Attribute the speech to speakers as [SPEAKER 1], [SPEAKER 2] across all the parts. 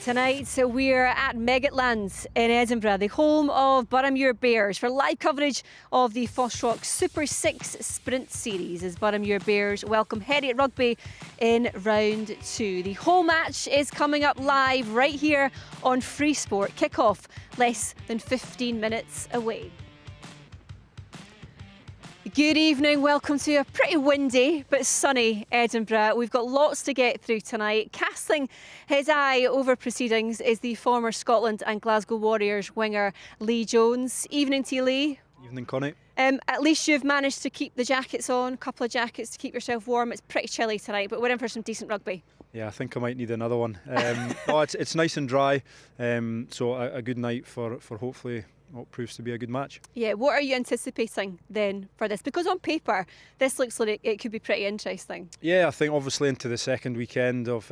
[SPEAKER 1] Tonight we're at Meggetland in Edinburgh, the home of Boroughmuir Bears, for live coverage of the FOSROC Super6 Sprint Series as Boroughmuir Bears welcome Heriot Rugby in round 2. The whole match is coming up live right here on FreeSport. Kick-off less than 15 minutes away. Good evening, welcome to a pretty windy but sunny Edinburgh. We've got lots to get through tonight. Casting his eye over proceedings is the former Scotland and Glasgow Warriors winger Lee Jones. Evening to you, Lee.
[SPEAKER 2] Evening, Connie.
[SPEAKER 1] At least you've managed to keep the jackets on, a couple of jackets to keep yourself warm. It's pretty chilly tonight, but we're in for some decent rugby.
[SPEAKER 2] Yeah, I think I might need another one. It's nice and dry, so a good night for hopefully what proves to be a good match.
[SPEAKER 1] Yeah, what are you anticipating then for this? Because on paper, this looks like it could be pretty interesting.
[SPEAKER 2] Yeah, I think obviously into the second weekend of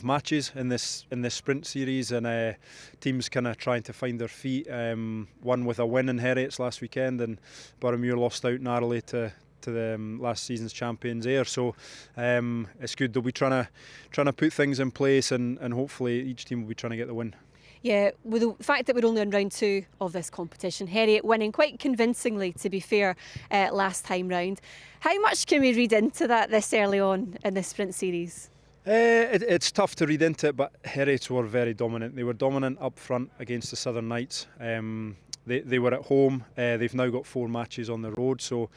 [SPEAKER 2] matches in this sprint series, and teams kind of trying to find their feet. One with a win in Heriot's last weekend, and Boroughmuir lost out narrowly to the last season's champions Ayr. So it's good. They'll be trying to put things in place, and hopefully each team will be trying to get the win.
[SPEAKER 1] Yeah, with the fact that we're only in round 2 of this competition, Heriot winning quite convincingly, to be fair, last time round. How much can we read into that this early on in the sprint series?
[SPEAKER 2] It's tough to read into it, but Heriot were very dominant. They were dominant up front against the Southern Knights. They were at home. They've now got 4 matches on the road, so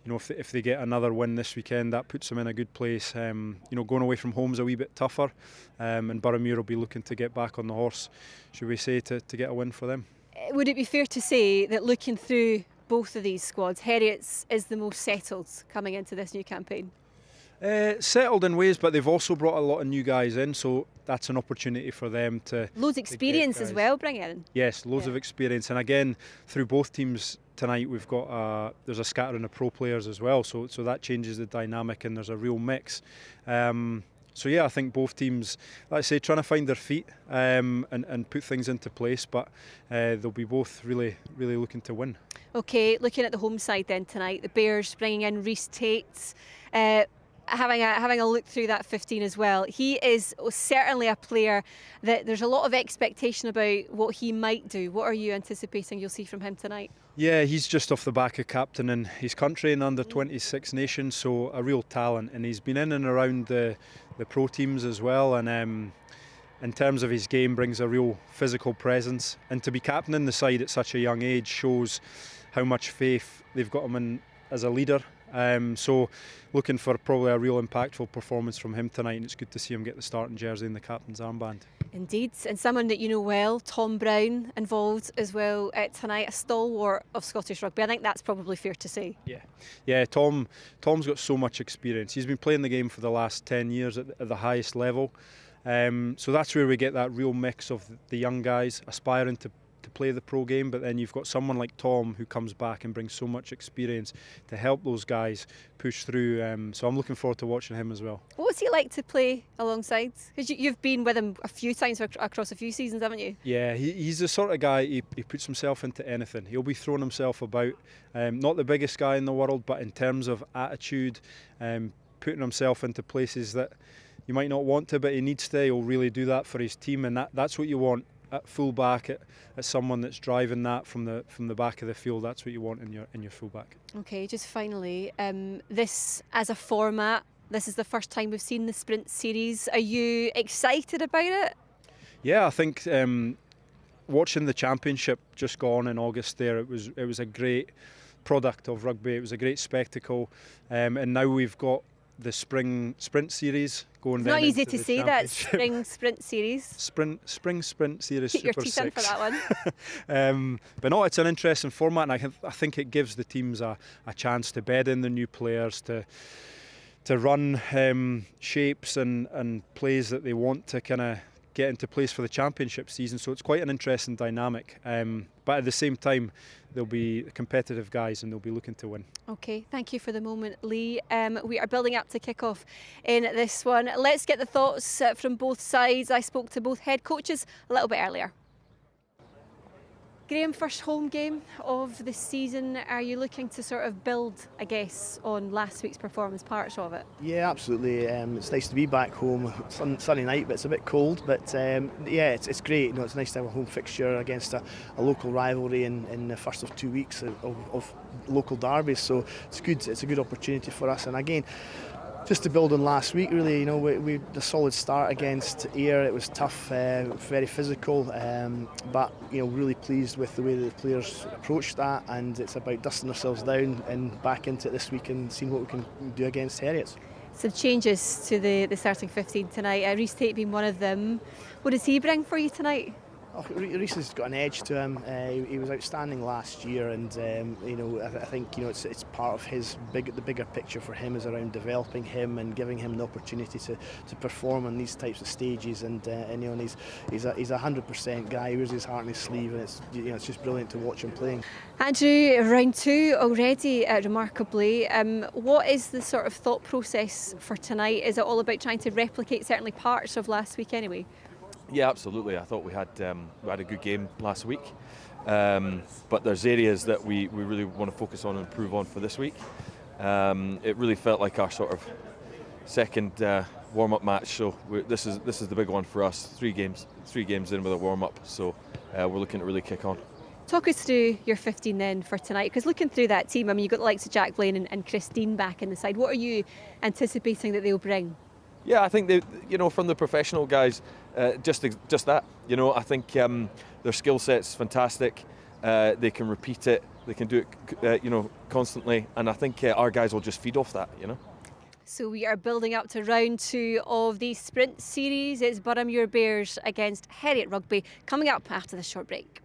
[SPEAKER 2] if they get another win this weekend, that puts them in a good place. Going away from home is a wee bit tougher, and Boroughmuir will be looking to get back on the horse, should we say, to get a win for them.
[SPEAKER 1] Would it be fair to say that looking through both of these squads, Heriot's is the most settled coming into this new campaign?
[SPEAKER 2] Settled in ways, but they've also brought a lot of new guys in, so that's an opportunity for them to...
[SPEAKER 1] Loads of experience as well, bring in.
[SPEAKER 2] Yes, loads of experience, and again, through both teams tonight, we've got there's a scattering of pro players as well, so that changes the dynamic, and there's a real mix. So yeah, I think both teams, like I say, trying to find their feet and put things into place, but they'll be both really looking to win. Okay,
[SPEAKER 1] looking at the home side then tonight, the Bears bringing in Rhys Tate. Having a look through that 15 as well, he is certainly a player that there's a lot of expectation about what he might do. What are you anticipating you'll see from him tonight?
[SPEAKER 2] Yeah, he's just off the back of captaining his country in under 26 nations, so a real talent, and he's been in and around the pro teams as well, and in terms of his game brings a real physical presence, and to be captaining the side at such a young age shows how much faith they've got him in as a leader. So looking for probably a real impactful performance from him tonight, and it's good to see him get the starting jersey and the captain's armband. Indeed,
[SPEAKER 1] and someone that you know well, Tom Brown, involved as well tonight, a stalwart of Scottish rugby. I think that's probably fair to say.
[SPEAKER 2] Yeah. Tom's got so much experience. He's been playing the game for the last 10 years at the highest level. So that's where we get that real mix of the young guys aspiring to play the pro game, but then you've got someone like Tom who comes back and brings so much experience to help those guys push through. So I'm looking forward to watching him as well.
[SPEAKER 1] What's he like to play alongside? Because you've been with him a few times across a few seasons, haven't you?
[SPEAKER 2] Yeah, he's the sort of guy, he puts himself into anything. He'll be throwing himself about. Not the biggest guy in the world, but in terms of attitude, putting himself into places that you might not want to, but he needs to. He'll really do that for his team, and that's what you want. At full back, at someone that's driving that from the back of the field. That's what you want in your full back. Okay,
[SPEAKER 1] just finally, this as a format, this is the first time we've seen the sprint series. Are you excited about it?
[SPEAKER 2] Yeah, I think watching the championship just gone in August there, it was a great product of rugby. It was a great spectacle, and now we've got the spring sprint series going. It's
[SPEAKER 1] not easy to say that, spring sprint series.
[SPEAKER 2] Spring sprint series.
[SPEAKER 1] Keep your teeth in for that
[SPEAKER 2] one. But no, it's an interesting format, and I think it gives the teams a chance to bed in the new players, to run shapes and plays that they want to kind of get into place for the championship season. So it's quite an interesting dynamic. But at the same time, there'll be competitive guys and they'll be looking to win. Okay, thank you for the moment, Lee. We are building up to kick off in this one. Let's get the thoughts from both sides. I spoke to both head coaches a little bit earlier.
[SPEAKER 1] Graham, first home game of the season. Are you looking to sort of build, I guess, on last week's performance, parts of it?
[SPEAKER 3] Yeah, absolutely. It's nice to be back home. Sunny night, but it's a bit cold. But yeah, it's great. You know, it's nice to have a home fixture against a local rivalry in the first of 2 weeks of local derbies. So it's good. It's a good opportunity for us. And again, just to build on last week, really, you know, we had a solid start against Ayr. It was tough, very physical, but you know, really pleased with the way that the players approached that, and it's about dusting ourselves down and back into it this week and seeing what we can do against Heriot.
[SPEAKER 1] Some changes to the starting 15 tonight. Rhys Tate being one of them. What does he bring for you tonight?
[SPEAKER 3] Oh, Rhys has got an edge to him. He was outstanding last year, and you know, I think, you know, it's part of the bigger picture for him is around developing him and giving him the opportunity to perform on these types of stages. And you know, and he's a 100% guy. He wears his heart on his sleeve, and it's, you know, it's just brilliant to watch him playing.
[SPEAKER 1] Andrew, round two already, remarkably. What is the sort of thought process for tonight? Is it all about trying to replicate certainly parts of last week anyway?
[SPEAKER 4] Yeah, absolutely. I thought we had a good game last week, but there's areas that we really want to focus on and improve on for this week. It really felt like our sort of second warm-up match, so this is the big one for us. 3 games in with a warm-up, so we're looking to really kick on.
[SPEAKER 1] Talk us through your 15 then for tonight, because looking through that team, I mean, you've got the likes of Jack Blaine and Christine back in the side. What are you anticipating that they'll bring?
[SPEAKER 4] Yeah, I think they, you know, from the professional guys, just that. You know, I think their skill set's fantastic. They can repeat it. They can do it, you know, constantly. And I think our guys will just feed off that. You know.
[SPEAKER 1] So we are building up to round 2 of the sprint series. It's Boroughmuir Bears against Heriot Rugby coming up after this short break.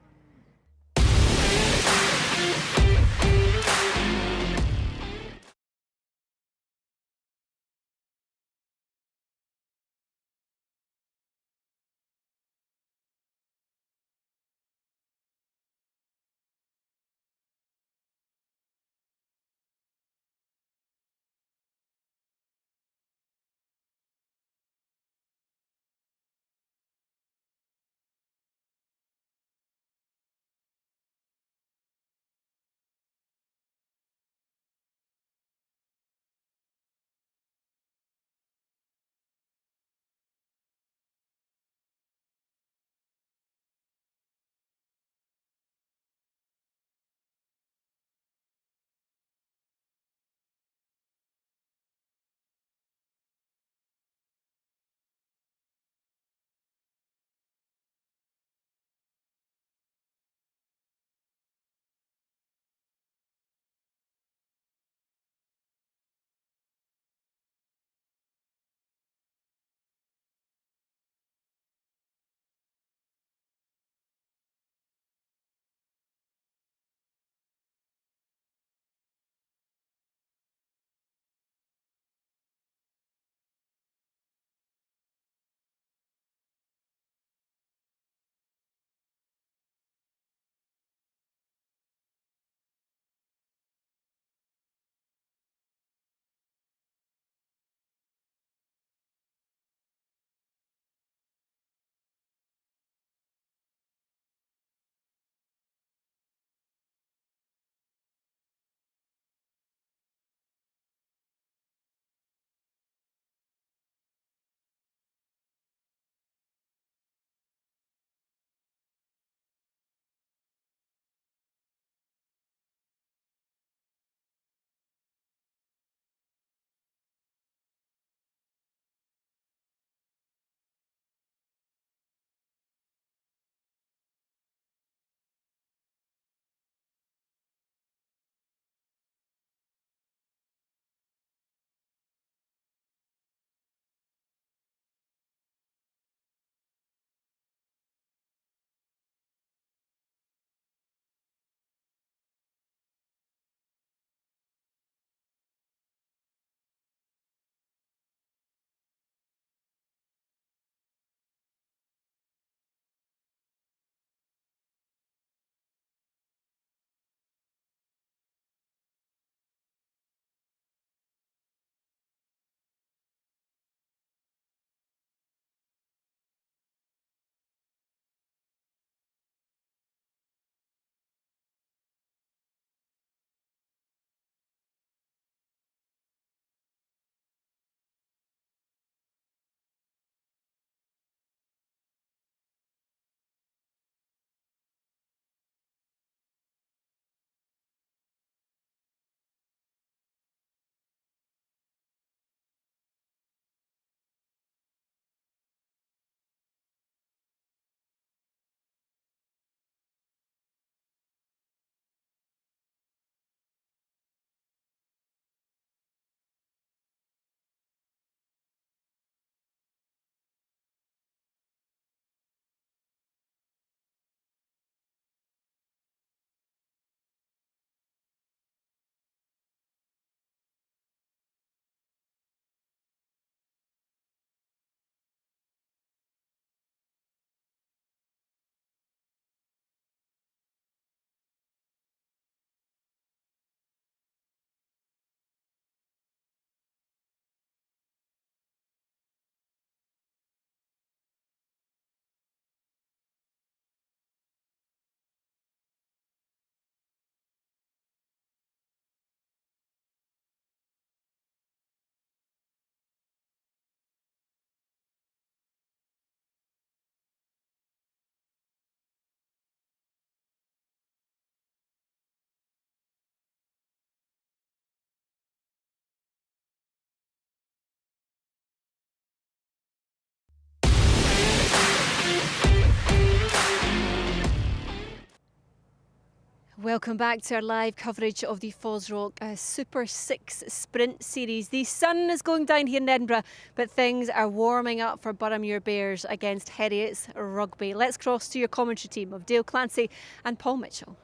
[SPEAKER 1] Welcome back to our live coverage of the FOSROC Super 6 Sprint Series. The sun is going down here in Edinburgh, but things are warming up for Boroughmuir Bears against Heriot's Rugby. Let's cross to your commentary team of Dale Clancy and Paul Mitchell.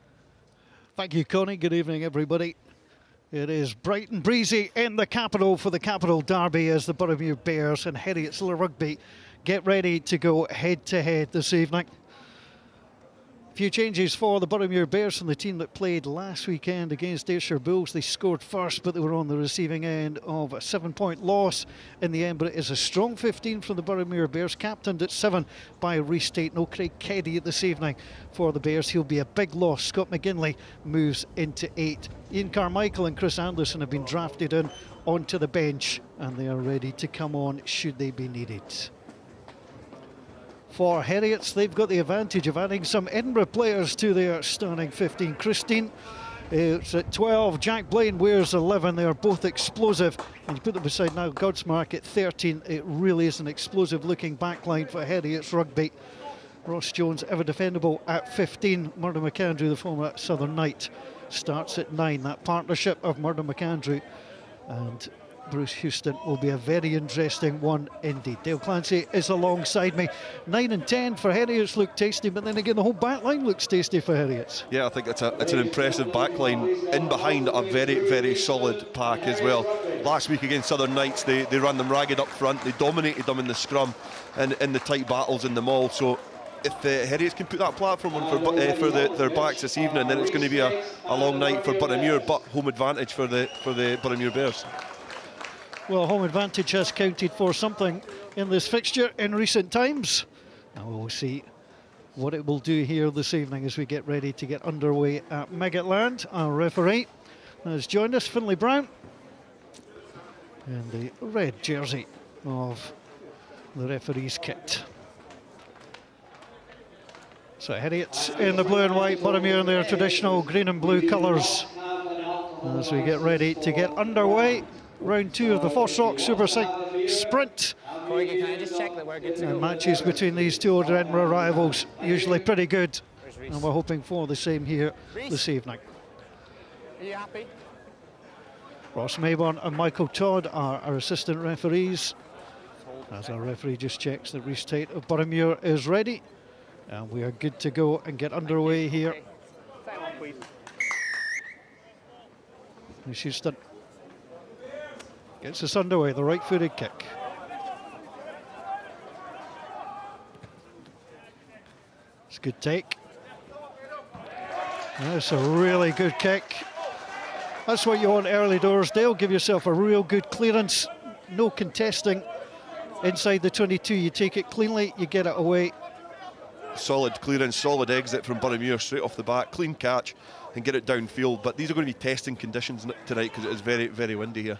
[SPEAKER 5] Thank you, Connie. Good evening, everybody. It is bright and breezy in the capital for the Capital Derby as the Boroughmuir Bears and Heriot's Rugby get ready to go head-to-head this evening. A few changes for the Boroughmuir Bears from the team that played last weekend against Ayrshire Bulls. They scored first, but they were on the receiving end of a 7-point loss in the end. But it is a strong 15 from the Boroughmuir Bears, captained at 7 by Rhys Tate. No Craig Keddy this evening for the Bears. He'll be a big loss. Scott McGinley moves into 8. Ian Carmichael and Chris Anderson have been drafted in onto the bench, and they are ready to come on should they be needed. For Heriots, they've got the advantage of adding some Edinburgh players to their starting 15. Christine is at 12, Jack Blaine wears 11. They are both explosive, and you put them beside now Godsmark at 13. It really is an explosive looking backline for Heriots Rugby. Ross Jones, ever defendable, at 15. Murdo McAndrew, the former Southern Knight, starts at 9. That partnership of Murdo McAndrew and Bruce Houston will be a very interesting one indeed. Dale Clancy is alongside me. 9 and 10 for Heriots look tasty, but then again the whole back line looks tasty for Heriots.
[SPEAKER 6] Yeah, I think it's an impressive back line in behind a very, very solid pack as well. Last week against Southern Knights, they ran them ragged up front. They dominated them in the scrum and in the tight battles in the maul. So if Heriots can put that platform on for their backs this evening, then it's going to be a long night for Boroughmuir, but home advantage for the Boroughmuir Bears.
[SPEAKER 5] Well, home advantage has counted for something in this fixture in recent times. And we'll see what it will do here this evening as we get ready to get underway at Meggetland. Our referee has joined us, Finlay Brown, in the red jersey of the referee's kit. So Heriots in the blue and white, Boroughmuir in their traditional green and blue colours as we get ready to get underway. Round 2 of the FOSROC Super 6 Sprint.
[SPEAKER 7] Corrigan, can I just check that we're good to go?
[SPEAKER 5] Matches between these two older Edinburgh rivals, usually pretty good. And we're hoping for the same here this evening.
[SPEAKER 7] Are you happy?
[SPEAKER 5] Ross Mayborn and Michael Todd are our assistant referees, as our referee just checks that Rhys Tate of Boroughmuir is ready. And we are good to go and get underway here. Houston gets us underway, the right-footed kick. It's a good take. That's a really good kick. That's what you want early doors, Dale. Give yourself a real good clearance. No contesting inside the 22. You take it cleanly, you get it away.
[SPEAKER 6] Solid clearance, solid exit from Boroughmuir straight off the back. Clean catch and get it downfield. But these are going to be testing conditions tonight because it is very, very windy here.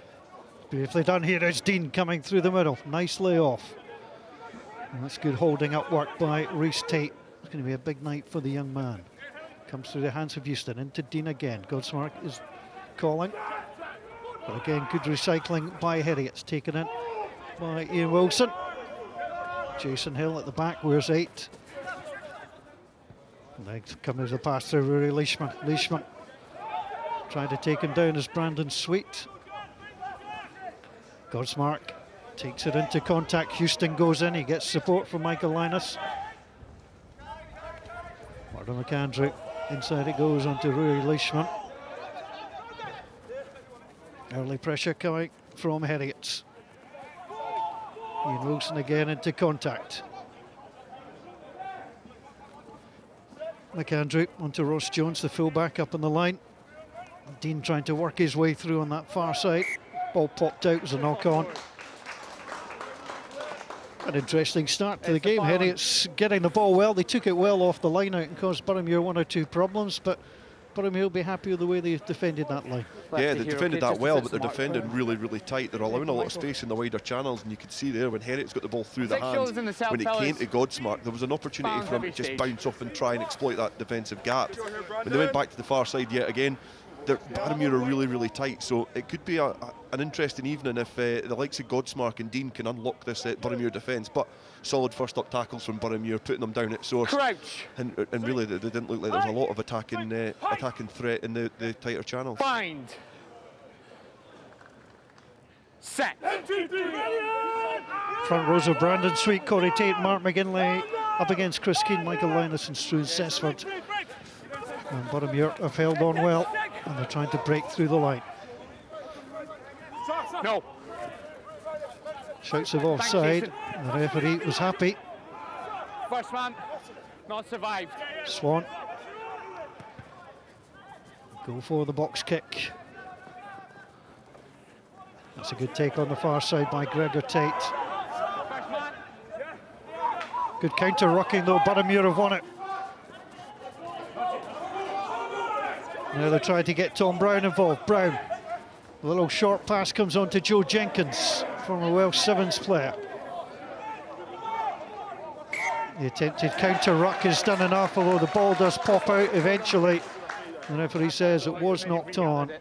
[SPEAKER 5] Beautifully done here. It's Dean coming through the middle. Nice layoff. And that's good holding up work by Rhys Tate. It's going to be a big night for the young man. Comes through the hands of Houston. Into Dean again. Godsmark is calling. But again, good recycling by Heriots. Taken in by Ian Wilson. Jason Hill at the back. Wears 8. Legs coming as a pass through Rory Leishman. Leishman trying to take him down as Brandon Sweet. Godsmark takes it into contact. Houston goes in. He gets support from Michael Linus. Murdo McAndrew. Inside it goes onto Rory Leishman. Early pressure coming from Heriots. Ian Wilson again into contact. McAndrew onto Ross Jones, the fullback up on the line. Dean trying to work his way through on that far side. Ball popped out as a knock-on. An interesting start to the game. Heriots getting the ball well. They took it well off the line out and caused Boroughmuir 1 or 2 problems, but Boroughmuir will be happy with the way they defended that line.
[SPEAKER 6] Yeah, they defended that well, but they're defending really, really tight. They're allowing a lot of space in the wider channels, and you could see there when Heriot's got the ball through the hands, when it came to Godsmark, there was an opportunity for him to just bounce off and try and exploit that defensive gap. When they went back to the far side yet again, Boroughmuir are really, really tight, so it could be an interesting evening if the likes of Godsmark and Dean can unlock this Boroughmuir defence. But solid first up tackles from Boroughmuir, putting them down at source.
[SPEAKER 7] Crouch.
[SPEAKER 6] And really, they didn't look like there was a lot of attacking threat in the tighter channels.
[SPEAKER 7] Bind. Set.
[SPEAKER 5] Front rows of Brandon Sweet, Corey Tate, Mark McGinley up against Chris Keane, Michael Linus and Struan Sesford. And Boroughmuir have held on well, and they're trying to break through the line.
[SPEAKER 7] No.
[SPEAKER 5] Shouts of offside, and the referee was happy.
[SPEAKER 7] First man, not survived.
[SPEAKER 5] Swan go for the box kick. That's a good take on the far side by Gregor Tate.
[SPEAKER 7] First man.
[SPEAKER 5] Good counter rucking though, Boroughmuir have won it. Now they're trying to get Tom Brown involved. Brown, a little short pass comes on to Joe Jenkins, former Welsh Sevens player. The attempted counter ruck is done enough, although the ball does pop out eventually. The referee says it was knocked on.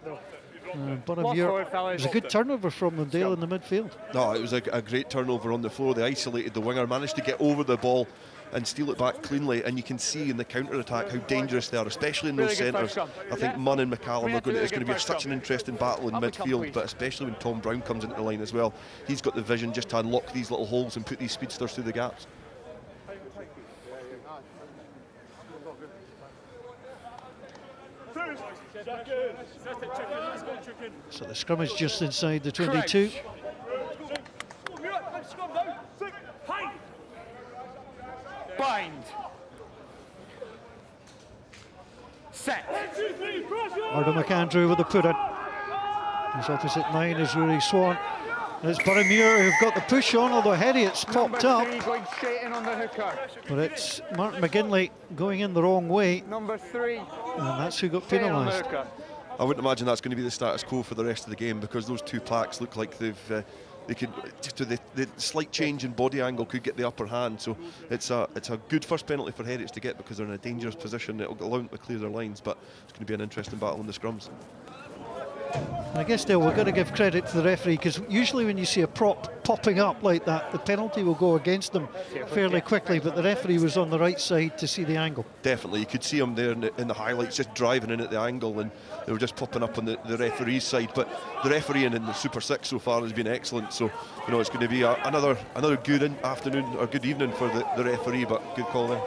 [SPEAKER 5] Boroughmuir, it was a good turnover from them, Dale, in the midfield.
[SPEAKER 6] No, it was a great turnover on the floor. They isolated the winger, managed to get over the ball and steal it back cleanly, and you can see in the counter-attack how dangerous they are, especially in those centres. I think Munn and McCallum it's going to be such an interesting battle in midfield, but especially when Tom Brown comes into the line as well. He's got the vision just to unlock these little holes and put these speedsters through the gaps.
[SPEAKER 5] So the scrum is just inside the 22.
[SPEAKER 7] Bind. Set.
[SPEAKER 5] Ardo McAndrew with the put-in. His opposite 9 is Rory Swan. And it's Boroughmuir who've got the push on, although Heriot's popped up.
[SPEAKER 7] Number 3 going straight in on the hooker.
[SPEAKER 5] But it's Mark McGinley going in the wrong way.
[SPEAKER 7] Number 3.
[SPEAKER 5] And that's who got penalised.
[SPEAKER 6] I wouldn't imagine that's going to be the status quo for the rest of the game, because those two packs look like they could, the slight change in body angle could get the upper hand. So it's a good first penalty for Heriot to get, because they're in a dangerous position. It'll allow them to clear their lines, but it's going to be an interesting battle in the scrums.
[SPEAKER 5] I guess, Dale, we've got to give credit to the referee, because usually when you see a prop popping up like that, the penalty will go against them fairly quickly, but the referee was on the right side to see the angle. Definitely,
[SPEAKER 6] you could see him there in the highlights, just driving in at the angle, and they were just popping up on the referee's side. But the refereeing in the Super 6 so far has been excellent, so you know it's going to be another good afternoon or good evening for the referee, but good call there.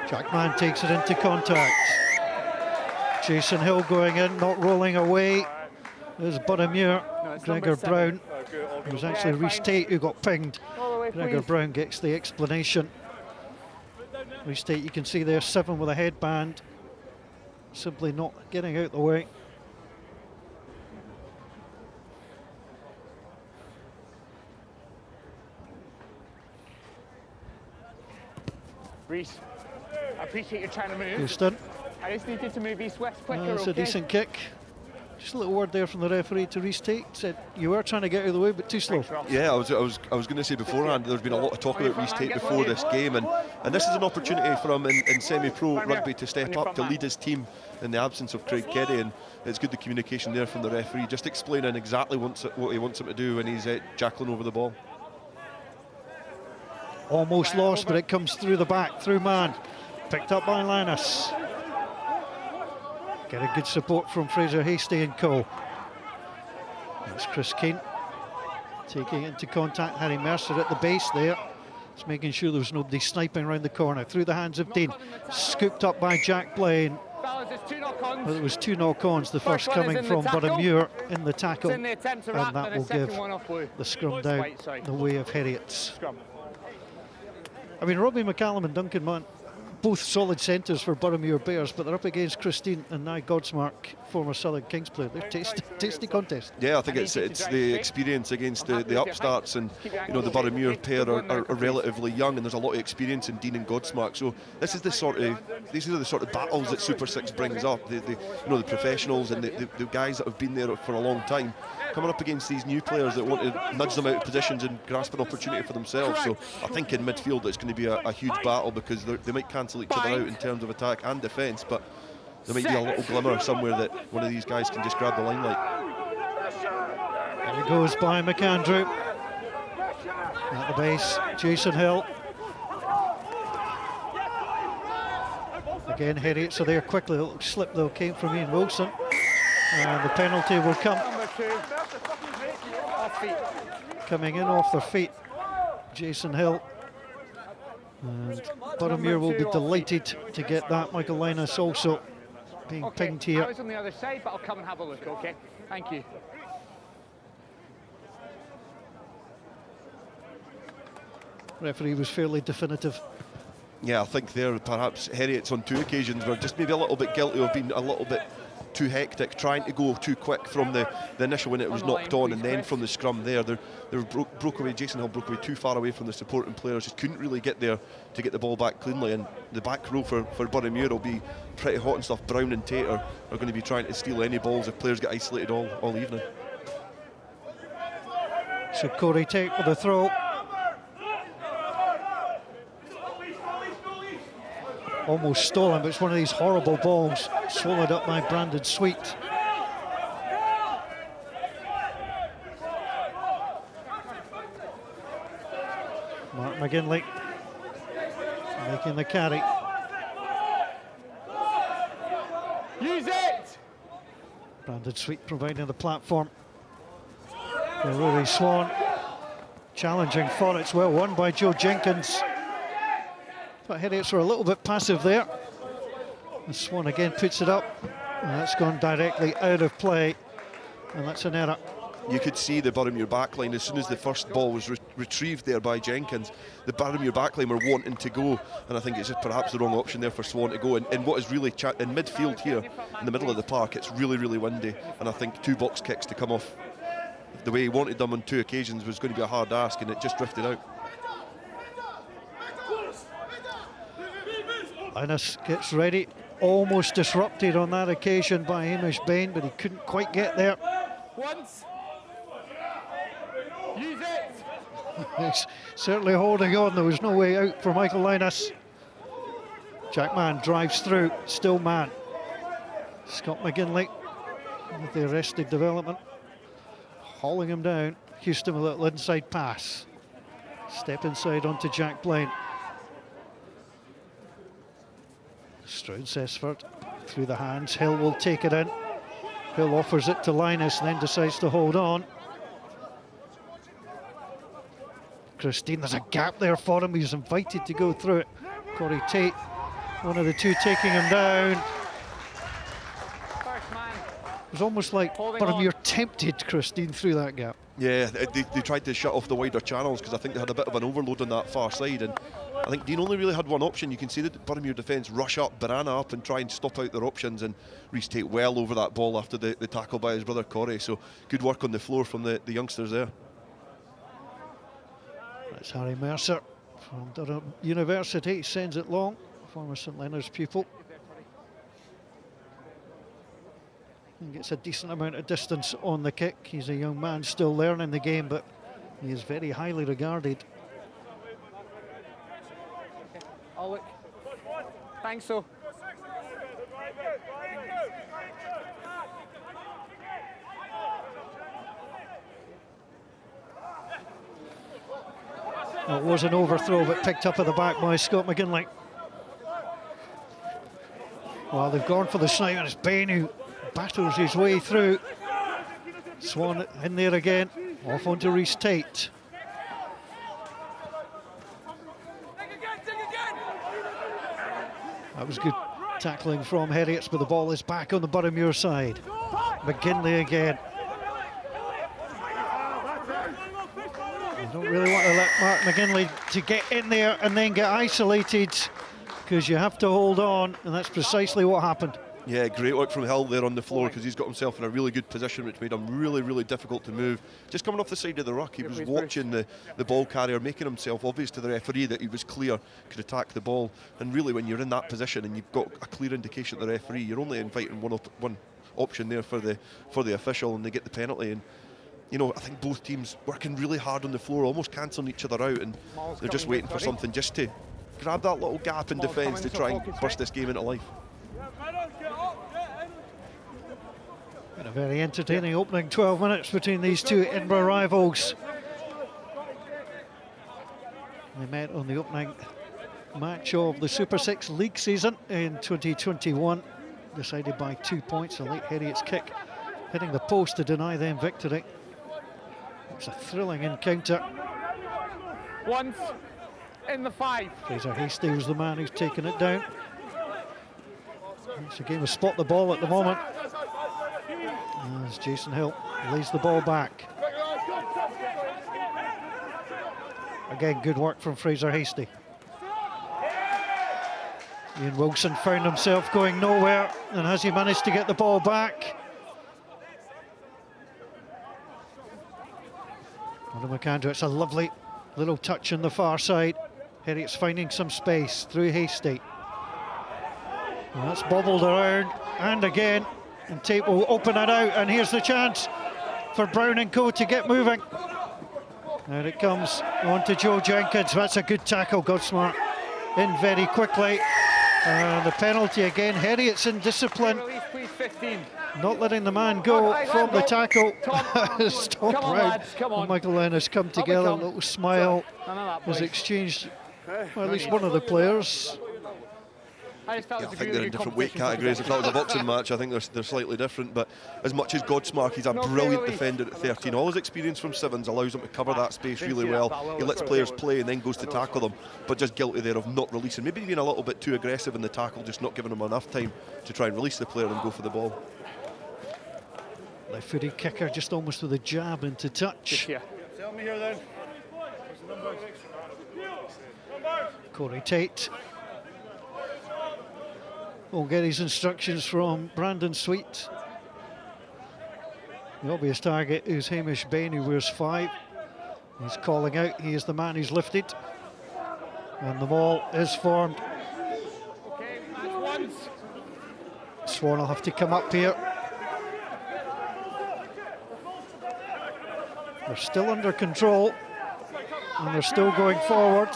[SPEAKER 5] Jack Mann takes it into contact. Jason Hill going in, not rolling away. There's Boroughmuir. Gregor Brown. It was actually Rhys Tate who got pinged. Gregor Brown gets the explanation. Rhys Tate, you can see there, 7 with a headband. Simply not getting out the way.
[SPEAKER 7] Rhys, I appreciate you trying to move.
[SPEAKER 5] Houston.
[SPEAKER 7] I just needed to move east-west quicker,
[SPEAKER 5] That's a decent kick. Just a little word there from the referee to Rhys Tate. Said you were trying to get out of the way, but too slow.
[SPEAKER 6] Yeah, I was going to say beforehand, there's been a lot of talk about Rhys Tate before this game, and this is an opportunity for him in semi-pro rugby to step up, to lead his team in the absence of Craig Keddy, and it's good the communication there from the referee, just explaining exactly what he wants him to do when he's jackling over the ball.
[SPEAKER 5] Almost lost, but it comes through the back, through Mann. Picked up by Linus. Getting good support from Fraser Hastie and co. That's Chris Keane taking it into contact. Harry Mercer at the base there. Just making sure there was nobody sniping around the corner. Through the hands of Dean. Scooped up by Jack Blaine. Well, it was 2 knock-ons, the first coming from Boroughmuir in the tackle. And that will give the scrum down the way of Heriot's. I mean, Robbie McCallum and Duncan Munn, both solid centres for Boroughmuir Bears, but they're up against Christine and now Godsmark, former Southern Kings player. They're tasty contest.
[SPEAKER 6] Yeah, I think it's the experience against the upstarts, and you know the Boroughmuir pair are relatively young, and there's a lot of experience in Dean and Godsmark. So these are the sort of battles that Super 6 brings up. The professionals and the guys that have been there for a long time, coming up against these new players that want to nudge them out of positions and grasp an opportunity for themselves. So I think in midfield it's going to be a huge battle, because they might cancel each other out in terms of attack and defence, but there might be a little glimmer somewhere that one of these guys can just grab the limelight.
[SPEAKER 5] There he goes by McAndrew. At the base, Jason Hill. Again, Heriot, so there quickly. A little slip though came from Ian Wilson. And the penalty will come.
[SPEAKER 7] Number 2. Off feet.
[SPEAKER 5] Coming in off their feet, Jason Hill. And Boroughmuir will be delighted to get that. Michael Linus also being pinged
[SPEAKER 7] I
[SPEAKER 5] here.
[SPEAKER 7] was on the other side, but I'll come and have a look, okay? Thank you.
[SPEAKER 5] Referee was fairly definitive.
[SPEAKER 6] Yeah, I think there perhaps Heriot's on 2 occasions were just maybe a little bit guilty of being a little bit too hectic, trying to go too quick from the initial when it was knocked on, and then from the scrum there. They broke away. Jason Hill broke away too far away from the supporting players, just couldn't really get there to get the ball back cleanly. And the back row for Boroughmuir will be pretty hot and stuff. Brown and Tate are going to be trying to steal any balls if players get isolated all evening.
[SPEAKER 5] So Corey Tate with the throw. Almost stolen, but it's one of these horrible balls swallowed up by Brandon Sweet. Mark McGinley making the carry.
[SPEAKER 7] Use it!
[SPEAKER 5] Brandon Sweet providing the platform. Rory Swan challenging for it. It's well won by Joe Jenkins. But Heriots were a little bit passive there. And Swan again puts it up. And that's gone directly out of play. And that's an error.
[SPEAKER 6] You could see the Boroughmuir backline, as soon as the first ball was retrieved there by Jenkins, the Boroughmuir backline were wanting to go, and I think it's just perhaps the wrong option there for Swan to go. And what is really in midfield here, in the middle of the park, it's really, really windy, and I think 2 box kicks to come off the way he wanted them on 2 occasions was going to be a hard ask, and it just drifted out.
[SPEAKER 5] Linus gets ready, almost disrupted on that occasion by Hamish Bain, but he couldn't quite get there.
[SPEAKER 7] Once. Use it!
[SPEAKER 5] He's certainly holding on. There was no way out for Michael Linus. Jack Mann drives through, still Mann. Scott McGinley with the arrested development, hauling him down. Houston with a little inside pass. Step inside onto Jack Blaine. Stroud-Sesford through the hands. Hill will take it in. Hill offers it to Linus and then decides to hold on. Christine, there's a gap there for him. He's invited to go through it. Corey Tate, one of the 2 taking him down.
[SPEAKER 7] First man.
[SPEAKER 5] It was almost like Boroughmuir tempted Christine through that gap.
[SPEAKER 6] Yeah, they tried to shut off the wider channels because I think they had a bit of an overload on that far side, and I think Dean only really had one option. You can see the Boroughmuir defence rush up, Barana up and try and stop out their options, and Rhys Tate well over that ball after the tackle by his brother Corey, so good work on the floor from the youngsters there.
[SPEAKER 5] That's Harry Mercer from Durham University. He sends it long, former St Leonard's pupil. And gets a decent amount of distance on the kick. He's a young man still learning the game, but he is very highly regarded.
[SPEAKER 7] I'll look. Thanks, so.
[SPEAKER 5] Well, it was an overthrow, but picked up at the back by Scott McGinley. Well, they've gone for the snipe, and it's Bain who battles his way through. Swan in there again, off onto Rhys Tate. That was good tackling from Heriots, but the ball is back on the Boroughmuir side. McGinley again. You don't really want to let Mark McGinley to get in there and then get isolated, because you have to hold on, and that's precisely what happened.
[SPEAKER 6] Yeah, great work from Hill there on the floor, because he's got himself in a really good position, which made him really, really difficult to move. Just coming off the side of the ruck, he was watching the ball carrier, making himself obvious to the referee that he was clear, could attack the ball. And really, when you're in that position and you've got a clear indication to the referee, you're only inviting one option there for the official, and they get the penalty. And you know, I think both teams working really hard on the floor, almost cancelling each other out, and they're just waiting for something just to grab that little gap in defence to try and burst this game into life.
[SPEAKER 5] Been a very entertaining opening 12 minutes between these two Edinburgh rivals. They met on the opening match of the Super 6 league season in 2021, decided by 2 points. A late Heriot's kick hitting the post to deny them victory. It's a thrilling encounter.
[SPEAKER 7] Once in the 5.
[SPEAKER 5] Fraser Hasty was the man who's taken it down. It's a game of spot the ball at the moment, as Jason Hill lays the ball back. Again, good work from Fraser Hasty. Ian Wilson found himself going nowhere, and has he managed to get the ball back? McAndrew, it's a lovely little touch on the far side. Heriot's finding some space through Hasty. And that's bobbled around, and again, and Tate will open it out, and here's the chance for Brown and Co to get moving. There it comes on to Joe Jenkins. That's a good tackle, Godsmart in very quickly. And the penalty again. Heriot's in discipline, not letting the man go from the tackle. Stop Brown and Michael Lennis come together. A little smile was exchanged by at least one of the players.
[SPEAKER 6] Yeah, I think they're in different weight categories. If that was a boxing match, I think they're slightly different. But as much as Godsmark, he's a brilliant defender at 13. All his experience from Sevens allows him to cover that space really well. He lets players play and then goes to tackle them, but just guilty there of not releasing. Maybe being a little bit too aggressive in the tackle, just not giving him enough time to try and release the player and go for the ball.
[SPEAKER 5] Left-footed kicker just almost with a jab into touch.
[SPEAKER 7] Tell me here then.
[SPEAKER 5] Corey Tate will get his instructions from Brandon Sweet. The obvious target is Hamish Bain, who wears 5. He's calling out, he is the man who's lifted. And the ball is formed.
[SPEAKER 7] Okay, match once.
[SPEAKER 5] Swan will have to come up here. They're still under control, and they're still going forward.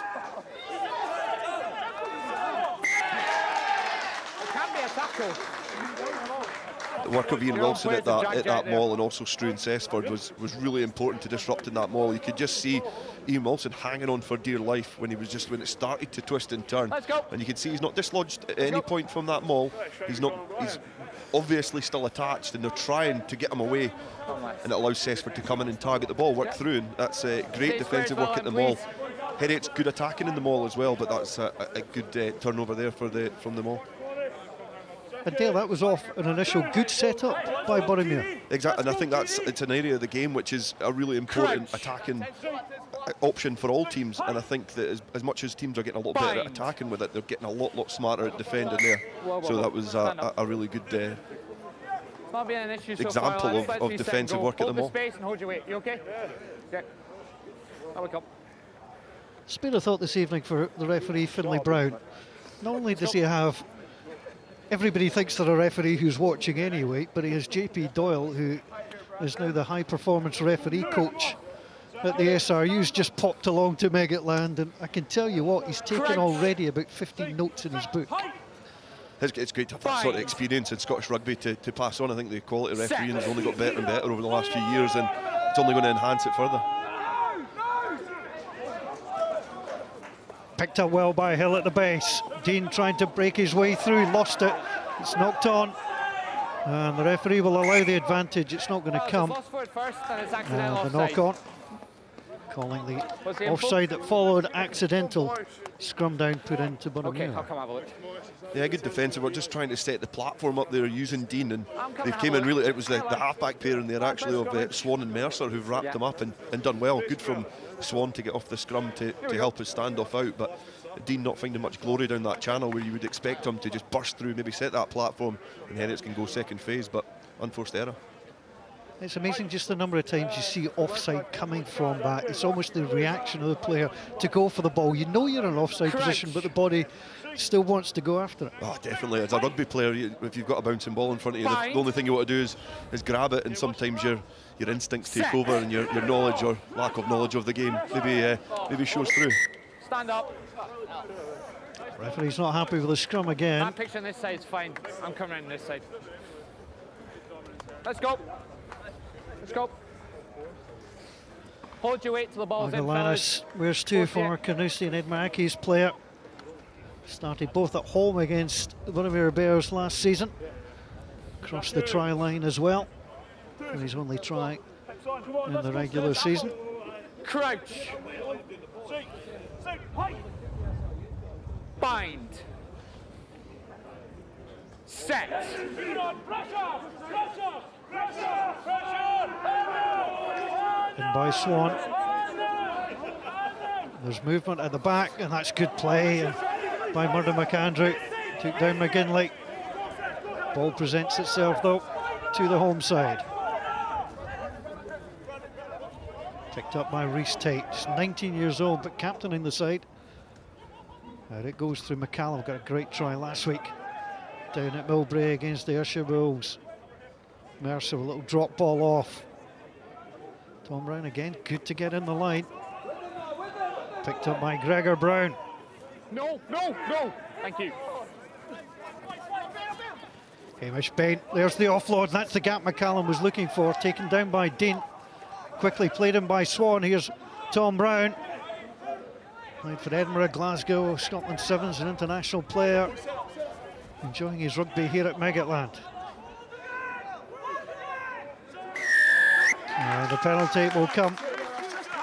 [SPEAKER 6] The work of Ian Wilson at that maul, and also Struan Sesford was really important to disrupting that maul. You could just see Ian Wilson hanging on for dear life when it started to twist and turn. And you can see he's not dislodged at any point from that maul. He's obviously still attached, and they're trying to get him away. And it allows Sesford to come in and target the ball, work through, and that's great defensive work at the maul. Heriot's good attacking in the maul as well, but that's a good turnover there from the maul.
[SPEAKER 5] And Dale, that was off an initial good setup by Boroughmuir.
[SPEAKER 6] Exactly, and I think it's an area of the game which is a really important attacking option for all teams. And I think that as much as teams are getting a lot better at attacking with it, they're getting a lot smarter at defending there. So that was a really good example of defensive work at the maul.
[SPEAKER 7] Hold your weight. You okay? Yeah.
[SPEAKER 5] Speed of thought this evening for the referee, Finlay Brown. Not only does he have everybody thinks they're a referee who's watching anyway, but he has JP Doyle, who is now the high performance referee coach at the SRU's, just popped along to Meggetland, and I can tell you what, he's taken already about 15 notes in his book.
[SPEAKER 6] It's great to have that sort of experience in Scottish rugby to pass on. I think the quality of refereeing has only got better and better over the last few years, and it's only going to enhance it further.
[SPEAKER 5] Picked up well by Hill at the base. Dean trying to break his way through, lost it. It's knocked on. And the referee will allow the advantage. It's not going to come. The knock on. Calling the offside that followed, accidental scrum down put into Boroughmuir.
[SPEAKER 7] Okay, I'll come have a look.
[SPEAKER 6] Yeah, good defensive. We're just trying to set the platform up there using Dean, and they came in really. It was the halfback pair in there actually of Swan and Mercer who've wrapped them up and done well. Good from Swan to get off the scrum to help his standoff out, but Dean not finding much glory down that channel where you would expect him to just burst through, maybe set that platform, and Heriot can go second phase, but unforced error.
[SPEAKER 5] It's amazing just the number of times you see offside coming from that. It's almost the reaction of the player to go for the ball. You know you're in an offside position, but the body still wants to go after it.
[SPEAKER 6] Oh, definitely. As a rugby player, if you've got a bouncing ball in front of you, the only thing you want to do is grab it, and sometimes your instincts take over, and your knowledge or lack of knowledge of the game maybe shows through.
[SPEAKER 7] Stand up.
[SPEAKER 5] Referee's not happy with the scrum again.
[SPEAKER 7] I'm picturing this side's fine. I'm coming around this side. Let's go. Let's go. Hold your weight till the ball's in,
[SPEAKER 5] Magalanis,
[SPEAKER 7] fellas.
[SPEAKER 5] where's two
[SPEAKER 7] Okay.
[SPEAKER 5] for Carnoustie and Edmaki's player. Started both at home against the Boroughmuir Bears last season. Crossed the try line as well. And his only try in the regular season.
[SPEAKER 7] Crouch. Bind. Set.
[SPEAKER 5] In by Swan. There's movement at the back, and that's good play and by Murdo McAndrew. Took down McGinley. Ball presents itself though to the home side. Picked up by Rhys Tate, just 19 years old, but captaining the side. Out it goes through McCallum, got a great try last week down at Millbrae against the Ayrshire Bulls. Mercer, a little drop ball off. Tom Brown again, good to get in the line. Picked up by Gregor Brown.
[SPEAKER 7] No, no, no. Thank you.
[SPEAKER 5] Hamish Bain, there's the offload, that's the gap McCallum was looking for, taken down by Dean. Quickly played in by Swan, here's Tom Brown. Played for Edinburgh, Glasgow, Scotland Sevens, an international player. Enjoying his rugby here at Meggetland. And the penalty will come,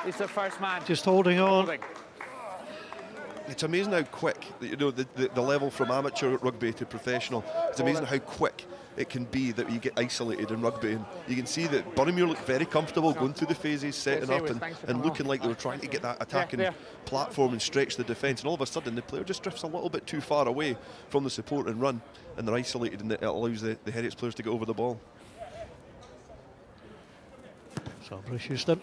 [SPEAKER 7] He's the first man.
[SPEAKER 5] just holding on.
[SPEAKER 7] Holding.
[SPEAKER 6] It's amazing how quick, you know, the level from amateur rugby to professional. It's amazing how quick it can be that you get isolated in rugby. And you can see that Boroughmuir looked very comfortable going through the phases, setting up and looking like they were trying to get that attacking platform and stretch the defence. And all of a sudden, the player just drifts a little bit too far away from the support and run, and they're isolated, and it allows the Heriot's players to get over the ball.
[SPEAKER 5] Sabra Houston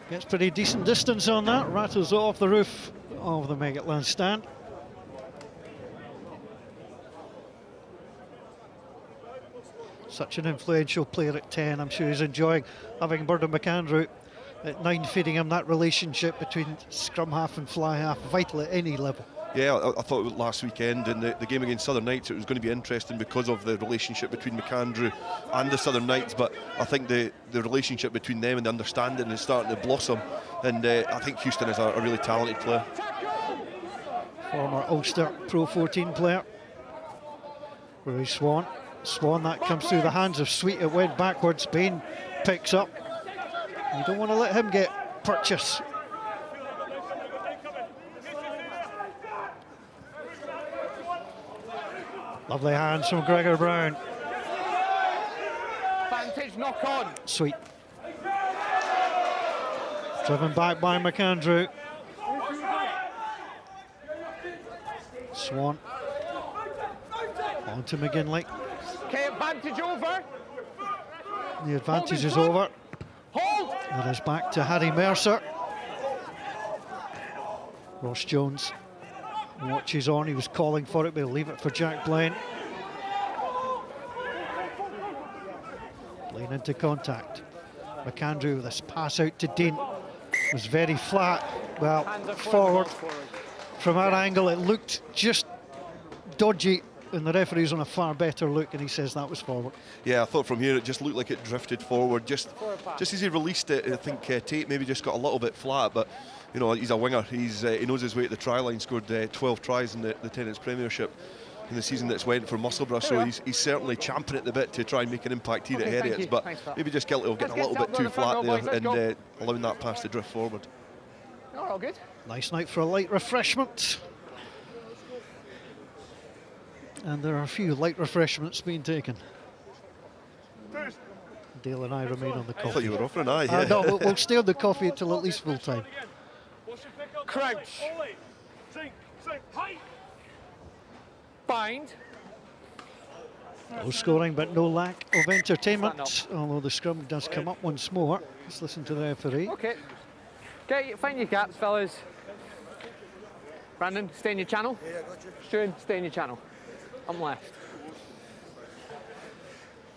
[SPEAKER 5] gets pretty decent distance on that, rattles off the roof of the Meggetland stand. Such an influential player at 10, I'm sure he's enjoying having Murdo McAndrew at 9 feeding him that relationship between scrum half and fly half, vital at any level.
[SPEAKER 6] Yeah, I thought last weekend in the game against Southern Knights it was going to be interesting because of the relationship between McAndrew and the Southern Knights, but I think the relationship between them and the understanding is starting to blossom, and I think Houston is a really talented player.
[SPEAKER 5] Former Ulster Pro 14 player. Rory Swan. Swan, that comes through the hands of Sweet, it went backwards, Bain picks up. You don't want to let him get purchase. Lovely hands from Gregor Brown.
[SPEAKER 7] Vantage knock on.
[SPEAKER 5] Sweet. Driven back by McAndrew. Swan. On to McGinley.
[SPEAKER 7] Okay, advantage over.
[SPEAKER 5] The advantage is over.
[SPEAKER 7] Hold.
[SPEAKER 5] It is back to Harry Mercer. Ross Jones watches on, he was calling for it, but he'll leave it for Jack Blaine. Blaine into contact. McAndrew with this pass out to Dean. Was very flat, well, forward. From our angle it looked just dodgy, and the referee's on a far better look, and he says that was forward.
[SPEAKER 6] Yeah, I thought from here it just looked like it drifted forward. Just as he released it, I think Tate maybe just got a little bit flat, but you know, he's a winger. He knows his way at the try line, scored 12 tries in the Tenants Premiership in the season that's went for Musselburgh, so he's certainly champing at the bit to try and make an impact here at Heriot's, but maybe just guilty of getting a little bit too flat there and allowing that pass to drift forward.
[SPEAKER 7] No, all good.
[SPEAKER 5] Nice night for a light refreshment. And there are a few light refreshments being taken. Dale and I remain on the coffee.
[SPEAKER 6] I thought you were offering an eye. Yeah.
[SPEAKER 5] No, we'll stay on the coffee until at least full time.
[SPEAKER 7] Crouch. Bind.
[SPEAKER 5] No scoring, but no lack of entertainment. Although the scrum does come up once more. Let's listen to the referee.
[SPEAKER 7] Okay. Okay, find your gaps, fellas. Brandon, stay in your channel. Yeah, got you. Stuart, stay in your channel. I'm left.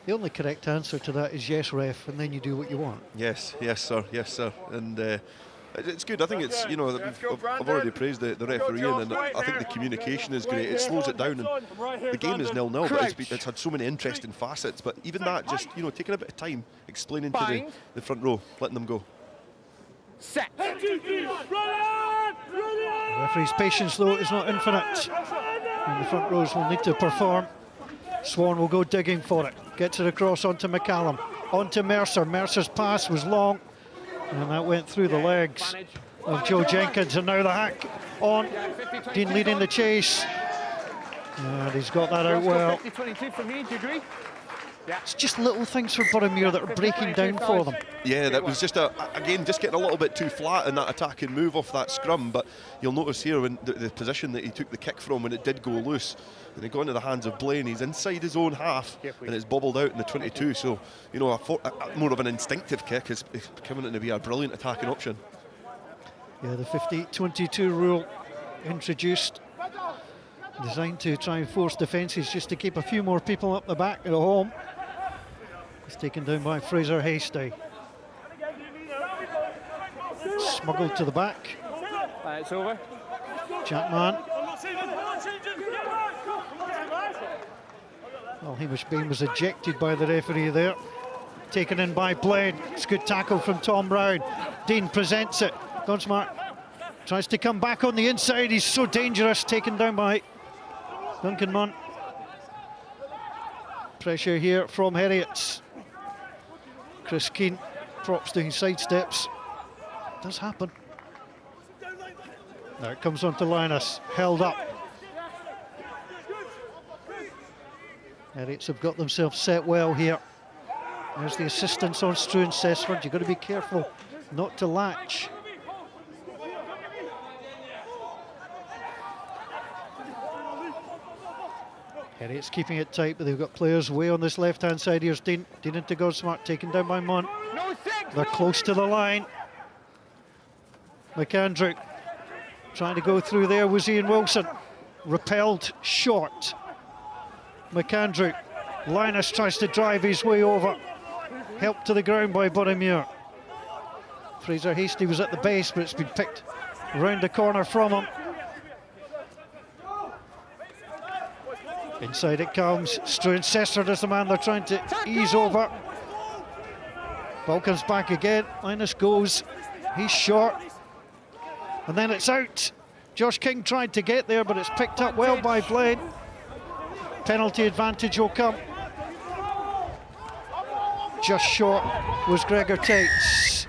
[SPEAKER 5] The only correct answer to that is yes, ref, and then you do what you want.
[SPEAKER 6] Yes, sir, yes, sir. And It's good. I think it's, you know, I've already praised the referee, and I think the communication is great. It slows it down, and the game is 0-0, but it's had so many interesting facets. But even that, just, you know, taking a bit of time explaining to the front row, letting them go.
[SPEAKER 7] Set.
[SPEAKER 5] The referee's patience, though, is not infinite, and the front rows will need to perform. Swan will go digging for it. Gets it across onto McCallum, onto Mercer. Mercer's pass was long, and that went through the legs of Joe Jenkins, and now the hack on. Dean leading the chase, and he's got that out well.
[SPEAKER 7] 50-22 for me, do you agree?
[SPEAKER 5] It's just little things for Boroughmuir that are breaking down for them.
[SPEAKER 6] Yeah, that was just again just getting a little bit too flat in that attacking move off that scrum. But you'll notice here when the position that he took the kick from when it did go loose, and it got into the hands of Blaine. He's inside his own half, and it's bobbled out in the 22. So, you know, more of an instinctive kick is coming in to be a brilliant attacking option.
[SPEAKER 5] Yeah, the 50-22 rule introduced, designed to try and force defences just to keep a few more people up the back at home. It's taken down by Fraser Hasty. Smuggled to the back.
[SPEAKER 7] It's over.
[SPEAKER 5] Jackman. Well, Hamish Bain was ejected by the referee there. Taken in by Blaine. It's a good tackle from Tom Brown. Dean presents it. Gunsmart tries to come back on the inside. He's so dangerous. Taken down by Duncan Munn. Pressure here from Heriot. Chris Keane props doing sidesteps. Does happen. Now it comes onto Linus, held up. Heriots have got themselves set well here. There's the assistance on Struan Cessford. You've got to be careful not to latch. Heriots keeping it tight, but they've got players way on this left-hand side. Here's Dean into Godsmart, taken down by Munn. They're close to the line. McAndrew trying to go through there was Ian Wilson. Repelled short. McAndrew. Linus tries to drive his way over. Helped to the ground by Boroughmuir. Fraser Hasty was at the base, but it's been picked around the corner from him. Inside it comes. Struan Cessford is the man they're trying to ease over. Ball comes back again. Linus goes. He's short. And then it's out. Josh King tried to get there, but it's picked up well by Blaine. Penalty advantage will come. Just short was Gregor Tates.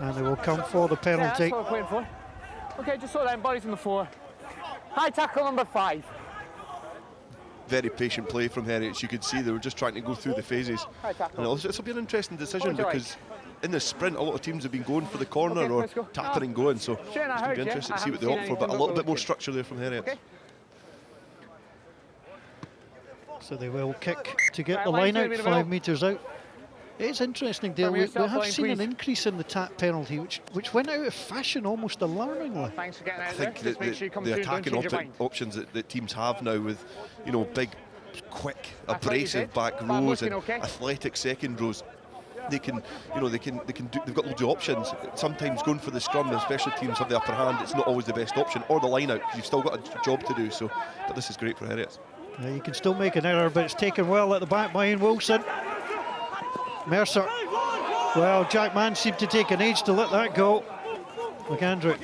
[SPEAKER 5] And they will come for the penalty.
[SPEAKER 7] Yeah, that's what we're waiting for. Okay, just slow down, bodies on the floor. High tackle number 5.
[SPEAKER 6] Very patient play from Heriot. You could see they were just trying to go through the phases. And this will be an interesting decision because in the sprint, a lot of teams have been going for the corner or tapping and going. So it's going to be interesting to see what they opt for, but a little bit more structure there from Heriot.
[SPEAKER 7] Okay.
[SPEAKER 5] So they will kick to get the line out, 5 metres out. It's interesting, Dale. We have seen an increase in the tap penalty, which went out of fashion almost alarmingly.
[SPEAKER 7] Thanks for getting out
[SPEAKER 6] I think
[SPEAKER 7] there.
[SPEAKER 6] the attacking options that teams have now with, you know, big, quick, abrasive back rows and athletic second rows, they can, you know, they can do. They've got loads of options. Sometimes going for the scrum, and special teams have the upper hand. It's not always the best option, or the line out. You've still got a job to do. So, but this is great for Heriot.
[SPEAKER 5] Yeah, you can still make an error, but it's taken well at the back by Ian Wilson. Mercer. Well, Jack Mann seemed to take an age to let that go. McAndrew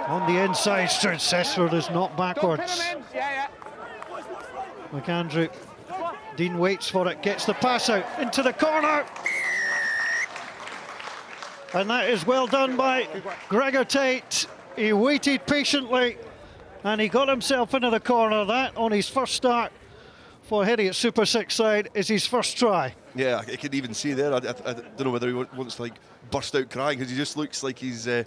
[SPEAKER 5] on the inside. Struan Cessford is not backwards. McAndrew. Dean waits for it, gets the pass out into the corner. And that is well done by Gregor Tate. He waited patiently and he got himself into the corner. That on his first start for Heriot Super 6 side is his first try.
[SPEAKER 6] Yeah, I can even see there. I don't know whether he wants to like burst out crying because he just looks like he's in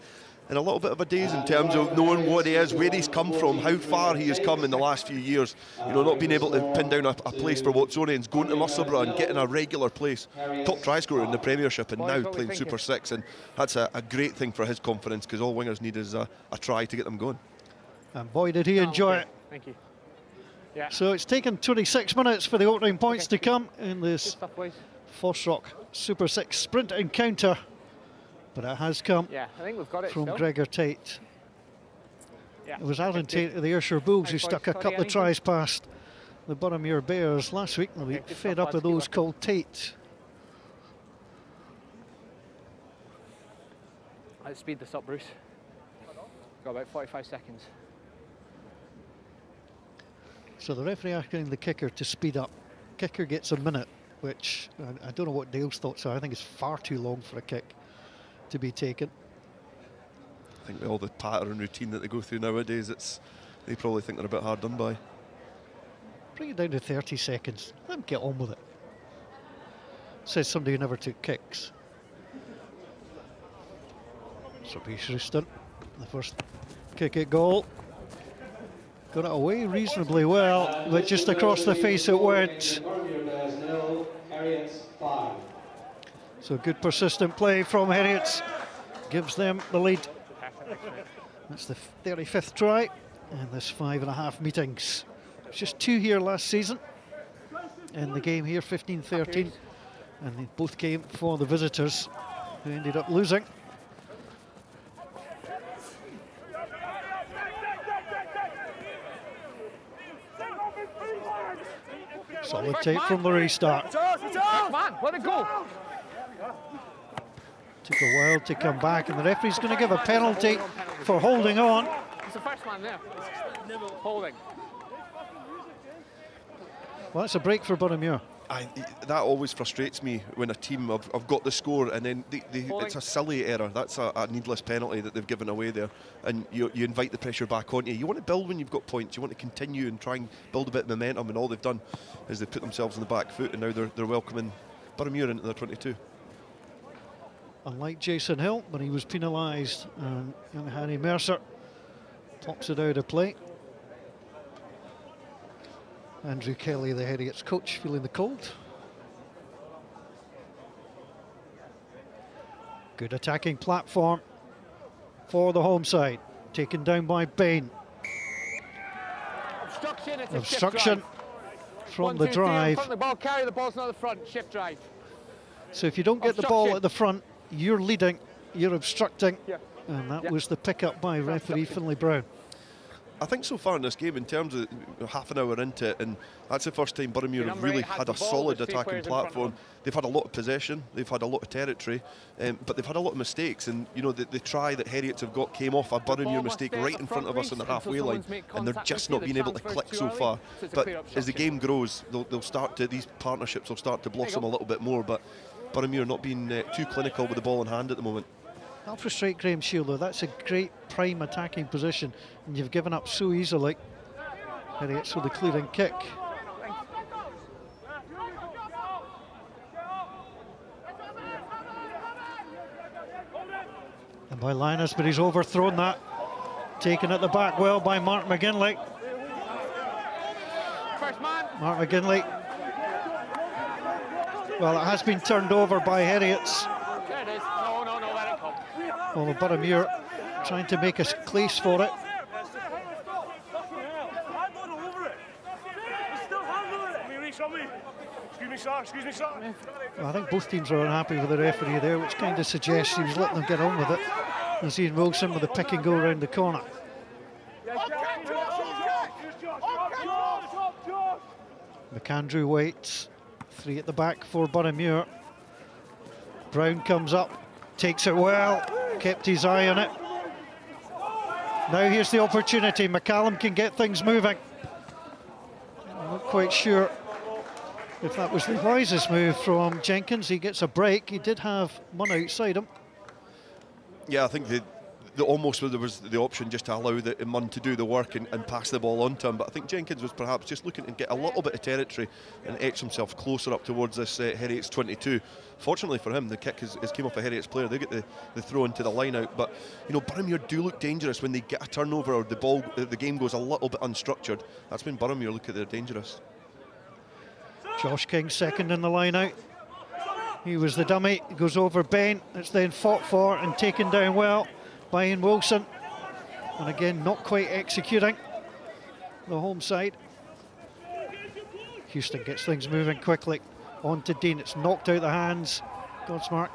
[SPEAKER 6] a little bit of a daze in terms of knowing what he is, where he's come from, how far he has come in the last few years. You know, not being able to pin down a place for Watsonians, going to Musselburgh and getting a regular place. Top try scorer in the Premiership and now playing Super 6, and that's a great thing for his confidence because all wingers need is a try to get them going.
[SPEAKER 5] And boy did he enjoy it.
[SPEAKER 7] Thank you. Yeah.
[SPEAKER 5] So it's taken 26 minutes for the opening points to come in this FOSROC Super 6 sprint encounter But it has come
[SPEAKER 7] Yeah, I think we've got it
[SPEAKER 5] from
[SPEAKER 7] still.
[SPEAKER 5] Gregor Tate.
[SPEAKER 7] Yeah.
[SPEAKER 5] It was Aaron Tate of the Ayrshire Bulls who
[SPEAKER 7] Nice
[SPEAKER 5] stuck a
[SPEAKER 7] voice,
[SPEAKER 5] couple of
[SPEAKER 7] Scotty,
[SPEAKER 5] tries past the Boroughmuir Bears last week. They'll be
[SPEAKER 7] Okay, good
[SPEAKER 5] fed
[SPEAKER 7] stuff,
[SPEAKER 5] up with
[SPEAKER 7] lads, keep
[SPEAKER 5] those
[SPEAKER 7] working.
[SPEAKER 5] called Tate.
[SPEAKER 7] Let's speed this up, Bruce. Got about 45 seconds.
[SPEAKER 5] So the referee asking the kicker to speed up. Kicker gets a minute, which I don't know what Dale's thoughts are. I think it's far too long for a kick to be taken.
[SPEAKER 6] I think with all the pattern and routine that they go through nowadays, they probably think they're a bit hard done by.
[SPEAKER 5] Bring it down to 30 seconds. Let them get on with it. Says somebody who never took kicks. So Houston, the first kick at goal. Got it away reasonably well, but just across the face it went. So good persistent play from Heriot. Gives them the lead. That's the 35th try in this 5.5 meetings. It's just 2 here last season. In the game here, 15-13. And they both came for the visitors, who ended up losing. Solid tape from the restart.
[SPEAKER 7] Come on, let it go.
[SPEAKER 5] Took a while to come back, and the referee's going to give a penalty for holding on.
[SPEAKER 7] It's the first man there. Holding.
[SPEAKER 5] Well, that's a break for Boroughmuir.
[SPEAKER 6] That always frustrates me when a team have got the score and then it's a silly error. That's a needless penalty that they've given away there, and you invite the pressure back on you. You want to build when you've got points. You want to continue and try and build a bit of momentum, and all they've done is they've put themselves on the back foot, and now they're welcoming Boroughmuir into their 22.
[SPEAKER 5] Unlike Jason Hill, when he was penalised, and young Harry Mercer pops it out of play. Andrew Kelly, the Heriot's coach, feeling the cold. Good attacking platform for the home side. Taken down by Bain.
[SPEAKER 7] Obstruction, it's a
[SPEAKER 5] Obstruction
[SPEAKER 7] shift drive.
[SPEAKER 5] from
[SPEAKER 7] 1,
[SPEAKER 5] the
[SPEAKER 7] 2, 3 in
[SPEAKER 5] drive.
[SPEAKER 7] front of the ball, carry the ball's not at the front, shift drive.
[SPEAKER 5] So if you don't get the ball
[SPEAKER 7] Obstruction.
[SPEAKER 5] at the front, you're leading, you're obstructing.
[SPEAKER 7] Yeah.
[SPEAKER 5] And that
[SPEAKER 7] Yeah.
[SPEAKER 5] was the pickup by referee Finlay Brown.
[SPEAKER 6] I think so far in this game, in terms of half an hour into it, and that's the first time Boroughmuir have
[SPEAKER 7] Number
[SPEAKER 6] really
[SPEAKER 7] 8 has
[SPEAKER 6] had
[SPEAKER 7] the
[SPEAKER 6] a
[SPEAKER 7] ball,
[SPEAKER 6] solid
[SPEAKER 7] there's 3
[SPEAKER 6] attacking
[SPEAKER 7] players in front of
[SPEAKER 6] platform.
[SPEAKER 7] them.
[SPEAKER 6] They've had a lot of possession, they've had a lot of territory, but they've had a lot of mistakes. And you know, the try that Heriot have got came off a Boroughmuir mistake right in front of us on the halfway line, and they're just not being able to click so far. But as the game grows, they'll start to, these partnerships will start to blossom a little bit more. But Boroughmuir not being too clinical with the ball in hand at the moment.
[SPEAKER 5] That'll frustrate Graham Shield, though. That's a great prime attacking position, and you've given up so easily. Heriot's with the clearing kick. And by Linus, but he's overthrown that. Taken at the back well by Mark McGinley.
[SPEAKER 7] First man.
[SPEAKER 5] Mark McGinley. Well, it has been turned over by Heriots.
[SPEAKER 7] There it is. No, let it come.
[SPEAKER 5] Well, Boroughmuir trying to make a case for it.
[SPEAKER 8] Excuse me, sir.
[SPEAKER 5] Well, I think both teams are unhappy with the referee there, which kind of suggests he was letting them get on with it. And Ian Wilson with the pick and go around the corner. McAndrew waits. 3 at the back for Boroughmuir. Brown comes up, takes it well, kept his eye on it. Now here's the opportunity. McCallum can get things moving. I'm not quite sure if that was the wisest move from Jenkins. He gets a break. He did have one outside him.
[SPEAKER 6] Yeah, I think the almost there was the option just to allow the Munn to do the work and pass the ball on to him. But I think Jenkins was perhaps just looking to get a little bit of territory and etch himself closer up towards this Heriot's 22. Fortunately for him, the kick has came off a Heriot's player. They get the throw into the line out. But you know, Boroughmuir do look dangerous when they get a turnover or the game goes a little bit unstructured. That's when Boroughmuir look at they're dangerous.
[SPEAKER 5] Josh King second in the line out. He was the dummy. He goes over Bain. It's then fought for and taken down well by Ian Wilson. And again, not quite executing the home side. Houston gets things moving quickly. On to Dean. It's knocked out the hands. Godsmark.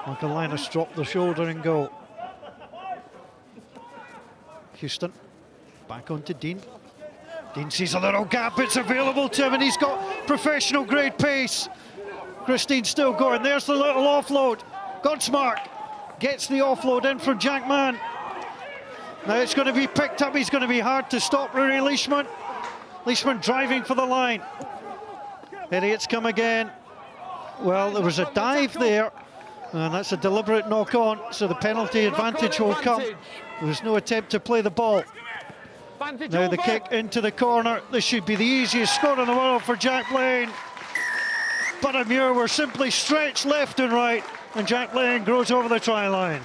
[SPEAKER 5] Michael Linus dropped the shoulder and go. Houston, back onto Dean. Dean sees a little gap, it's available to him, and he's got professional grade pace. Christine's still going, there's the little offload. Godsmark gets the offload in from Jack Mann. Now it's going to be picked up, he's going to be hard to stop, Rory Leishman. Leishman driving for the line. Heriot's come again. Well, there was a dive there, and that's a deliberate knock on, so the penalty advantage will come. There was no attempt to play the ball. Now the kick into the corner. This should be the easiest score in the world for Jack Blaine. Boroughmuir were simply stretched left and right, and Jack Blaine goes over the try line.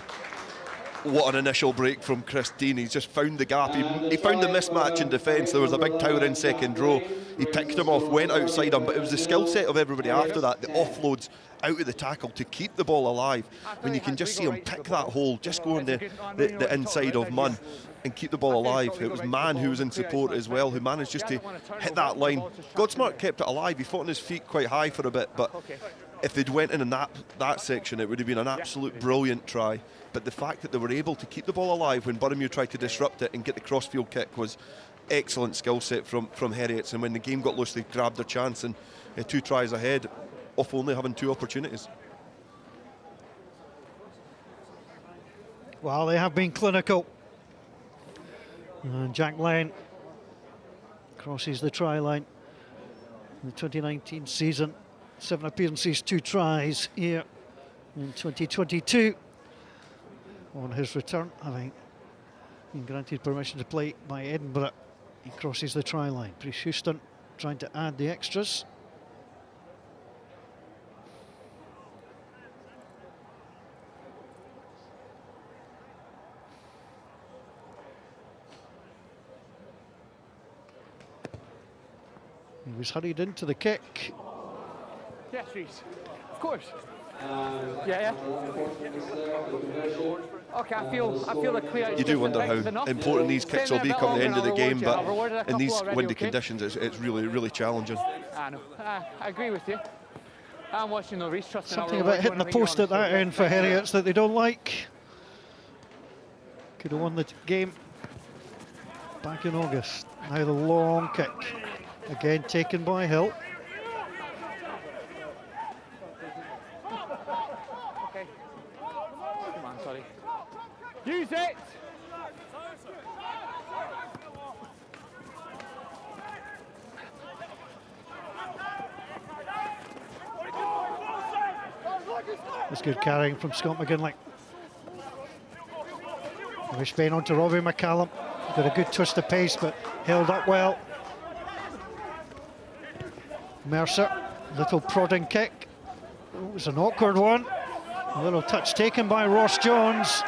[SPEAKER 6] What an initial break from Chris Dean. He's just found the gap. He found the mismatch in defence. There was a big tower in second row. He picked him off, went outside him, but it was the skill set of everybody after that, the offloads out of the tackle to keep the ball alive. When you can just see him pick that hole, just go on the inside of Munn and keep the ball alive. It was Mann who was in support as well, who managed just to hit that line. Godsmark kept it alive. He fought on his feet quite high for a bit, but if they'd went in that section, it would have been an absolute brilliant try. But the fact that they were able to keep the ball alive when Boroughmuir tried to disrupt it and get the crossfield kick was excellent skill set from Heriot. And when the game got loose, they grabbed their chance and 2 tries ahead, off only having 2 opportunities.
[SPEAKER 5] Well, they have been clinical. And Jack Lane crosses the try line in the 2019 season. 7 appearances, 2 tries here in 2022. On his return, having been granted permission to play by Edinburgh, he crosses the try line. Bruce Houston trying to add the extras. He was hurried into the kick.
[SPEAKER 7] Yes, Reece. Of course. Yeah. Okay, I feel the clear.
[SPEAKER 6] You do wonder how important these kicks will be come the end of the game, but in these windy conditions, it's really, really challenging.
[SPEAKER 7] I know. I agree with you. I'm watching the Reece.
[SPEAKER 5] Something about hitting the post at that end for Heriots that they don't like. Could have won the game back in August. Now the long kick, again taken by Hill.
[SPEAKER 7] Use it!
[SPEAKER 5] That's good carrying from Scott McGinley. Spain onto Robbie McCallum. Got a good twist of pace, but held up well. Mercer, little prodding kick. It was an awkward one. A little touch taken by Ross Jones.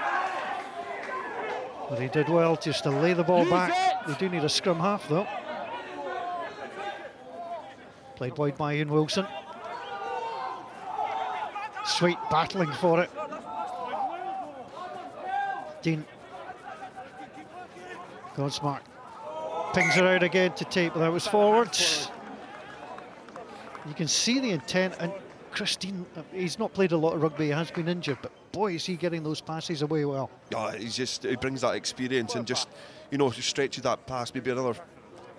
[SPEAKER 5] But he did well just to lay the ball back. They do need a scrum half though. Played wide by Ian Wilson. Sweet battling for it. Dean. Godsmark. Pings it out again to Tate, but that was forward. You can see the intent, and Christine, he's not played a lot of rugby, he has been injured, but boy, is he getting those passes away well.
[SPEAKER 6] He brings that experience and just stretches that pass maybe another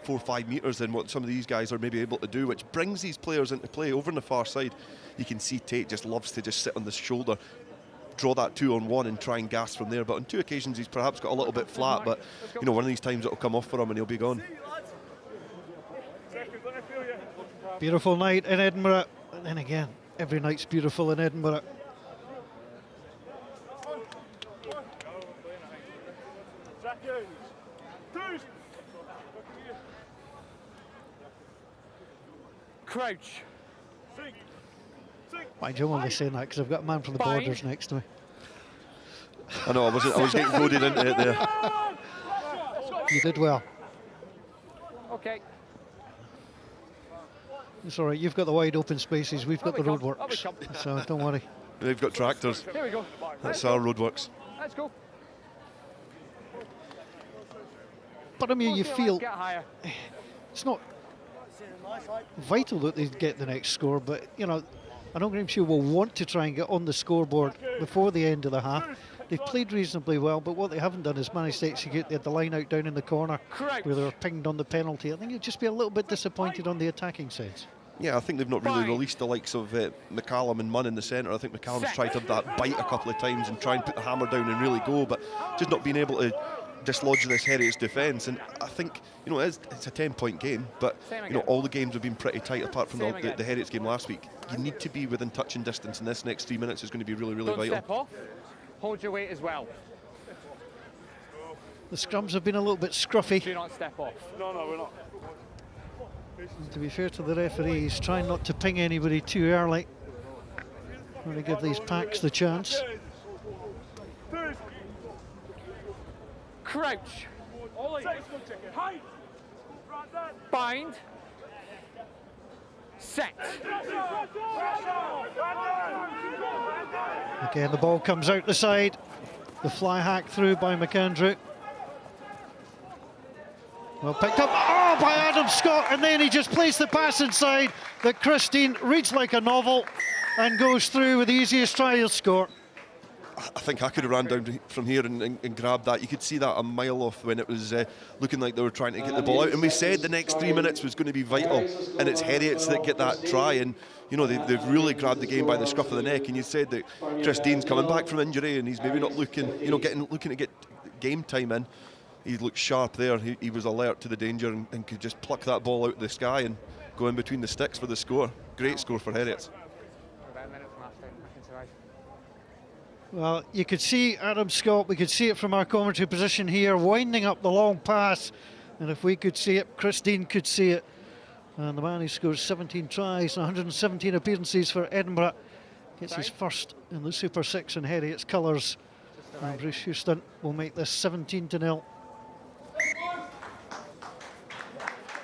[SPEAKER 6] 4 or 5 metres than what some of these guys are maybe able to do, which brings these players into play. Over on the far side, you can see Tate just loves to just sit on the shoulder, draw that 2-on-1 and try and gas from there. But on 2 occasions he's perhaps got a little bit flat, but one of these times it'll come off for him and he'll be gone.
[SPEAKER 5] Beautiful night in Edinburgh, and then again, every night's beautiful in Edinburgh.
[SPEAKER 7] Crouch.
[SPEAKER 5] Mind you, I'm only saying that because I've got a man from the Borders next to me.
[SPEAKER 6] I know, I was getting goaded into it there.
[SPEAKER 5] You did well.
[SPEAKER 7] Okay.
[SPEAKER 5] It's all right, you've got the wide open spaces, we've got the roadworks, so don't worry.
[SPEAKER 6] They've got tractors.
[SPEAKER 7] Here we go.
[SPEAKER 6] That's our roadworks.
[SPEAKER 7] Let's go.
[SPEAKER 5] Boroughmuir, you feel it's not vital that they get the next score, but I know Grimshaw will want to try and get on the scoreboard before the end of the half. They've played reasonably well, but what they haven't done is managed to execute the line out down in the corner where they were pinged on the penalty. I think you'd just be a little bit disappointed on the attacking sense.
[SPEAKER 6] Yeah, I think they've not really released the likes of McCallum and Munn in the centre. I think McCallum's tried to have that bite a couple of times and try and put the hammer down and really go, but just not being able to dislodge this Heriot's defence. And I think, you know, it's a 10-point game, but you know, all the games have been pretty tight apart from the Heriot's game last week. You need to be within touching distance, and this next 3 minutes is going to be really, really vital.
[SPEAKER 7] Step off. Hold your weight as well.
[SPEAKER 5] The scrums have been a little bit scruffy.
[SPEAKER 7] Do not step off.
[SPEAKER 8] No, we're not.
[SPEAKER 5] And to be fair to the referees, trying not to ping anybody too early. Want to give these packs the chance.
[SPEAKER 7] Crouch. Bind. Set.
[SPEAKER 5] Again, the ball comes out the side. The fly hack through by McAndrew. Well picked up, oh, by Adam Scott, and then he just placed the pass inside that Christine reads like a novel and goes through with the easiest try he'll score.
[SPEAKER 6] I think I could have ran down from here and grabbed that. You could see that a mile off when it was looking like they were trying to get the ball out. And we said the next 3 minutes was going to be vital, and it's Heriots that get that try. And you know, they've really grabbed the game by the scruff of the neck. And you said that Chris Dean's coming back from injury, and he's maybe not looking, you know, looking to get game time in. He looked sharp there. He was alert to the danger and could just pluck that ball out of the sky and go in between the sticks for the score. Great score for Heriots.
[SPEAKER 5] Well, you could see Adam Scott, we could see it from our commentary position here, winding up the long pass. And if we could see it, Christine could see it. And the man who scores 17 tries, 117 appearances for Edinburgh, gets his first in the Super 6 in Heriot's colours. And Bruce Houston will make this 17-0.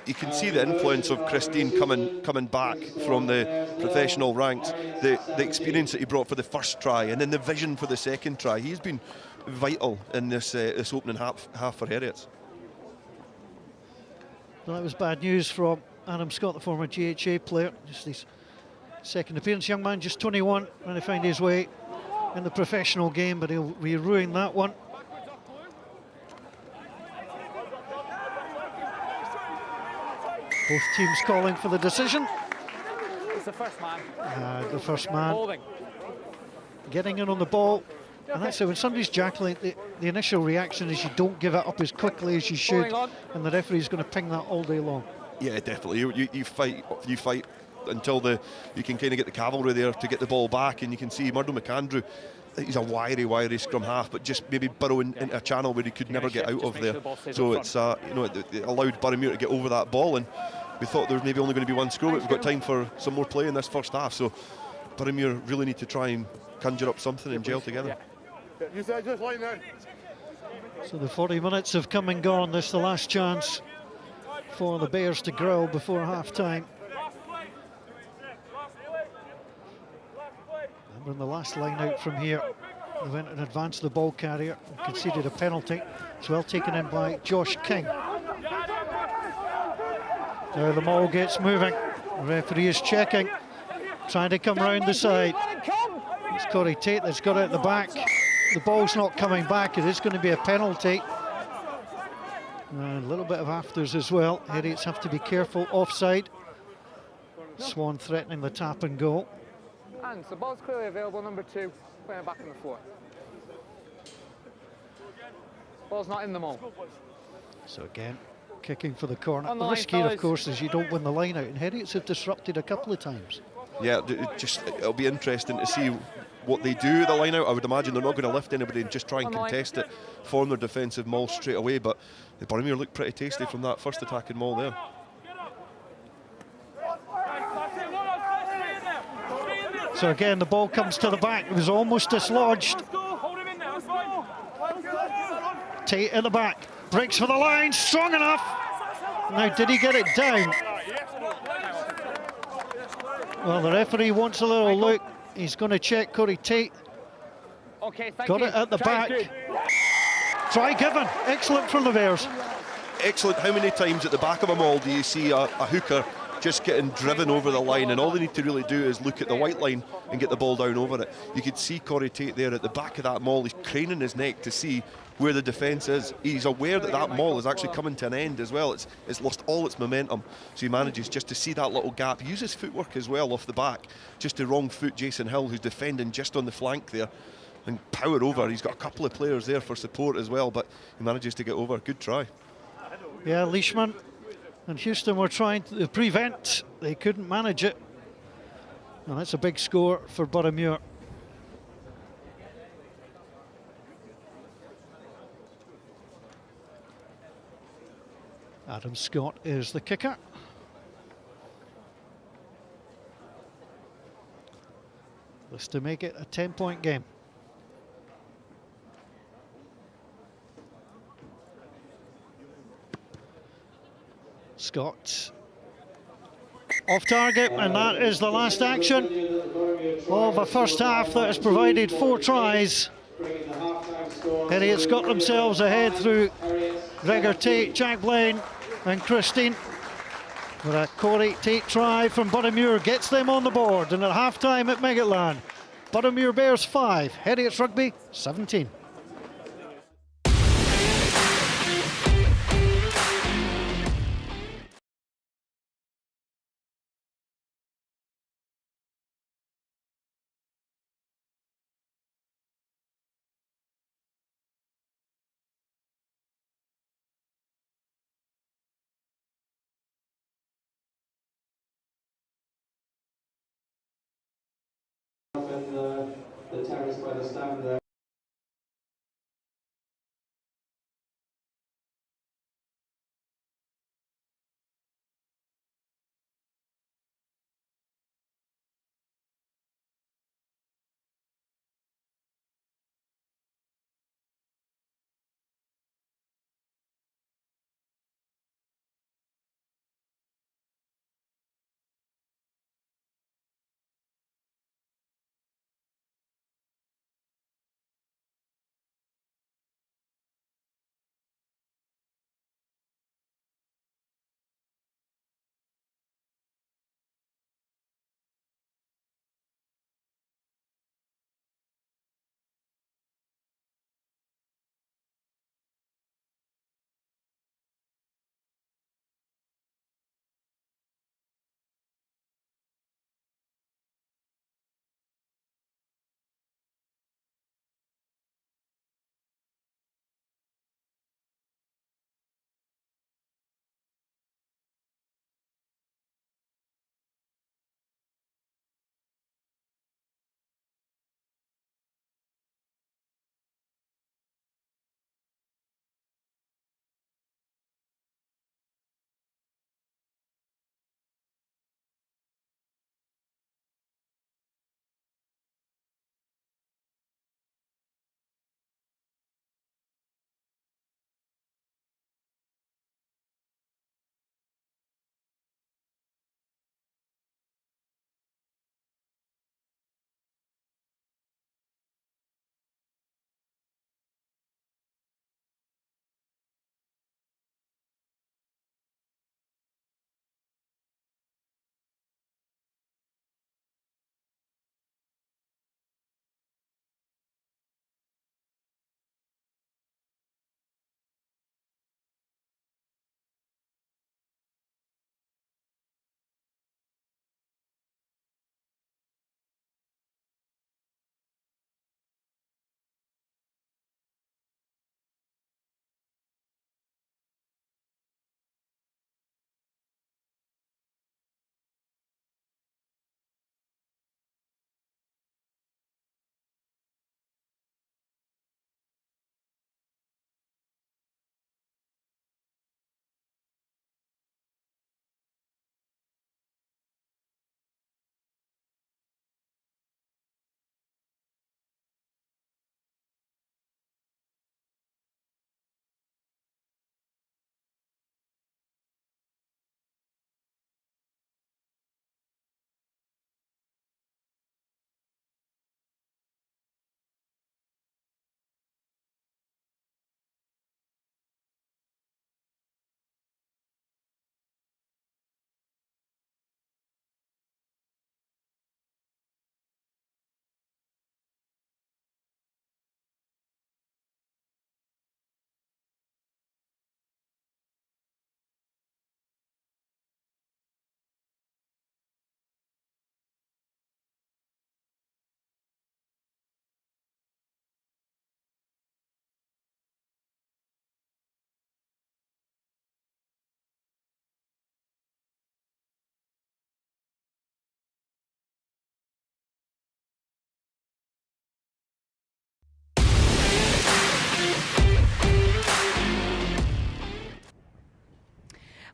[SPEAKER 6] You can see the influence of Christine coming back from the professional ranks, the experience that he brought for the first try, and then the vision for the second try. He's been vital in this opening half for Heriot's.
[SPEAKER 5] Well, that was bad news from Adam Scott, the former GHA player. Just his second appearance. Young man, just 21, trying to find his way in the professional game, but he'll ruin that one. Both teams calling for the decision.
[SPEAKER 7] It's the first man.
[SPEAKER 5] The first man
[SPEAKER 7] Holding.
[SPEAKER 5] getting in on the ball. And that's it, when somebody's jackling, the initial reaction is you don't give it up as quickly as you should, and the referee's going to ping that all day long.
[SPEAKER 6] Yeah, definitely. You fight until you can kind of get the cavalry there to get the ball back, and you can see Murdo McAndrew. He's a wiry scrum half, but just maybe burrowing into a channel where he could never get out of there. So it's you know, it allowed Boroughmuir to get over that ball, and we thought there was maybe only going to be one score, but we've got time for some more play in this first half. So Boroughmuir really need to try and conjure up something and gel together.
[SPEAKER 5] So the 40 minutes have come and gone. This is the last chance for the Bears to grill before half-time. Remember in the last line out from here, they went and advanced the ball carrier and conceded a penalty. It's well taken in by Josh King. Now the ball gets moving. The referee is checking, trying to come round the side. It's Corey Tate that's got it at the back. The ball's not coming back. It is going to be a penalty. And a little bit of afters as well. Heriots have to be careful. Offside. Swan threatening the tap and goal.
[SPEAKER 7] And the ball's clearly available, number 2, playing back on the floor. Ball's not in the mole.
[SPEAKER 5] So again, kicking for the corner.
[SPEAKER 7] On the
[SPEAKER 5] The risk
[SPEAKER 7] line,
[SPEAKER 5] here, of
[SPEAKER 7] fellas.
[SPEAKER 5] course, is you don't win the line out, and Heriots have disrupted a couple of times.
[SPEAKER 6] Yeah, it'll be interesting to see what they do at the line out. I would imagine they're not going to lift anybody and just try and contest it, form their defensive maul straight away, but the Boroughmuir looked pretty tasty from that first attacking maul there.
[SPEAKER 5] So again, the ball comes to the back. It was almost dislodged. Tate in the back, breaks for the line, strong enough. Now, did he get it down? Well, the referee wants a little look. He's going to check Corey Tate.
[SPEAKER 7] Okay, thank
[SPEAKER 5] Got
[SPEAKER 7] you.
[SPEAKER 5] it at the
[SPEAKER 7] Try's
[SPEAKER 5] back.
[SPEAKER 7] good.
[SPEAKER 5] Try given. Excellent from the Bears.
[SPEAKER 6] Excellent. How many times at the back of a maul do you see a hooker just getting driven over the line, and all they need to really do is look at the white line and get the ball down over it. You could see Corey Tate there at the back of that maul. He's craning his neck to see where the defence is. He's aware that that maul is actually coming to an end as well. It's lost all its momentum, so he manages just to see that little gap. He uses footwork as well off the back, just to wrong foot Jason Hill, who's defending just on the flank there, and power over. He's got a couple of players there for support as well, but he manages to get over. Good try.
[SPEAKER 5] Yeah, Leishman and Houston were trying to prevent. They couldn't manage it. And that's a big score for Boroughmuir. Adam Scott is the kicker. This to make it a 10-point game. Scott off target, and that is the last action of a first half that has provided 4 tries. Heriot's got themselves ahead through Gregor Tate, Jack Blaine and Christine. But a Corey Tate try from Boroughmuir gets them on the board, and at half-time at Meggetland, Boroughmuir Bears 5, Heriot's Rugby 17.
[SPEAKER 9] The terrace by the stand there.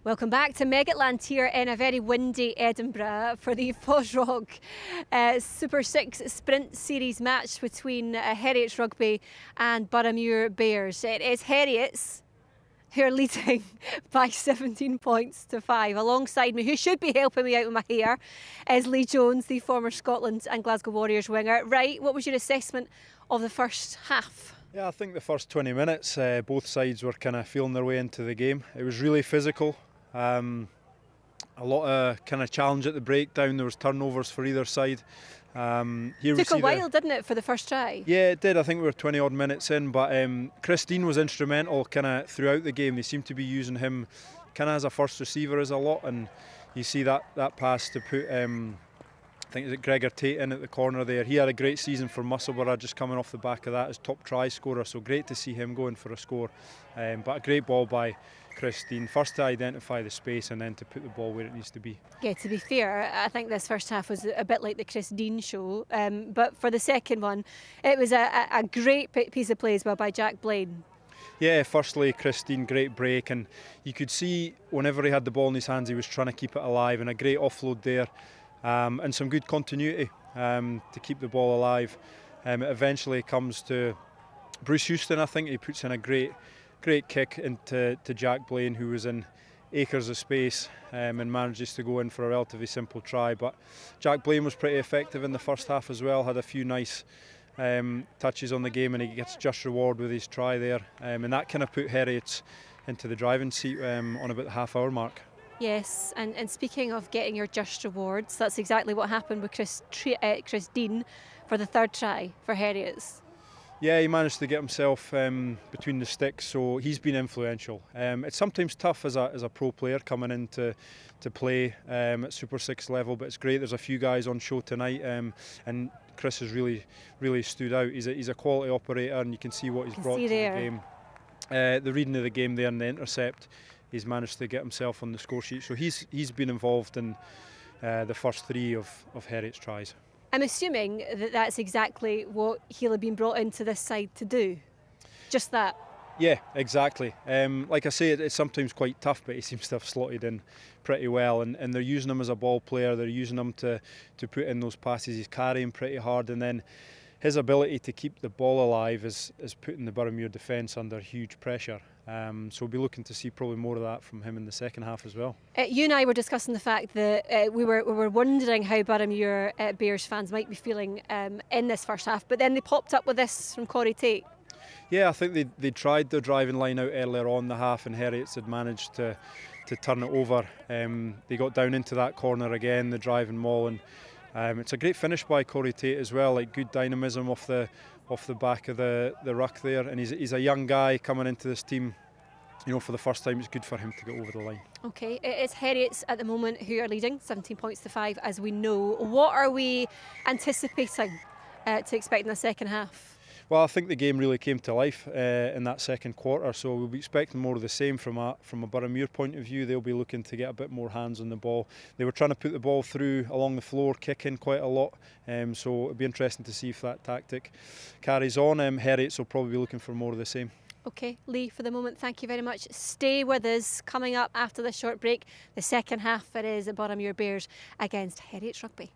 [SPEAKER 1] Welcome back to Meggetland here in a very windy Edinburgh for the FOSROC Super6 Sprint Series match between Heriot Rugby and Boroughmuir Bears. It is Heriot's who are leading by 17 points to 5. Alongside me, who should be helping me out with my hair, is Lee Jones, the former Scotland and Glasgow Warriors winger. Right, what was your assessment of the first half?
[SPEAKER 2] Yeah, I think the first 20 minutes, both sides were kind of feeling their way into the game. It was really physical. A lot of kind of challenge at the breakdown. There was turnovers for either side.
[SPEAKER 1] Here took a while, didn't it, for the first try?
[SPEAKER 2] Yeah, it did. I think we were 20 odd minutes in, but Chris Dean was instrumental kind of throughout the game. They seemed to be using him kind of as a first receiver as a lot, and you see that pass to put I think it's Gregor Tate in at the corner there. He had a great season for Musselburgh, just coming off the back of that as top try scorer, so great to see him going for a score. But a great ball by Chris Dean, first to identify the space and then to put the ball where it needs to be.
[SPEAKER 1] Yeah, to be fair, I think this first half was a bit like the Chris Dean show, but for the second one, it was a great piece of play as well by Jack Blaine.
[SPEAKER 2] Yeah, firstly, Chris Dean, great break, and you could see whenever he had the ball in his hands, he was trying to keep it alive, and a great offload there. And some good continuity to keep the ball alive. It eventually comes to Bruce Houston. I think he puts in a great kick into Jack Blaine, who was in acres of space and manages to go in for a relatively simple try. But Jack Blaine was pretty effective in the first half as well, had a few nice touches on the game, and he gets just reward with his try there. And that kind of put Heriot into the driving seat on about the half-hour mark.
[SPEAKER 1] Yes, and speaking of getting your just rewards, that's exactly what happened with Chris Dean for the third try for Heriot's.
[SPEAKER 2] Yeah, he managed to get himself between the sticks, so he's been influential. It's sometimes tough as a pro player coming in to play at Super 6 level, but it's great. There's a few guys on show tonight, and Chris has really stood out. He's a quality operator, and you can see what he's brought to the game. The reading of the game there and the intercept, he's managed to get himself on the score sheet. So he's been involved in the first three of Heriot's tries.
[SPEAKER 1] I'm assuming that that's exactly what he'll have been brought into this side to do. Just that.
[SPEAKER 2] Yeah, exactly. Like I say, it's sometimes quite tough, but he seems to have slotted in pretty well, and they're using him as a ball player. They're using him to put in those passes. He's carrying pretty hard, and then his ability to keep the ball alive is putting the Boroughmuir defence under huge pressure. So we'll be looking to see probably more of that from him in the second half as well.
[SPEAKER 1] You and I were discussing the fact that we were wondering how Boroughmuir Bears fans might be feeling in this first half, but then they popped up with this from Corey Tate.
[SPEAKER 2] Yeah, I think they tried the driving line out earlier on the half, and Heriot's had managed to turn it over. They got down into that corner again, the driving maul, and it's a great finish by Corey Tate as well, like good dynamism off the back of the ruck there, and he's a young guy coming into this team. You know, for the first time, it's good for him to get over the line. Okay,
[SPEAKER 1] it's Heriot's at the moment who are leading, 17 points to 5, as we know. What are we anticipating to expect in the second half?
[SPEAKER 2] Well, I think the game really came to life in that second quarter, so we'll be expecting more of the same from a Boroughmuir point of view. They'll be looking to get a bit more hands on the ball. They were trying to put the ball through along the floor, kicking quite a lot, so it'll be interesting to see if that tactic carries on. Heriot's will probably be looking for more of the same.
[SPEAKER 1] Okay, Lee, for the moment, thank you very much. Stay with us. Coming up after this short break, the second half, it is Boroughmuir Bears against Heriot Rugby.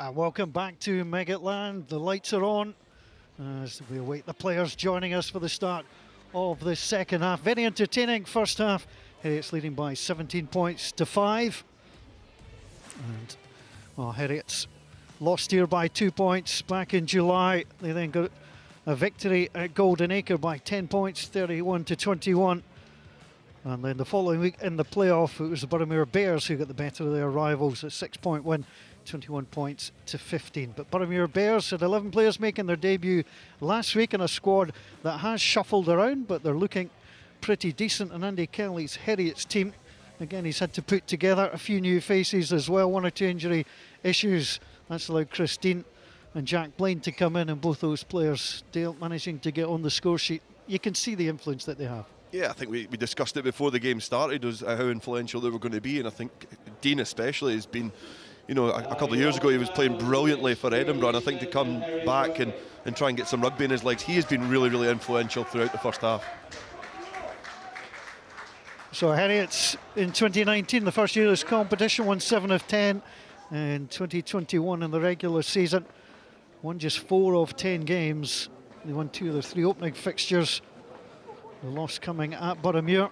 [SPEAKER 5] And welcome back to Meggetland. The lights are on as we await the players joining us for the start of the second half. Very entertaining first half. Heriot's leading by 17 points to 5. And well, Heriot's lost here by 2 points back in July. They then got a victory at Golden Acre by 10 points, 31 to 21. And then the following week in the playoff, it was the Boroughmuir Bears who got the better of their rivals, a 6-point win, 21 points to 15. But Boroughmuir Bears had 11 players making their debut last week in a squad that has shuffled around, but they're looking pretty decent. And Andy Kelly's Heriot's team, again, he's had to put together a few new faces as well, 1 or 2 injury issues. That's allowed Christine and Jack Blaine to come in, and both those players still managing to get on the score sheet. You can see the influence that they have.
[SPEAKER 6] Yeah, I think we discussed it before the game started, as how influential they were going to be, and I think Dean especially has been, you know, a couple of years ago he was playing brilliantly for Edinburgh, and I think to come back and try and get some rugby in his legs, he has been really, really influential throughout the first half.
[SPEAKER 5] So Heriot's in 2019, the first year of this competition, won 7 of 10. In 2021 in the regular season, won just 4 of 10 games. They won 2 of their 3 opening fixtures. The loss coming at Boroughmuir.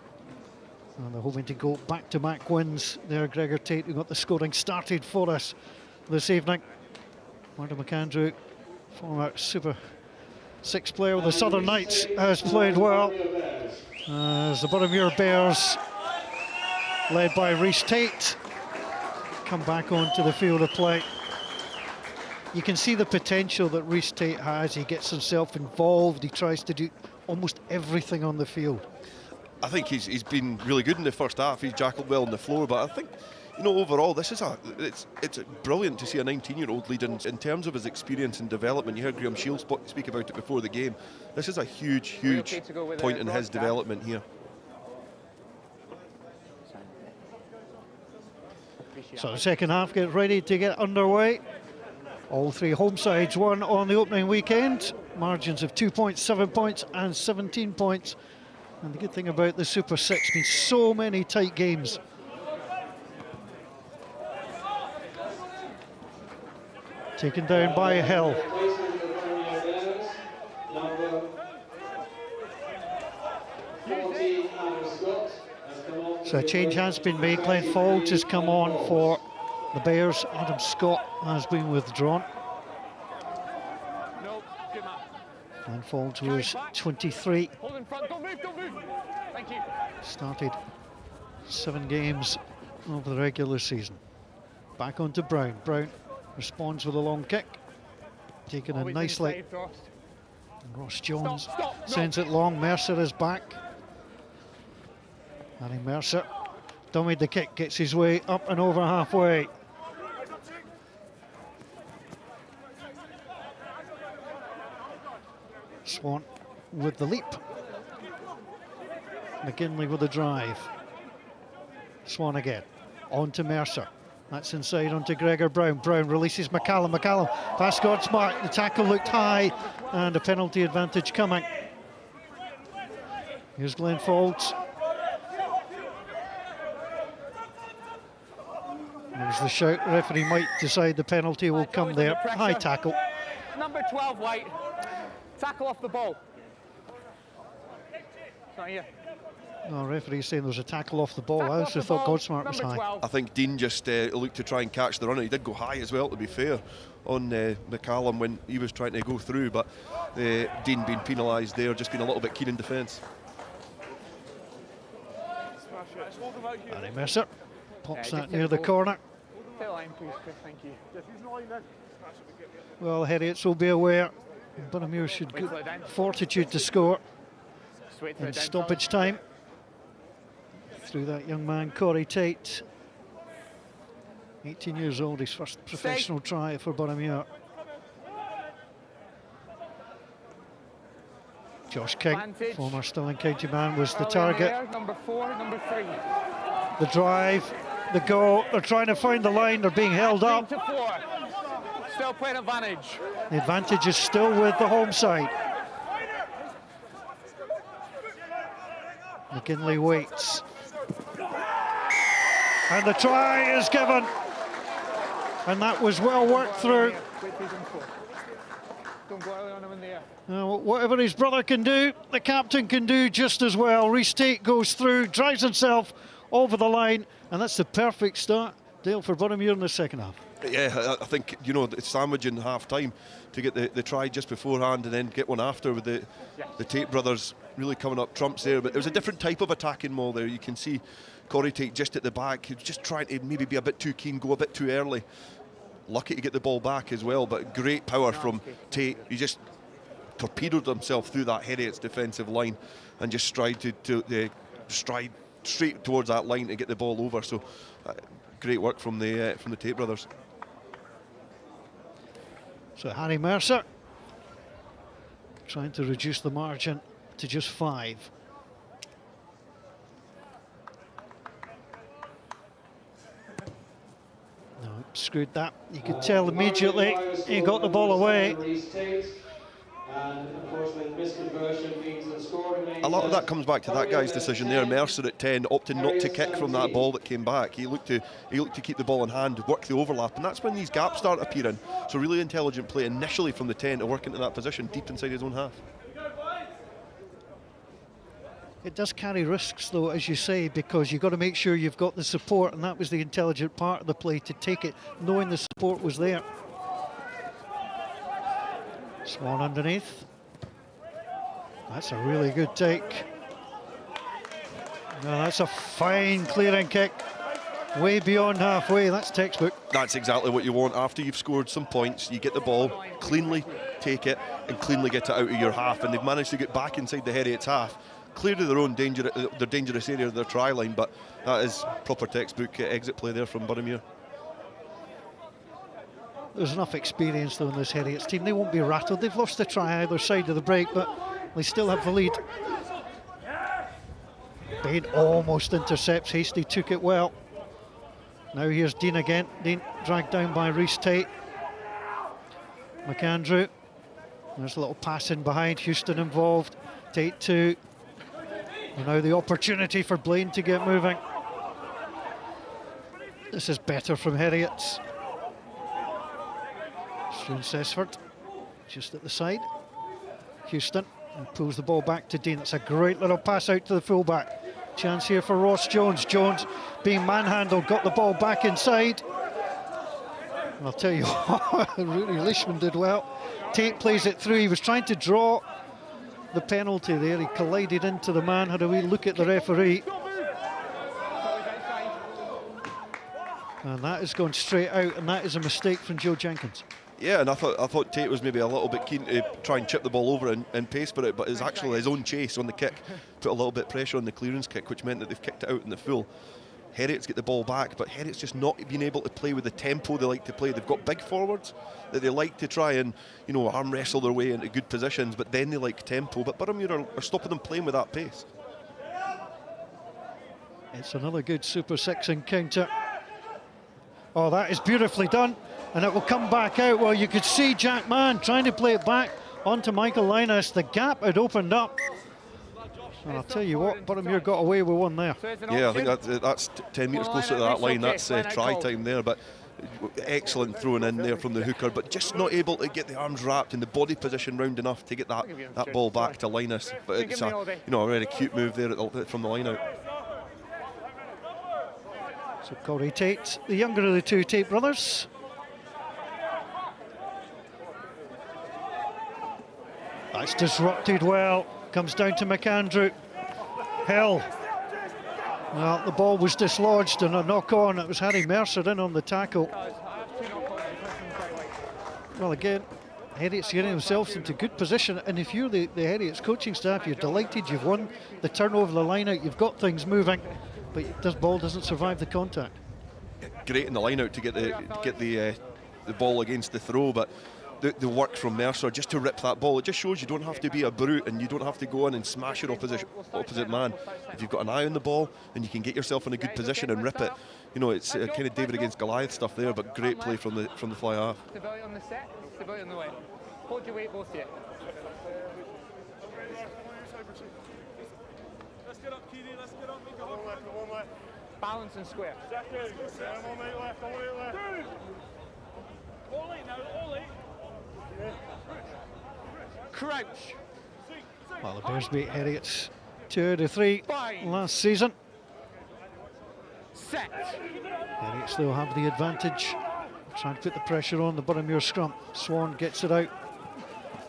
[SPEAKER 5] And they're hoping to go back-to-back wins there. Gregor Tate, who got the scoring started for us this evening. Martin McAndrew, former Super 6 player with the Southern Knights, has played well. As the Boroughmuir Bears, led by Rhys Tate, come back onto the field of play. You can see the potential that Rhys Tate has. He gets himself involved. He tries to do almost everything on the field.
[SPEAKER 6] I think he's been really good in the first half. He's jackled well on the floor, but I think, you know, overall this is it's brilliant to see a 19-year-old lead in terms of his experience and development. You heard Graham Shields speak about it before the game. This is a huge point in his development here.
[SPEAKER 5] So the second half get ready to get underway. All 3 home sides won on the opening weekend. Margins of 2 points, 7 points and 17 points. And the good thing about the Super 6, been so many tight games. Taken down by Hill. So a change has been made. Glenn Faulds has come on for the Bears. Adam Scott has been withdrawn. Glenn Faulds was 23.
[SPEAKER 7] Hold in front, don't move, don't move. Thank you.
[SPEAKER 5] Started 7 games over the regular season. Back onto Brown. Brown responds with a long kick. Taken in nicely. And Ross Jones sends it long. Mercer is back. Harry Mercer dummied the kick, gets his way up and over halfway. Swan with the leap. McGinley with the drive. Swan again. On to Mercer. That's inside onto Gregor Brown. Brown releases McCallum. McCallum past Scott's mark. The tackle looked high and a penalty advantage coming. Here's Glenn Faulds. There's the shout. The referee might decide the penalty will come there. High tackle.
[SPEAKER 7] Number 12, White. Tackle off the ball. It's not here.
[SPEAKER 5] No, referee's saying there's a tackle off the ball. I also thought Godsmart was high.
[SPEAKER 7] 12.
[SPEAKER 6] I think Dean just looked to try and catch the runner. He did go high as well, to be fair, on McCallum when he was trying to go through, but Dean being penalised there, just being a little bit keen in defence.
[SPEAKER 5] Harry Mercer pops that near the corner.
[SPEAKER 7] Take the line, please, Chris, thank you.
[SPEAKER 5] Well, Heriots will be aware. Boroughmuir should get fortitude to score in stoppage time. Through that young man, Corey Tate. 18 years old, his first professional try for Boroughmuir. Josh King, former Stirling County man, was the target.
[SPEAKER 7] Number 4, number 3.
[SPEAKER 5] The drive, the go, they're trying to find the line, they're being held up.
[SPEAKER 7] 3 to 4. Still playing advantage.
[SPEAKER 5] The advantage is still with the home side. McGinley waits. And the try is given. And that was well worked through.
[SPEAKER 7] Don't go early on him in the air.
[SPEAKER 5] Whatever his brother can do, the captain can do just as well. Rhys Tate goes through, drives himself over the line, and that's the perfect start, Dale, for Boroughmuir in the second half.
[SPEAKER 6] Yeah, I think, you know, it's sandwiching half-time to get the try just beforehand and then get one after with the Tate brothers really coming up trumps there. But there was a different type of attacking maul there. You can see Corey Tate just at the back. He was just trying to maybe be a bit too keen, go a bit too early. Lucky to get the ball back as well, but great power from Tate. He just torpedoed himself through that Heriot's defensive line and just stride straight towards that line to get the ball over. So great work from the Tate brothers.
[SPEAKER 5] So Harry Mercer trying to reduce the margin to just 5. No, screwed that. You could tell immediately he got the ball away.
[SPEAKER 6] A lot of that comes back to that guy's decision there. Mercer at 10 opting not to kick from that ball that came back. He looked to keep the ball in hand, work the overlap, and that's when these gaps start appearing. So really intelligent play initially from the 10 to work into that position deep inside his own half.
[SPEAKER 5] It does carry risks, though, as you say, because you've got to make sure you've got the support, and that was the intelligent part of the play, to take it knowing the support was there. Swan underneath. That's a really good take. No, that's a fine clearing kick. Way beyond halfway, that's textbook.
[SPEAKER 6] That's exactly what you want. After you've scored some points, you get the ball, cleanly take it, and cleanly get it out of your half. And they've managed to get back inside the Heriot's half, clear to their own dangerous area of their try line, but that is proper textbook exit play there from Boroughmuir.
[SPEAKER 5] There's enough experience, though, in this Heriot's team. They won't be rattled. They've lost the try either side of the break, but they still have the lead. Bain almost intercepts. Hasty took it well. Now here's Dean again. Dean dragged down by Rhys Tate. McAndrew. There's a little pass in behind. Houston involved. Tate 2. And now the opportunity for Blaine to get moving. This is better from Heriot's. Struan Sesford just at the side. Houston and pulls the ball back to Dean. It's a great little pass out to the fullback. Chance here for Ross Jones. Jones being manhandled, got the ball back inside. And I'll tell you what, Rooney Leishman did well. Tate plays it through. He was trying to draw the penalty there. He collided into the man, had a wee look at the referee. And that has gone straight out, and that is a mistake from Joe Jenkins.
[SPEAKER 6] Yeah, and I thought Tate was maybe a little bit keen to try and chip the ball over and pace for it, but it's actually his own chase on the kick put a little bit of pressure on the clearance kick, which meant that they've kicked it out in the full. Heriot's get the ball back, but Heriot's just not been able to play with the tempo they like to play. They've got big forwards that they like to try and, you know, arm wrestle their way into good positions, but then they like tempo. But Boroughmuir are stopping them playing with that pace.
[SPEAKER 5] It's another good Super 6 encounter. Oh, that is beautifully done, and it will come back out. Well, you could see Jack Mann trying to play it back onto Michael Linus. The gap had opened up. And I'll tell you what, Boroughmuir got away with one there.
[SPEAKER 6] Yeah, I think that's 10 metres closer to that line. That's try time there, but excellent throwing in there from the hooker, but just not able to get the arms wrapped in the body position round enough to get that ball back to Linus. But it's a really cute move there from the line out.
[SPEAKER 5] So Corey Tate, the younger of the two Tate brothers. That's disrupted well. Comes down to McAndrew. Hill. Well, the ball was dislodged and a knock on. It was Harry Mercer in on the tackle. Well, again, Heriot's getting themselves into good position, and if you're the Heriot's coaching staff, you're delighted. You've won the turn over the line out. You've got things moving, but this ball doesn't survive the contact.
[SPEAKER 6] Great in the line out to get the ball against the throw, but the work from Mercer just to rip that ball, it just shows you don't have to be a brute and you don't have to go in and smash your opposite man. If you've got an eye on the ball and you can get yourself in a good position and rip it, you know, it's kind of David against Goliath stuff there, but great play from the fly half.
[SPEAKER 7] Stability on the set, stability on the way. Hold your weight, both of you.
[SPEAKER 8] Let's get up, Keely, let's get up, make it up.
[SPEAKER 7] Balance and square.
[SPEAKER 8] Second, one mate left, one mate left.
[SPEAKER 7] Crouch.
[SPEAKER 5] Well, the Bears beat Heriot's 2 out of 3 last season.
[SPEAKER 7] Set.
[SPEAKER 5] Heriot's still have the advantage. Trying to put the pressure on the Boroughmuir scrum. Swan gets it out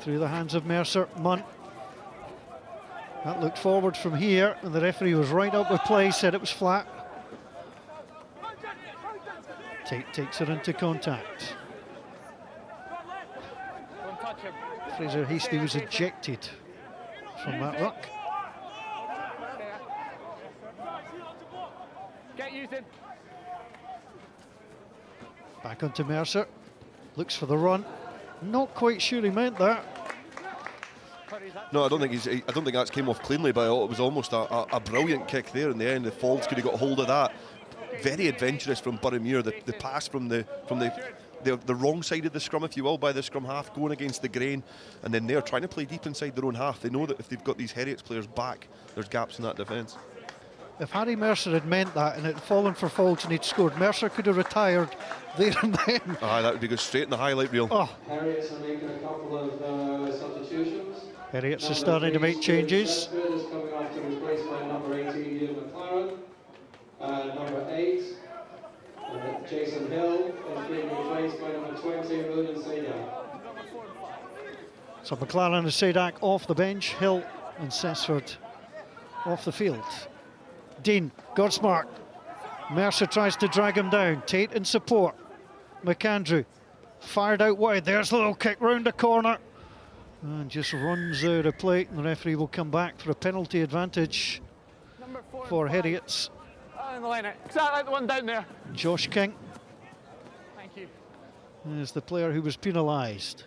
[SPEAKER 5] through the hands of Mercer. Munn. That looked forward from here, and the referee was right up with play, said it was flat. Takes it into contact.
[SPEAKER 7] Don't touch him.
[SPEAKER 5] Fraser Hasty was ejected from that ruck.
[SPEAKER 7] Get using.
[SPEAKER 5] Back onto Mercer. Looks for the run. Not quite sure he meant that.
[SPEAKER 6] No, I don't think that came off cleanly, but it was almost a brilliant kick there in the end. The Falls could have got hold of that. Very adventurous from Boroughmuir. The pass from the wrong side of the scrum, if you will, by the scrum half, going against the grain, and then they're trying to play deep inside their own half. They know that if they've got these Heriot's players back, there's gaps in that defence.
[SPEAKER 5] If Harry Mercer had meant that and it had fallen for Falls and he'd scored, Mercer could have retired there and then.
[SPEAKER 6] That would be good straight in the highlight reel.
[SPEAKER 5] Oh.
[SPEAKER 9] Heriot's are making a couple of substitutions.
[SPEAKER 5] Heriot's are starting to make changes.
[SPEAKER 9] Is coming off to be replaced by number 18, Ian McLaren. Number 8, Jason Hill is being replaced by number 20, William Sadak.
[SPEAKER 5] So McLaren and Sadak off the bench, Hill and Sessford off the field. Dean, Godsmark. Mercer tries to drag him down. Tate in support. McAndrew fired out wide. There's a little kick round the corner. And just runs out of play. And the referee will come back for a penalty advantage for Heriots.
[SPEAKER 7] In the line out. Exactly the one down there.
[SPEAKER 5] Josh King
[SPEAKER 7] Thank you.
[SPEAKER 5] is the player who was penalised.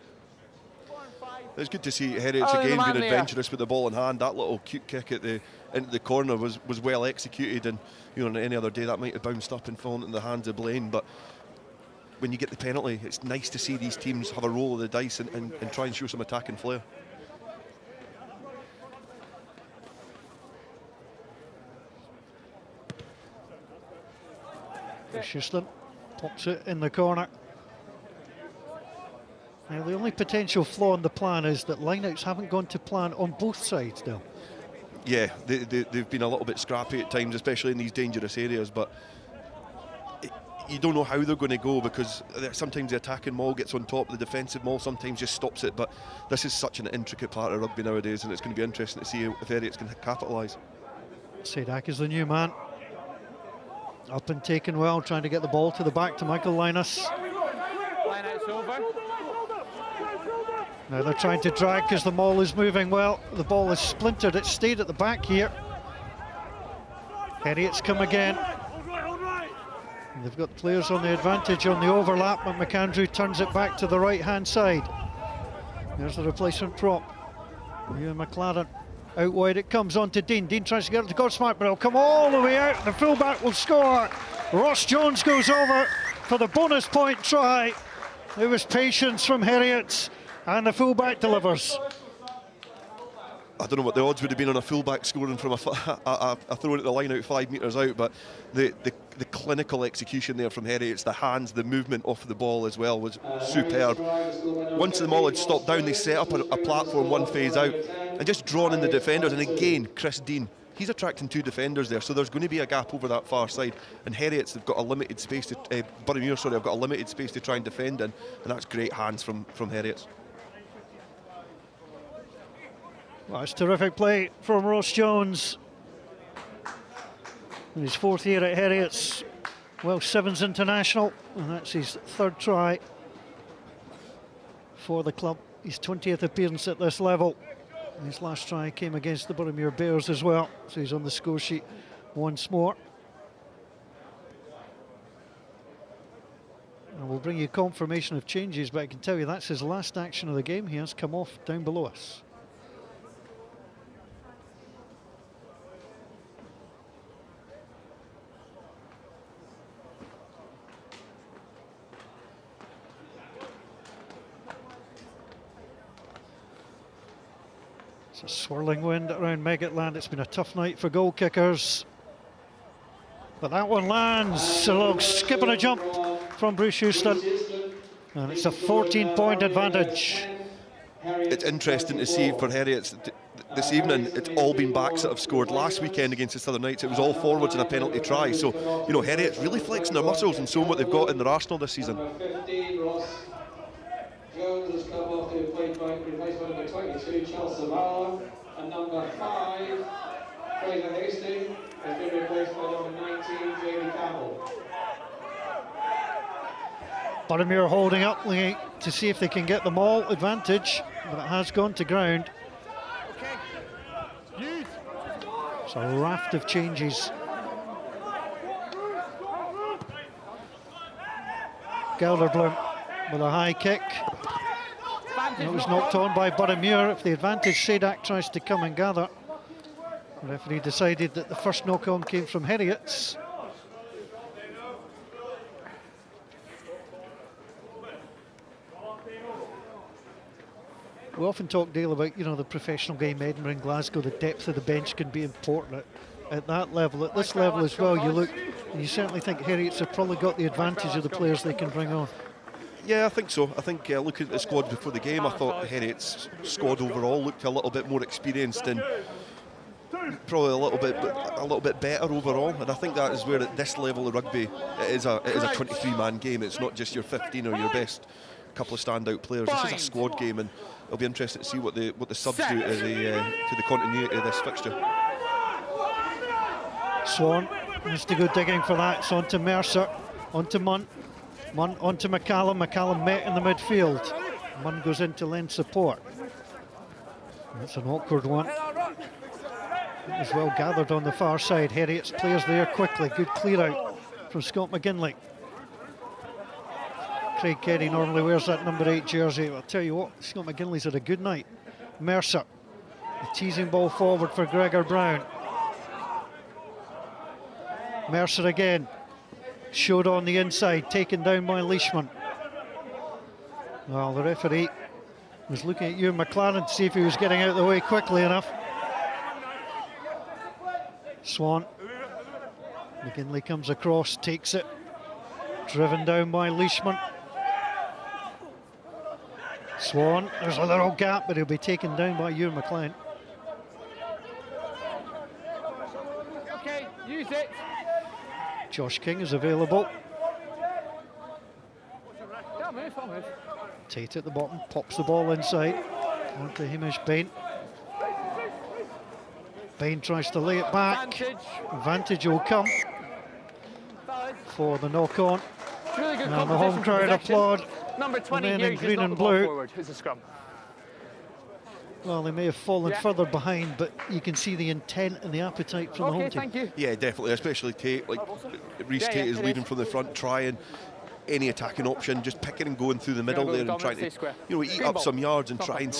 [SPEAKER 6] It's good to see Heriot's again being adventurous with the ball in hand. That little cute kick into the corner was well executed, and on any other day that might have bounced up and fallen into the hands of Blaine. But when you get the penalty, it's nice to see these teams have a roll of the dice and try and show some attacking flair.
[SPEAKER 5] Schusterlin pops it in the corner. Now, the only potential flaw in the plan is that lineouts haven't gone to plan on both sides now.
[SPEAKER 6] Yeah, they've been a little bit scrappy at times, especially in these dangerous areas, but you don't know how they're going to go, because sometimes the attacking maul gets on top, the defensive maul sometimes just stops it. But this is such an intricate part of rugby nowadays, and it's going to be interesting to see if Heriots can capitalise.
[SPEAKER 5] Sadak is the new man. Up and taken well, trying to get the ball to the back to Michael Linus.
[SPEAKER 7] Line-out's over.
[SPEAKER 5] Now they're trying to drag because the maul is moving well. The ball is splintered, it stayed at the back here. Heriots come again. And they've got players on the advantage on the overlap, but McAndrew turns it back to the right-hand side. There's the replacement prop. Ewan McLaren. Out wide it comes on to Dean. Dean tries to get it to Godsmark, but it'll come all the way out. The fullback will score. Ross Jones goes over for the bonus point try. There was patience from Heriot, and the fullback delivers.
[SPEAKER 6] I don't know what the odds would have been on a fullback scoring from a throw at the line out 5 metres out, but the clinical execution there from Heriot, the hands, the movement off the ball as well was superb. Once the maul had stopped down, they set up a platform one phase out and just drawn in the defenders. And again, Chris Dean, he's attracting 2 defenders there, so there's going to be a gap over that far side. And Heriot's, they've got a limited space to Boroughmuir, sorry, have got a limited space to try and defend in, and that's great hands from Heriot's.
[SPEAKER 5] Well, it's terrific play from Ross Jones. In his 4th year at Heriots, Welsh Sevens international, and that's his 3rd try for the club. His 20th appearance at this level. His last try came against the Boroughmuir Bears as well, so he's on the score sheet once more. And we'll bring you confirmation of changes, but I can tell you that's his last action of the game. He has come off down below us. It's a swirling wind around Meggetland. It's been a tough night for goal kickers. But that one lands. A little skip and a jump from Bruce Houston. And it's a 14-point advantage.
[SPEAKER 6] It's interesting to see for Heriot this evening, it's all been backs that have scored. Last weekend against the Southern Knights, it was all forwards and a penalty try. So, you know, Heriot's really flexing their muscles and showing what they've got in their arsenal this season.
[SPEAKER 9] Number 15, Ross Jones has come off to play by replaced by number 22, Charles Zavala, and number 5, Fraser Hastings, has been replaced by number 19, Jamie Campbell.
[SPEAKER 5] Boroughmuir holding up to see if they can get the maul advantage, but it has gone to ground. It's a raft of changes. Gelderblom with a high kick. It was knocked on by Boroughmuir. If the advantage, Sadak tries to come and gather. The referee decided that the first knock-on came from Heriot's. We often talk, Dale, about, you know, the professional game, Edinburgh and Glasgow, the depth of the bench can be important at that level. At this level as well, you look, and you certainly think Heriot's have probably got the advantage of the players they can bring on.
[SPEAKER 6] Yeah, I think so. I think looking at the squad before the game, I thought Heriot's squad overall looked a little bit more experienced and probably a little bit better overall. And I think that is where at this level of rugby, it is a 23-man game. It's not just your 15 or your best couple of standout players. This is a squad game, and it'll be interesting to see what the subs do to the continuity of this fixture.
[SPEAKER 5] Swan has to go digging for that. It's on to Mercer, on to Munt, Munt on to McCallum. McCallum met in the midfield. Munt goes in to lend support. That's an awkward one. As well gathered on the far side. Heriot's players there quickly. Good clear out from Scott McGinley. Craig Kelly normally wears that number 8 jersey. I'll tell you what, Scott McGinley's had a good night. Mercer, the teasing ball forward for Gregor Brown. Mercer again, showed on the inside, taken down by Leishman. Well, the referee was looking at Ewan McLaren to see if he was getting out of the way quickly enough. Swan, McGinley comes across, takes it, driven down by Leishman. Swan, there's a little gap, but he'll be taken down by Ewan McLean.
[SPEAKER 7] Okay, use it.
[SPEAKER 5] Josh King is available.
[SPEAKER 7] Yeah, I'll move.
[SPEAKER 5] Tate at the bottom, pops the ball inside. Onto Hamish Bain. Bain tries to lay it back. Advantage will come for the knock-on.
[SPEAKER 7] Really good
[SPEAKER 5] and the home crowd applaud.
[SPEAKER 7] Number 20
[SPEAKER 5] and
[SPEAKER 7] here,
[SPEAKER 5] then in green and blue.
[SPEAKER 7] Who's the scrum?
[SPEAKER 5] Well, they may have fallen further behind, but you can see the intent and the appetite from the home team.
[SPEAKER 7] Thank you.
[SPEAKER 6] Yeah, definitely, especially Tate. Like Reece Tate is leading from the front, trying any attacking option, just picking and going through the middle there and trying to, you know, eat up some yards and try and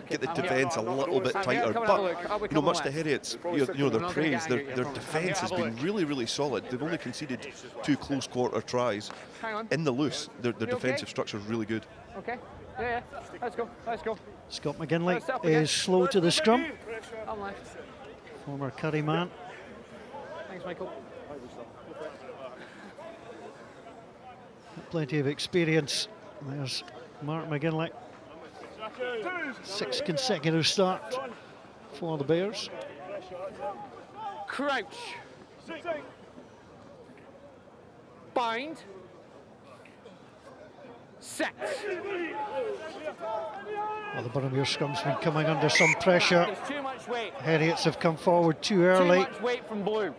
[SPEAKER 6] get the defence a little bit tighter. But, you know, much to Heriot's, you know, their praise, their defence has been really, really solid. They've only conceded 2 close quarter tries. In the loose, their defensive structure is really good.
[SPEAKER 7] Okay, yeah, let's go.
[SPEAKER 5] Scott McGinley is slow to the scrum.
[SPEAKER 7] I'm left.
[SPEAKER 5] Former Curry man.
[SPEAKER 7] Thanks, Michael.
[SPEAKER 5] Plenty of experience. There's Mark McGinley. 6 consecutive starts for the Bears.
[SPEAKER 7] Crouch. Bind. Set.
[SPEAKER 5] Well, the Boroughmuir scrum's been coming under some pressure.
[SPEAKER 7] There's too much weight.
[SPEAKER 5] Heriots have come forward too early.
[SPEAKER 7] Too much weight from blue.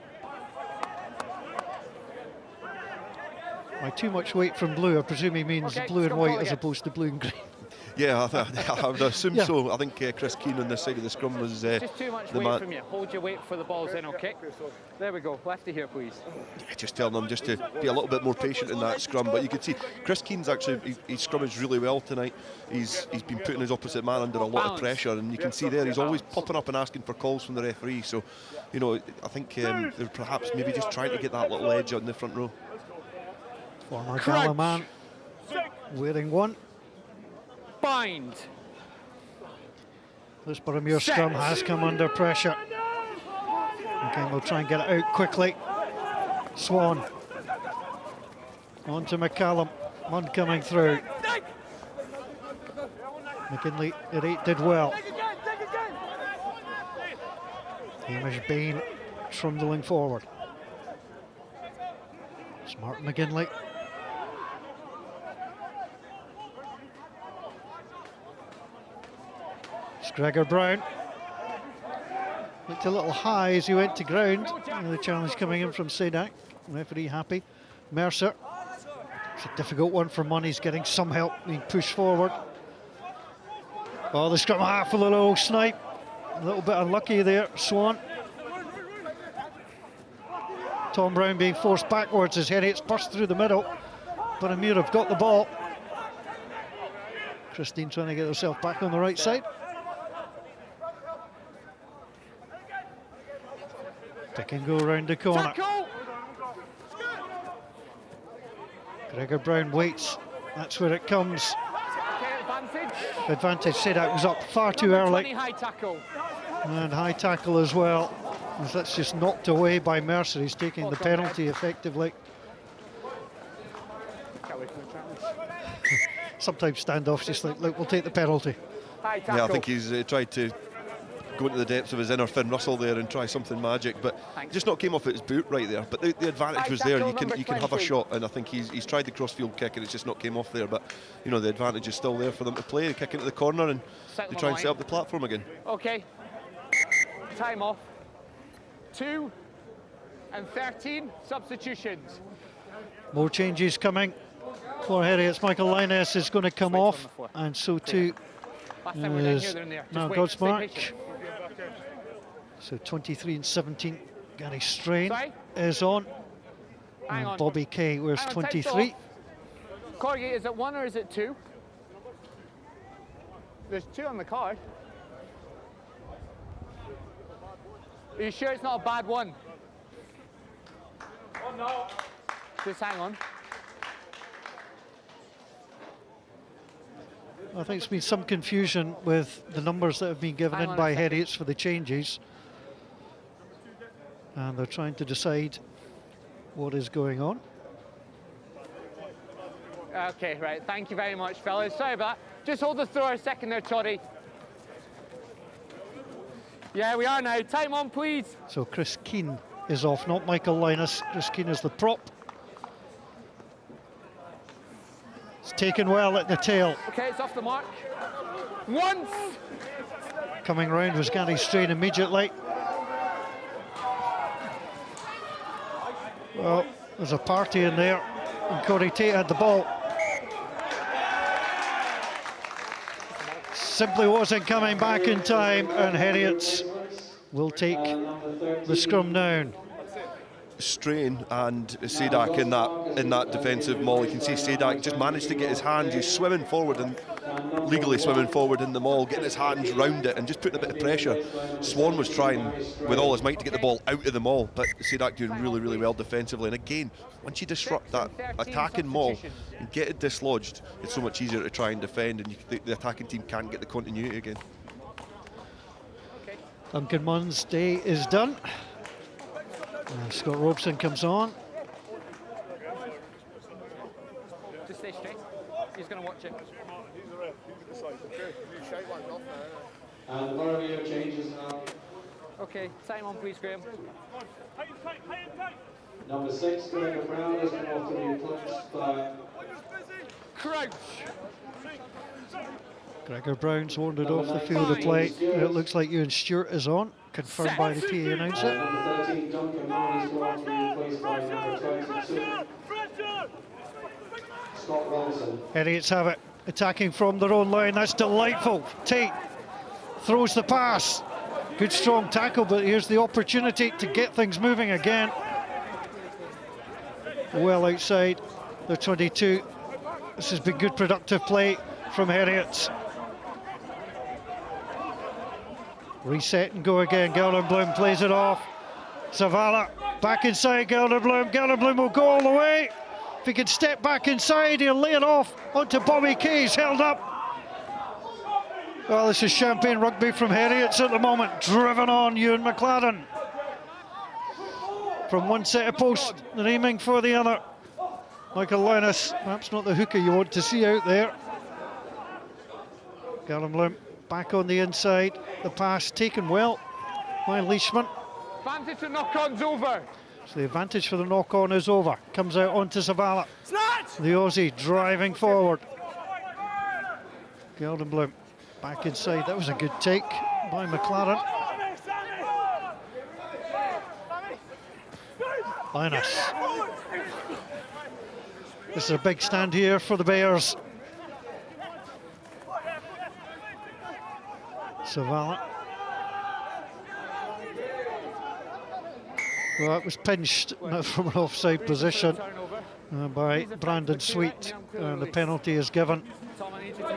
[SPEAKER 5] By too much weight from blue, I presume he means blue and white as opposed to blue and green.
[SPEAKER 6] Yeah, I would assume so. I think Chris Keane on this side of the scrum was
[SPEAKER 7] just too much weight from you. Hold your weight for the balls in, okay? There we go. Lefty here, please.
[SPEAKER 6] Yeah, just telling them just to be a little bit more patient in that scrum. But you can see Chris Keane's actually he's scrummaged really well tonight. He's been putting his opposite man under a lot of pressure, and you can see there he's always popping up and asking for calls from the referee. So, you know, I think they're perhaps maybe just trying to get that little edge on the front row.
[SPEAKER 5] Former Gala man wearing one.
[SPEAKER 7] Bind.
[SPEAKER 5] This Boroughmuir scrum has come under pressure. Again, we'll try and get it out quickly. Swan. On to McCallum. Munn coming through. McGinley at 8 did well. Hamish Bain trundling forward. Smart McGinley. It's Gregor Brown. Looked a little high as he went to ground. And the challenge coming in from Sadak. Referee happy. Mercer. It's a difficult one for Munn. He's getting some help being pushed forward. Oh, the scrum half with a little snipe. A little bit unlucky there, Swan. Tom Brown being forced backwards as Heriot's burst through the middle. Boroughmuir have got the ball. Christine trying to get herself back on the right side. Pick and go around the corner. Gregor Brown waits. That's where it comes. Advantage. Sadak was up far too early. And high tackle as well. As that's just knocked away by Mercer. He's taking the penalty effectively. Sometimes standoffs just like, look, we'll take the penalty.
[SPEAKER 6] Yeah, I think he's tried to go into the depths of his inner Finn Russell there and try something magic, but just not came off at his boot right there. But the advantage was there. You can have a shot, and I think he's tried the cross-field kick and it's just not came off there. But you know, the advantage is still there for them to play. They kick into the corner and they try and set up the platform again.
[SPEAKER 7] Okay. Time off. 2 and 13 substitutions.
[SPEAKER 5] More changes coming for Heriot's. Michael Linus is going to come off, and so too is now Godsmark. So 23 and 17, Gary Strain is on. And Bobby Kay wears 23.
[SPEAKER 7] Corgi, is it 1 or is it 2? There's 2 on the card. Are you sure it's not a bad one? Oh no. Just hang on.
[SPEAKER 5] I think there's been some confusion with the numbers that have been given in by Heriot's for the changes. And they're trying to decide what is going on.
[SPEAKER 7] Okay, right. Thank you very much, fellas. Sorry about that. Just hold the thrower a second there, Toddy. Yeah, we are now. Time on, please.
[SPEAKER 5] So Chris Keane is off, not Michael Linus. Chris Keane is the prop. It's taken well at the tail.
[SPEAKER 7] Okay, it's off the mark. Once!
[SPEAKER 5] Coming round was Gary Strain immediately. Well, there's a party in there, and Corey Tate had the ball. Simply wasn't coming back in time, and Heriot's will take the scrum down.
[SPEAKER 6] Strain and Sadak in that defensive maul. You can see Sadak just managed to get his hands. He's swimming forward and legally swimming forward in the maul, getting his hands round it and just putting a bit of pressure. Swan was trying with all his might to get the ball out of the maul, but Sadak doing really, really well defensively. And again, once you disrupt that attacking maul and get it dislodged, it's so much easier to try and defend, and the attacking team can't get the continuity again.
[SPEAKER 5] Duncan Munn's day is done. Scott Robeson comes on.
[SPEAKER 7] Just stay straight. He's going to watch it.
[SPEAKER 9] And Boroughmuir changes now.
[SPEAKER 7] Okay, time on, please, Graham.
[SPEAKER 9] Number 6, Gregor Brown, is come off to be replaced by
[SPEAKER 7] Crouch.
[SPEAKER 5] Gregor Brown's wandered off the field of play. It looks like Ewan Stewart is on, confirmed by the PA announcer.
[SPEAKER 9] Number 13, Duncan Mann, is come off to be replaced by number 22, Scott Robinson.
[SPEAKER 5] Heriots have it, attacking from their own line. That's delightful. Tate throws the pass. Good strong tackle, but here's the opportunity to get things moving again. Well outside the 22. This has been good productive play from Heriot's. Reset and go again. Gelderblom plays it off. Zavala back inside Gelderblom. Gelderblom will go all the way. If he can step back inside, he'll lay it off onto Bobby Kay. He's held up. Well, this is champagne rugby from Heriot's at the moment. Driven on, Ewan McLaughlin. From one set of posts, and aiming for the other. Michael Linus, perhaps not the hooker you want to see out there. Boroughmuir back on the inside. The pass taken well by Leishman.
[SPEAKER 7] Advantage to knock-on's over.
[SPEAKER 5] So the advantage for the knock-on is over. Comes out onto Zavala. The Aussie driving forward. Boroughmuir back inside. That was a good take by McLaren. Linus. This is a big stand here for the Bears. Zavala. Well, that was pinched from an offside position by Brandon Sweet, and the penalty is given.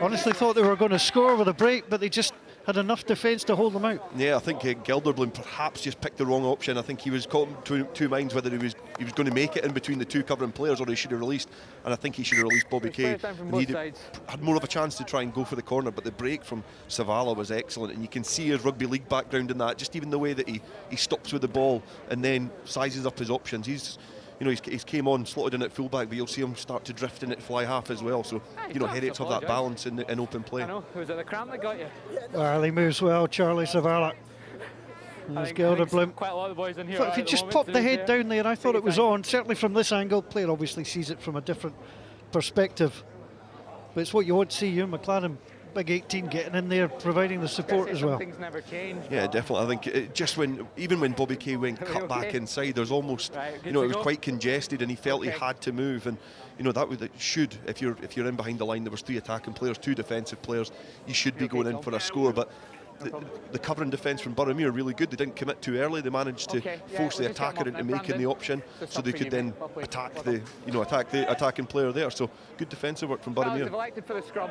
[SPEAKER 5] Honestly thought they were going to score with a break, but they just had enough defence to hold them out.
[SPEAKER 6] Yeah, I think Gelderblom perhaps just picked the wrong option. I think he was caught in two minds whether he was going to make it in between the two covering players or he should have released. And I think he should have released Bobby Kay. And he had more of a chance to try and go for the corner, but the break from Zavala was excellent. And you can see his rugby league background in that. Just even the way that he stops with the ball and then sizes up his options. He's came on, slotted in at fullback, but you'll see him start to drift in at fly half as well. So, Heriot's have that balance in open play.
[SPEAKER 7] I know. Was it the cramp that got you?
[SPEAKER 5] Well, he moves well, Charlie Zavala. There's Gelderblom.
[SPEAKER 7] Quite a lot of the boys in here.
[SPEAKER 5] If he just popped the head down there, I thought it was on. Certainly from this angle, player obviously sees it from a different perspective. But it's what you want to see, Ewan McLaren, big 18, getting in there, providing the support as well.
[SPEAKER 7] Things never change.
[SPEAKER 6] Yeah, definitely. I think even when Bobby Kay went cut back inside, there's almost, it was quite congested, and he felt he had to move. And that should, if you're in behind the line, there was 3 attacking players, 2 defensive players, you should be going in for a score. But the covering defence from Boroughmuir are really good. They didn't commit too early. They managed to force the attacker into making the option, so they could then attack the attacking player there. So good defensive work from Boroughmuir.
[SPEAKER 7] Elected for the scrum.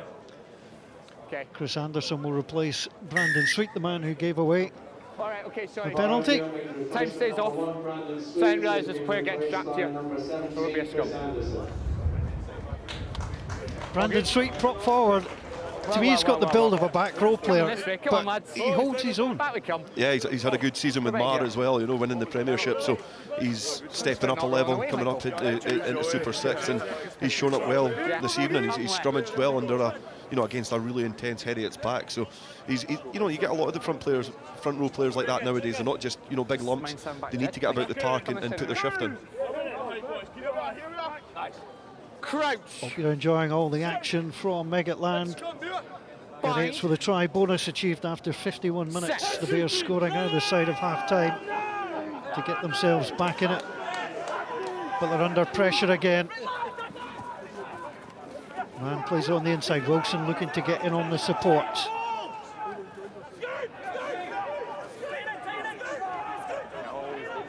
[SPEAKER 7] Okay.
[SPEAKER 5] Chris Anderson will replace Brandon Sweet, the man who gave away
[SPEAKER 7] the
[SPEAKER 5] penalty.
[SPEAKER 7] Time stays off. So I didn't realise there's a player getting strapped here. There will be a scrum.
[SPEAKER 5] Brandon Sweet prop forward. To me, he's got the build of a back row player, but he holds his own.
[SPEAKER 6] Yeah, he's had a good season with Mar as well, winning the Premiership, so he's stepping up a level, coming up into Super 6, and he's shown up well this evening. He's scrummaged well under against a really intense Heriot's back. So you get a lot of the front row players like that nowadays. They're not just big lumps. They need to get about the tark and put their shift in.
[SPEAKER 7] Crouch.
[SPEAKER 5] Hope you're enjoying all the action from Meggetland. Heriots with a try bonus achieved after 51 minutes. The Bears scoring either side of half-time to get themselves back in it. But they're under pressure again. Man plays on the inside. Wilson looking to get in on the support.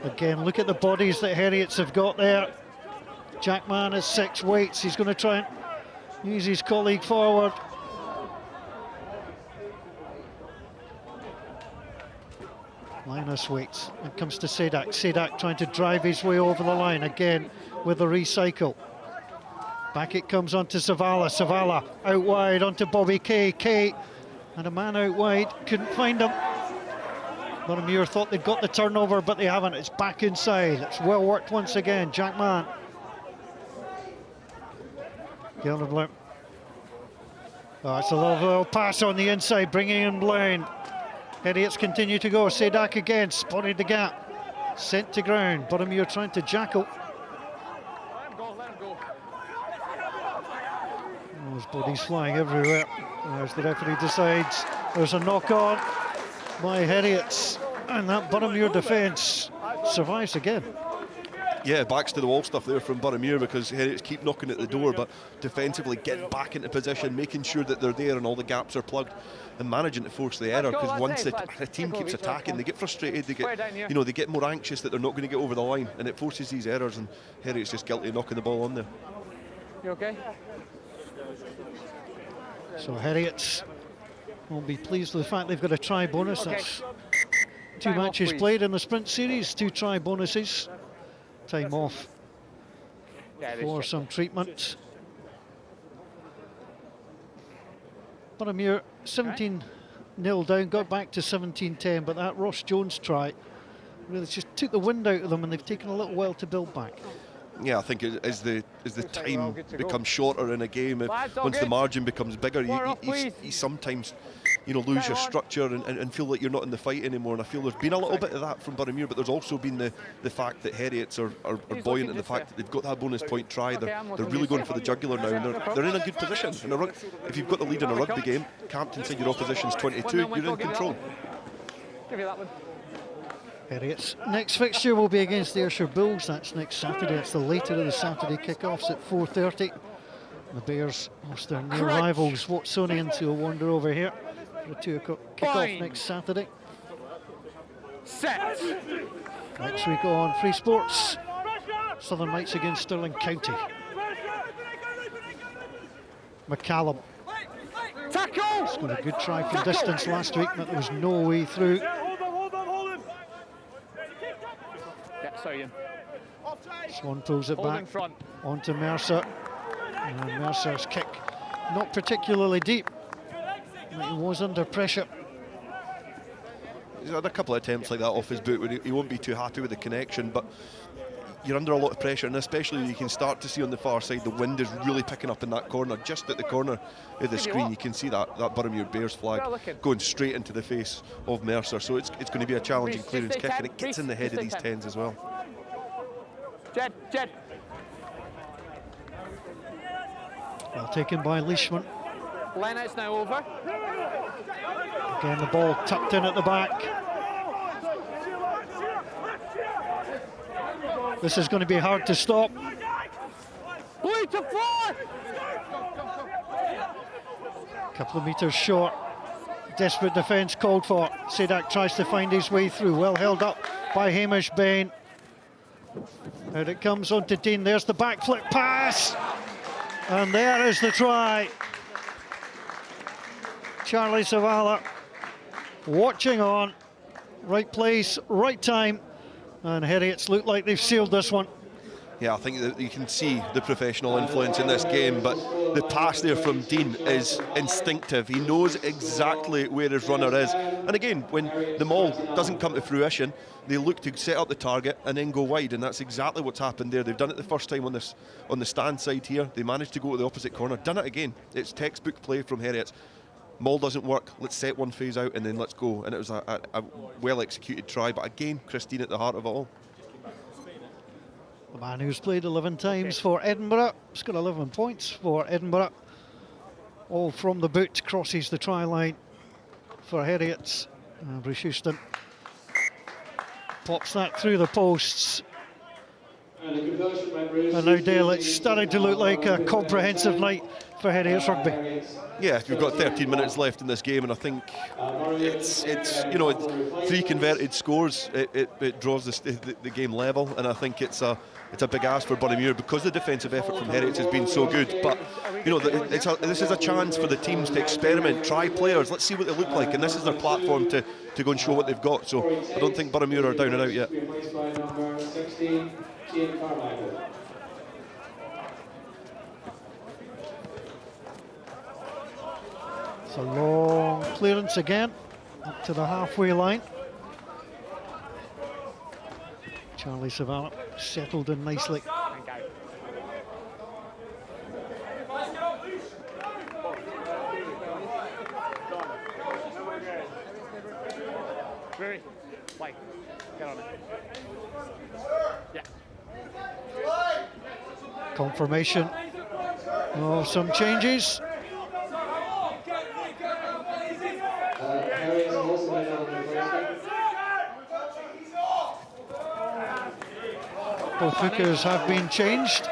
[SPEAKER 5] Again, look at the bodies that Heriots have got there. Jackman has 6 weights. He's going to try and use his colleague forward. Linus waits and comes to Sedak. Sedak trying to drive his way over the line again with a recycle. Back it comes onto Zavala. Zavala out wide onto Bobby Kay. Kay and a man out wide, couldn't find him. Boroughmuir thought they'd got the turnover, but they haven't. It's back inside. It's well worked once again. Jackman. Gelderblom. Oh, it's a lovely little pass on the inside, bringing in Blaine. Heriots continue to go. Sedak again, spotted the gap. Sent to ground. Boroughmuir trying to jackal. His body's flying everywhere. As the referee decides, there's a knock-on by Heriots, and that Boroughmuir defence survives again.
[SPEAKER 6] Yeah, backs to the wall stuff there from Boroughmuir, because Heriots keep knocking at the door, but defensively getting back into position, making sure that they're there and all the gaps are plugged, and managing to force the error. Because once the team keeps attacking, they get frustrated. They get, they get more anxious that they're not going to get over the line, and it forces these errors. And Heriots just guilty of knocking the ball on there.
[SPEAKER 7] You okay?
[SPEAKER 5] So Heriots will be pleased with the fact they've got a try bonus. That's 2 matches played in the sprint series, 2 try bonuses. Time off for some treatment. Boroughmuir 17-0 down, got back to 17-10, but that Ross Jones try really just took the wind out of them, and they've taken a little while to build back.
[SPEAKER 6] Yeah, I think as the time becomes shorter in a game, once the margin becomes bigger, you sometimes lose your structure and feel like you're not in the fight anymore. And I feel there's been a little bit of that from Boroughmuir, but there's also been the fact that Heriots are buoyant in the fact that they've got that bonus point try. They're really going for the jugular now, and they're in a good position. If you've got the lead in a rugby game, captain said your opposition's 22, you're in control.
[SPEAKER 7] Give you that one.
[SPEAKER 5] Heriot's next fixture will be against the Ayrshire Bulls. That's next Saturday. It's the later of the Saturday kickoffs at 4:30. The Bears host their new rivals Watsonians, who will wander over here for a 2 o'clock kickoff next Saturday.
[SPEAKER 7] Set.
[SPEAKER 5] Next week on FreeSports, Southern Knights against Stirling County. McCallum.
[SPEAKER 7] Tackle!
[SPEAKER 5] Scored a good try from distance last week, but there was no way through.
[SPEAKER 7] Yeah, sorry, Ian.
[SPEAKER 5] Swan pulls it back onto Mercer. And Mercer's kick not particularly deep, but he was under pressure.
[SPEAKER 6] He's had a couple of attempts like that off his boot where he won't be too happy with the connection, but you're under a lot of pressure, and especially you can start to see on the far side the wind is really picking up in that corner. Just at the corner of the screen you can see that Boroughmuir Bears flag going straight into the face of Mercer, so it's going to be a challenging clearance kick, and it gets in the head of these 10s as well.
[SPEAKER 7] Jed.
[SPEAKER 5] Well taken by Leishman.
[SPEAKER 7] Line-out's now over.
[SPEAKER 5] Again, the ball tucked in at the back. This is going to be hard to stop.
[SPEAKER 7] Blue to 4!
[SPEAKER 5] Couple of metres short. Desperate defence called for. Sadak tries to find his way through. Well held up by Hamish Bain. Out it comes onto Dean. There's the backflip pass. And there is the try. Charlie Zavala watching on. Right place, right time. And Heriots look like they've sealed this one.
[SPEAKER 6] Yeah, I think that you can see the professional influence in this game, but the pass there from Dean is instinctive. He knows exactly where his runner is. And again, when the maul doesn't come to fruition, they look to set up the target and then go wide, and that's exactly what's happened there. They've done it the first time on the stand side here. They managed to go to the opposite corner, done it again. It's textbook play from Heriots. Maul doesn't work, let's set one phase out and then let's go. And it was a well-executed try, but again, Christine at the heart of it all.
[SPEAKER 5] The man who's played 11 times for Edinburgh, he's got 11 points for Edinburgh. All from the boot, crosses the try line for Heriots. Bruce Houston pops that through the posts. And now Dale, it's starting to look like a comprehensive night for Heriots Rugby.
[SPEAKER 6] Yeah, we've got 13 minutes left in this game, and I think it's 3 converted scores. It draws the game level, and I think it's a big ask for Boroughmuir because the defensive effort from Heriot has been so good. But this is a chance for the teams to experiment, try players. Let's see what they look like, and this is their platform to go and show what they've got. So I don't think Boroughmuir are down and out yet.
[SPEAKER 5] It's a long clearance again, up to the halfway line. Charlie Zavala settled in nicely.
[SPEAKER 7] Get on it. Yeah.
[SPEAKER 5] Confirmation of some changes. Both hookers have been changed.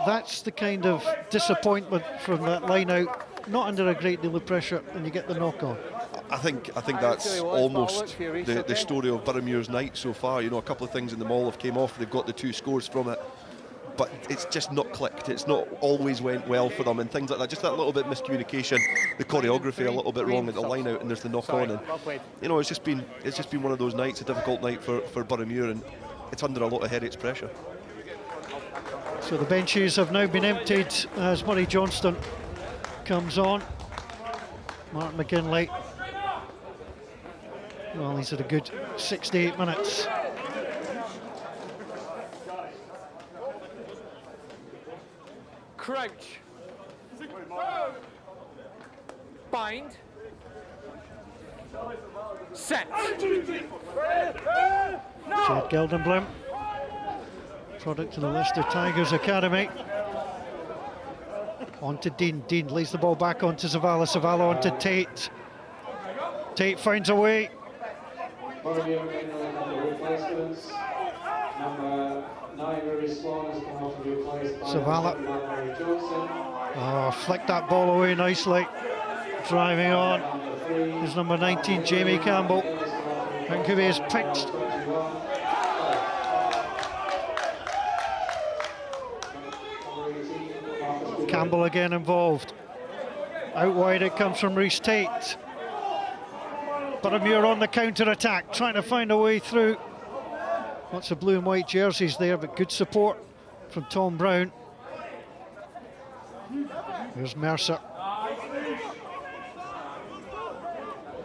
[SPEAKER 5] That's the kind of disappointment from that line out. Not under a great deal of pressure, and you get the knock on.
[SPEAKER 6] I think that's almost the story of Boroughmuir's night so far. You know, a couple of things in the maul have came off. They've got the 2 scores from it, but it's just not clicked. It's not always went well for them, and things like that. Just that little bit of miscommunication, the choreography a little bit wrong at the line out, and there's the knock on. And you know, it's just been one of those nights, a difficult night for Boroughmuir, and it's under a lot of Heriot's pressure.
[SPEAKER 5] So the benches have now been emptied as Murray Johnston comes on. Mark McGinley Well, he's had a good 68 minutes.
[SPEAKER 7] Crouch. Bind. Set.
[SPEAKER 5] Jed Geldenblum, product of the Leicester Tigers Academy. On to Dean. Dean lays the ball back onto Zavala. Zavala onto Tate. Tate finds a way. Zavala. Oh, flicked that ball away nicely. Driving on is number 19, Jamie Campbell. And could be his picked. Campbell again involved. Out wide it comes from Rhys Tate. Boroughmuir on the counter-attack, trying to find a way through. Lots of blue and white jerseys there, but good support from Tom Brown. Here's Mercer.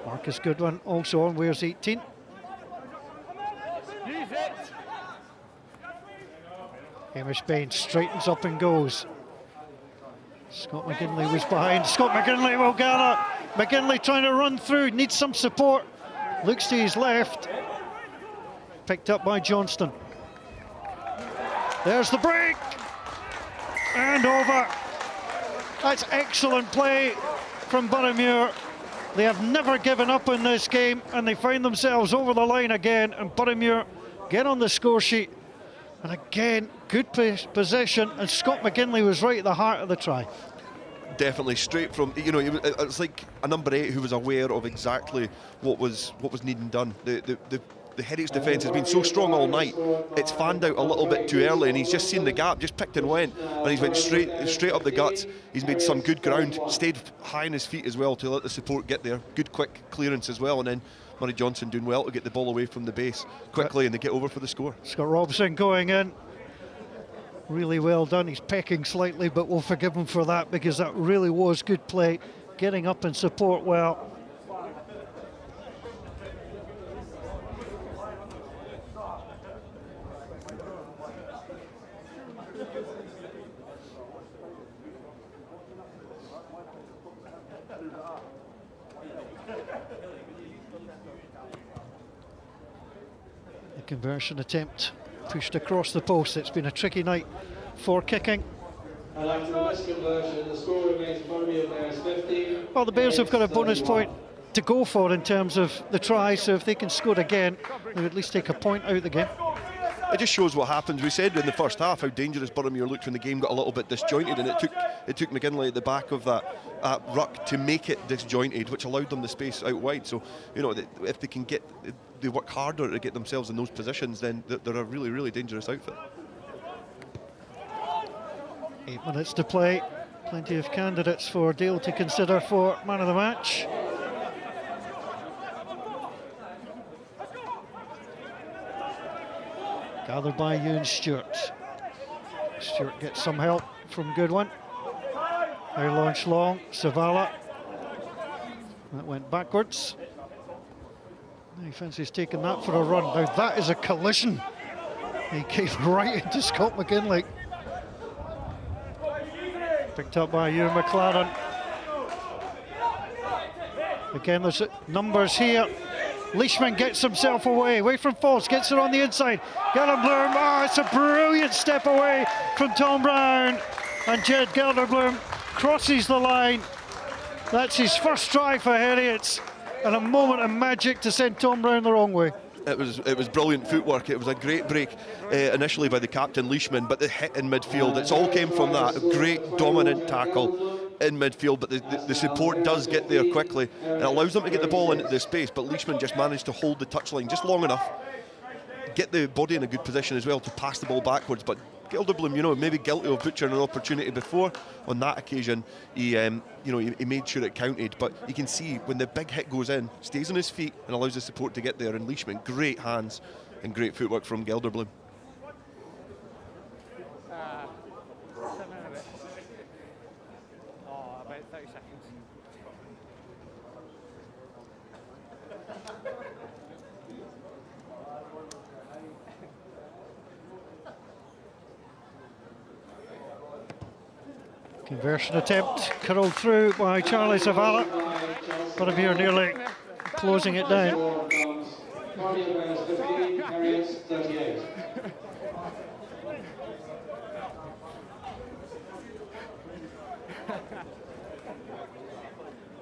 [SPEAKER 5] Marcus Goodwin also on, wears 18. Hamish Bain straightens up and goes. Scott McGinley was behind. Scott McGinley will gather. McGinley trying to run through, needs some support. Looks to his left. Picked up by Johnston. There's the break. And over. That's excellent play from Boroughmuir. They have never given up in this game, and they find themselves over the line again, and Boroughmuir get on the score sheet. And again, good possession, and Scott McGinley was right at the heart of the try.
[SPEAKER 6] Definitely straight from, you know, it's like a number 8 who was aware of exactly what was needing done. The Heriot's defence has been so strong all night, it's fanned out a little bit too early, and he's just seen the gap, just picked and went, and he's went straight up the guts. He's made some good ground, stayed high on his feet as well to let the support get there. Good quick clearance as well, and then Murray Johnson doing well to get the ball away from the base quickly, and they get over for the score.
[SPEAKER 5] Scott Robson going in. Really well done. He's pecking slightly, but we'll forgive him for that because that really was good play. Getting up and support well. The conversion attempt pushed across the post. It's been a tricky night for kicking.
[SPEAKER 9] And after the missed conversion, the score remains Boroughmuir Bears 15.
[SPEAKER 5] Well, the Bears have got a bonus point to go for in terms of the try, so if they can score again, they would at least take a point out of the game.
[SPEAKER 6] It just shows what happens. We said in the first half how dangerous Boroughmuir looked when the game got a little bit disjointed, and it took McGinley at the back of that ruck to make it disjointed, which allowed them the space out wide. So, you know, if they can they work harder to get themselves in those positions, then they're a really, really dangerous outfit.
[SPEAKER 5] 8 minutes to play. Plenty of candidates for Dale to consider for man of the match. Gathered by Ewan Stewart. Stewart gets some help from Goodwin. Now launch long, Zavala. That went backwards. Now he fancies taking that for a run. Now that is a collision. He came right into Scott McGinley. Picked up by Ewan McLaren. Again, there's numbers here. Leishman gets himself away from Foss, gets it on the inside. Geldenblum, it's a brilliant step away from Tom Brown. And Jed Geldenblum crosses the line. That's his first try for Heriot, and a moment of magic to send Tom Brown the wrong way.
[SPEAKER 6] It was brilliant footwork. It was a great break initially by the captain Leishman, but the hit in midfield, it's all came from that. A great dominant tackle in midfield, but the support does get there quickly. It allows them to get the ball into the space, but Leishman just managed to hold the touchline just long enough, get the body in a good position as well to pass the ball backwards. But Gelderblum, you know, maybe guilty of butchering an opportunity before. On that occasion, he made sure it counted. But you can see when the big hit goes in, stays on his feet and allows the support to get there. And Leishman, great hands and great footwork from Gelderblum.
[SPEAKER 7] About 30 seconds.
[SPEAKER 5] Conversion attempt curled through by Charlie Zavala. Boroughmuir nearly closing it down.
[SPEAKER 9] Boroughmuir 15, Heriot 38.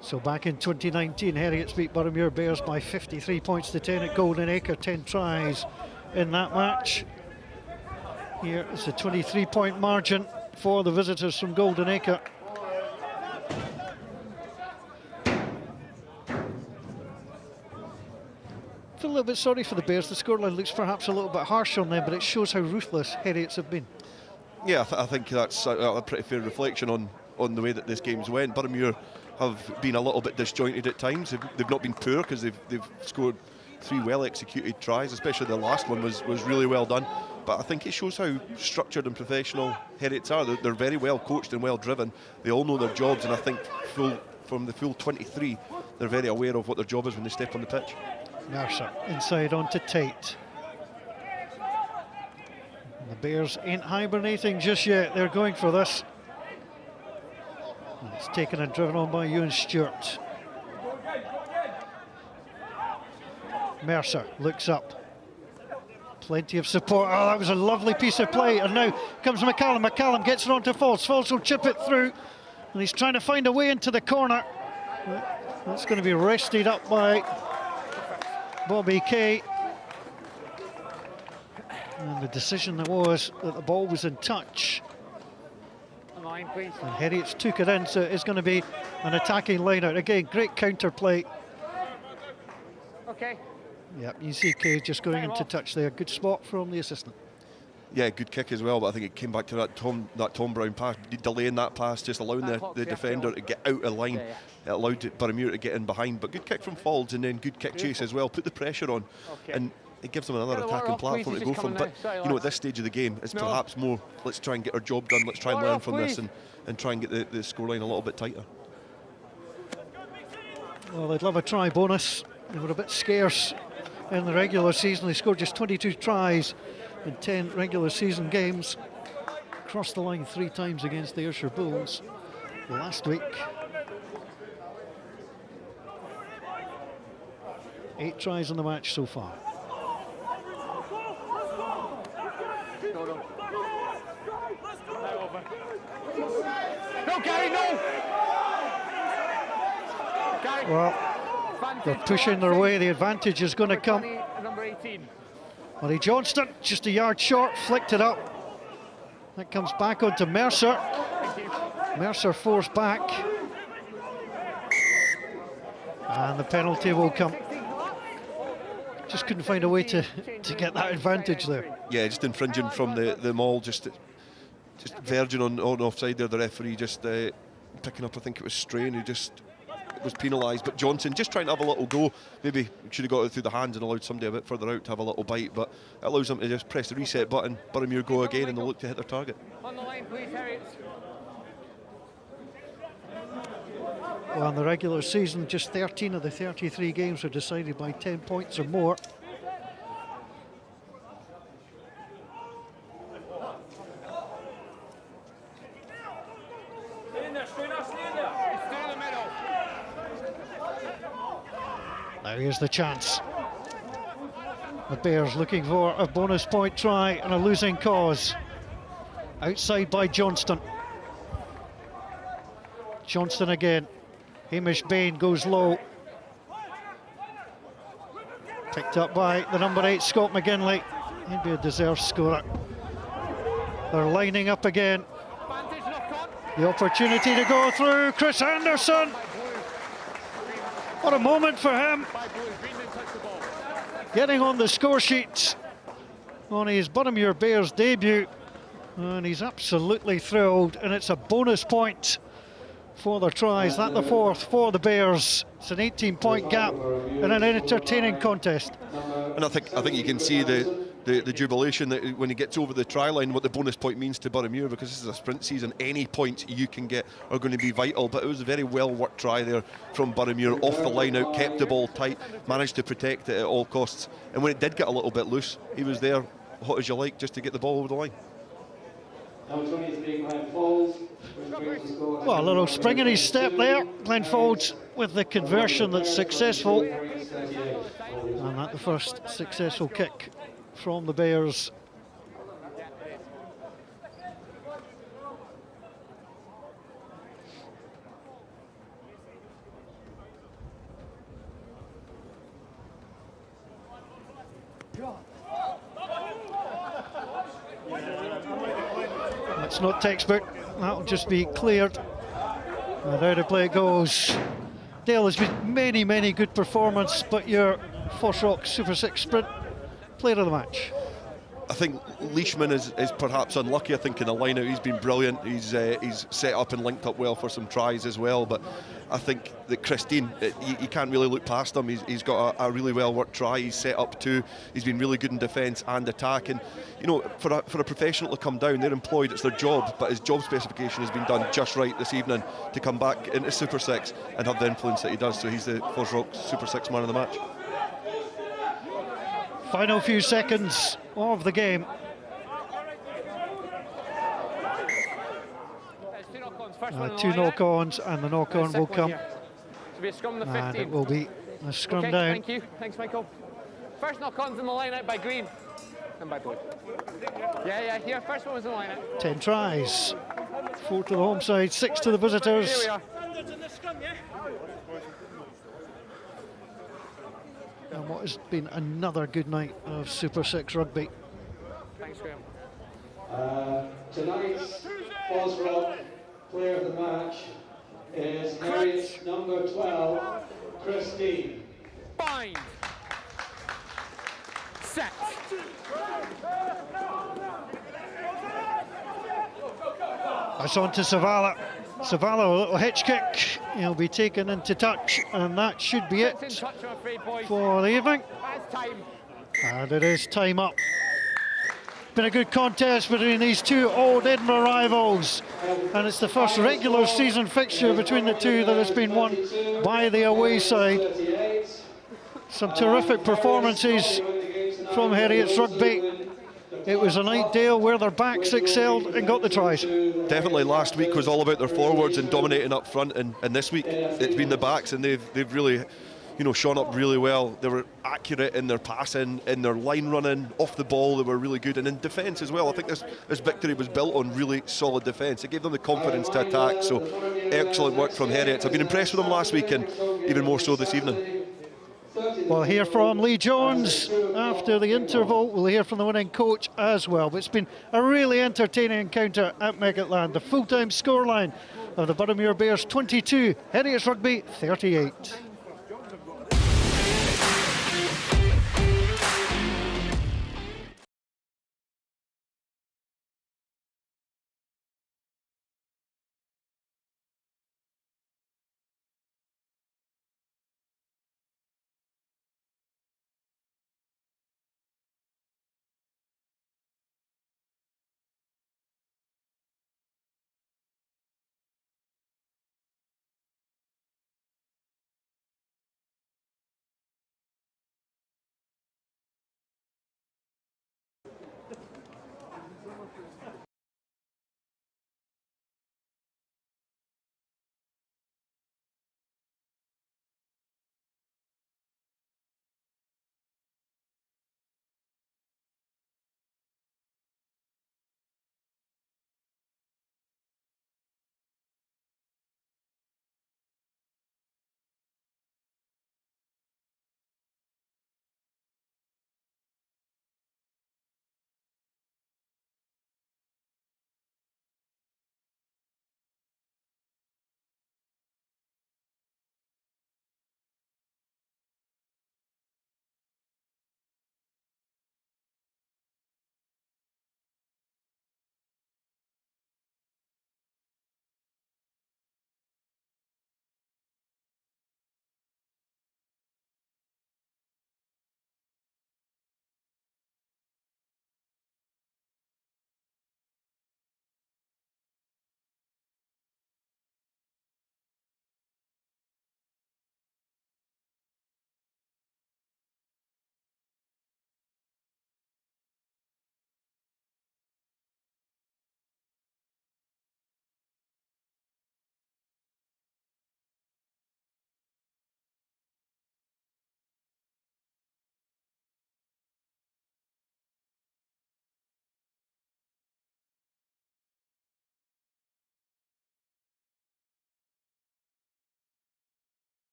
[SPEAKER 5] So back in 2019, Heriot's beat Boroughmuir Bears by 53 points to 10 at Golden Acre, 10 tries in that match. Here is a 23-point margin for the visitors from Golden Acre. I feel a little bit sorry for the Bears. The scoreline looks perhaps a little bit harsh on them, but it shows how ruthless Heriots have been.
[SPEAKER 6] Yeah, I think that's a pretty fair reflection on the way that this game's went. Boroughmuir have been a little bit disjointed at times. They've not been poor because they've scored 3 well-executed tries, especially the last one was really well done. But I think it shows how structured and professional Heriots are. They're very well coached and well driven. They all know their jobs, and I think from the full 23, they're very aware of what their job is when they step on the pitch.
[SPEAKER 5] Mercer inside onto Tate. And the Bears ain't hibernating just yet. They're going for this. And it's taken and driven on by Ewan Stewart. Mercer looks up. Plenty of support. Oh, that was a lovely piece of play. And now comes McCallum. McCallum gets it onto Falls. Falls will chip it through. And he's trying to find a way into the corner. That's going to be wrested up by Bobby Kay. And the decision there was that the ball was in touch.
[SPEAKER 7] Line, please.
[SPEAKER 5] And Heriots took it in, so it's going to be an attacking line out. Again, great counter play.
[SPEAKER 7] Okay.
[SPEAKER 5] Yep, you see Kay just going into touch there. Good spot from the assistant.
[SPEAKER 6] Yeah, good kick as well, but I think it came back to that Tom Brown pass, delaying that pass, just allowing the defender to get out of line. It allowed Boroughmuir to get in behind, but good kick from Falls and then good kick chase as well. Put the pressure on, and it gives them another attacking platform to go from. But you know, at this stage of the game, it's perhaps more, let's try and get our job done, let's try and learn from this and try and get the scoreline a little bit tighter.
[SPEAKER 5] Well, they'd love a try bonus. They were a bit scarce in the regular season. They scored just 22 tries in 10 regular season games. Crossed the line 3 times against the Ayrshire Bulls last week. 8 tries in the match so far.
[SPEAKER 7] No, Gary, no! Gary.
[SPEAKER 5] Well, they're pushing their way. The advantage is going to come.
[SPEAKER 7] Number 18.
[SPEAKER 5] Willie Johnston, just a yard short, flicked it up. That comes back onto Mercer. Mercer forced back. And the penalty will come. Just couldn't find a way to get that advantage there.
[SPEAKER 6] Yeah, just infringing from the maul, just verging on offside there. The referee just picking up, I think it was Strain, who just was penalised. But Johnson just trying to have a little go. Maybe should have got it through the hands and allowed somebody a bit further out to have a little bite, but it allows them to just press the reset button. Boroughmuir go again and they'll look to hit their target.
[SPEAKER 7] On the line, please, Heriot.
[SPEAKER 5] Well, in the regular season, just 13 of the 33 games were decided by 10 points or more. Now here's the chance. The Bears looking for a bonus point try and a losing cause. Outside by Johnston. Johnston again. Hamish Bain goes low. Picked up by the number 8, Scott McGinley. He'd be a deserved scorer. They're lining up again. The opportunity to go through. Chris Anderson. What a moment for him. Getting on the score sheet on his Boroughmuir Bears debut. And he's absolutely thrilled. And it's a bonus point for their tries. That the 4th for the Bears. It's an 18-point gap in an entertaining contest.
[SPEAKER 6] And I think you can see the jubilation that when he gets over the try line, what the bonus point means to Boroughmuir, because this is a sprint season. Any points you can get are going to be vital. But it was a very well worked try there from Boroughmuir, off the line out, kept the ball tight, managed to protect it at all costs. And when it did get a little bit loose, he was there, hot as you like, just to get the ball over the line.
[SPEAKER 9] Number 23, Glenn Folds.
[SPEAKER 5] Well, a little spring in his step there. Glenn Folds with the conversion that's successful. And that's the first successful kick from the Bears. It's not textbook, that'll just be cleared. And out of play it goes. Dale, has been many good performances, but your FOSROC Super6 sprint player of the match.
[SPEAKER 6] I think Leishman is perhaps unlucky. I think in the line-out he's been brilliant. He's set up and linked up well for some tries as well. But I think that Christine, you can't really look past him. He's got a really well-worked try. He's set up too. He's been really good in defence and attack. And you know, for a professional to come down, they're employed. It's their job. But his job specification has been done just right this evening to come back into Super 6 and have the influence that he does. So he's the FOSROC Super 6 man of the match.
[SPEAKER 5] Final few seconds of the game. Two knock-ons, and the knock-on will come. And it will be a scrum down.
[SPEAKER 7] Thank you. Thanks, Michael. First knock-on's in the line-out by Green and by Blue. Yeah, here. First one was in the line-out.
[SPEAKER 5] 10 tries. 4 to the home side, 6 to the visitors.
[SPEAKER 7] Here we are.
[SPEAKER 5] And what has been another good night of Super 6 rugby.
[SPEAKER 7] Thanks, Graham.
[SPEAKER 9] Tonight's FOSROC player of the match is Heriot number 12, Christine.
[SPEAKER 7] Bind. Set.
[SPEAKER 5] That's on to Savala. Savala, a little hitch kick. He'll be taken into touch, and that should be it for the evening. And it is time up. Been a good contest between these two old Edinburgh rivals, and it's the first regular season fixture between the two that has been won by the away side. Some terrific performances from Heriot's rugby. It was a night, Dale, where their backs excelled and got the tries.
[SPEAKER 6] Definitely, last week was all about their forwards and dominating up front, and this week it's been the backs, and they've really, you know, shown up really well. They were accurate in their passing, in their line running, off the ball. They were really good, and in defence as well. I think this victory was built on really solid defence. It gave them the confidence to attack. So excellent work from Heriot. I've been impressed with them last week, and even more so this evening.
[SPEAKER 5] We'll hear from Lee Jones after the interval. We'll hear from the winning coach as well. But it's been a really entertaining encounter at Meggetland. The full-time scoreline of the Boroughmuir Bears 22, Heriot's Rugby 38.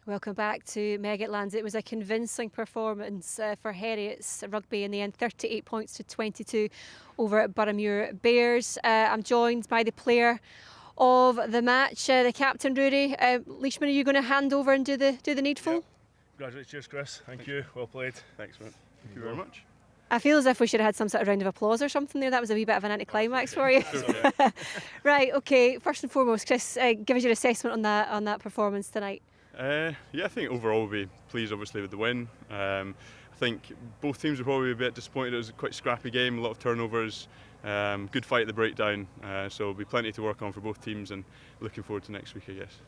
[SPEAKER 1] Welcome back to Meggetland. It was a convincing performance for Heriot's Rugby in the end, 38 points to 22 over at Boroughmuir Bears. I'm joined by the player of the match, the captain, Rory. Leishman, are you going to hand over and do the needful?
[SPEAKER 8] Yep. Congratulations, Chris. Thank you. Well played.
[SPEAKER 6] Thanks, man. Thank you very much.
[SPEAKER 1] I feel as if we should have had some sort of round of applause or something there. That was a wee bit of an anticlimax for you. Right, okay. First and foremost, Chris, give us your assessment on that performance tonight.
[SPEAKER 10] Yeah, I think overall we'll be pleased obviously with the win. I think both teams were probably a bit disappointed. It was quite a scrappy game, a lot of turnovers, good fight at the breakdown, so there'll be plenty to work on for both teams, and looking forward to next week, I guess.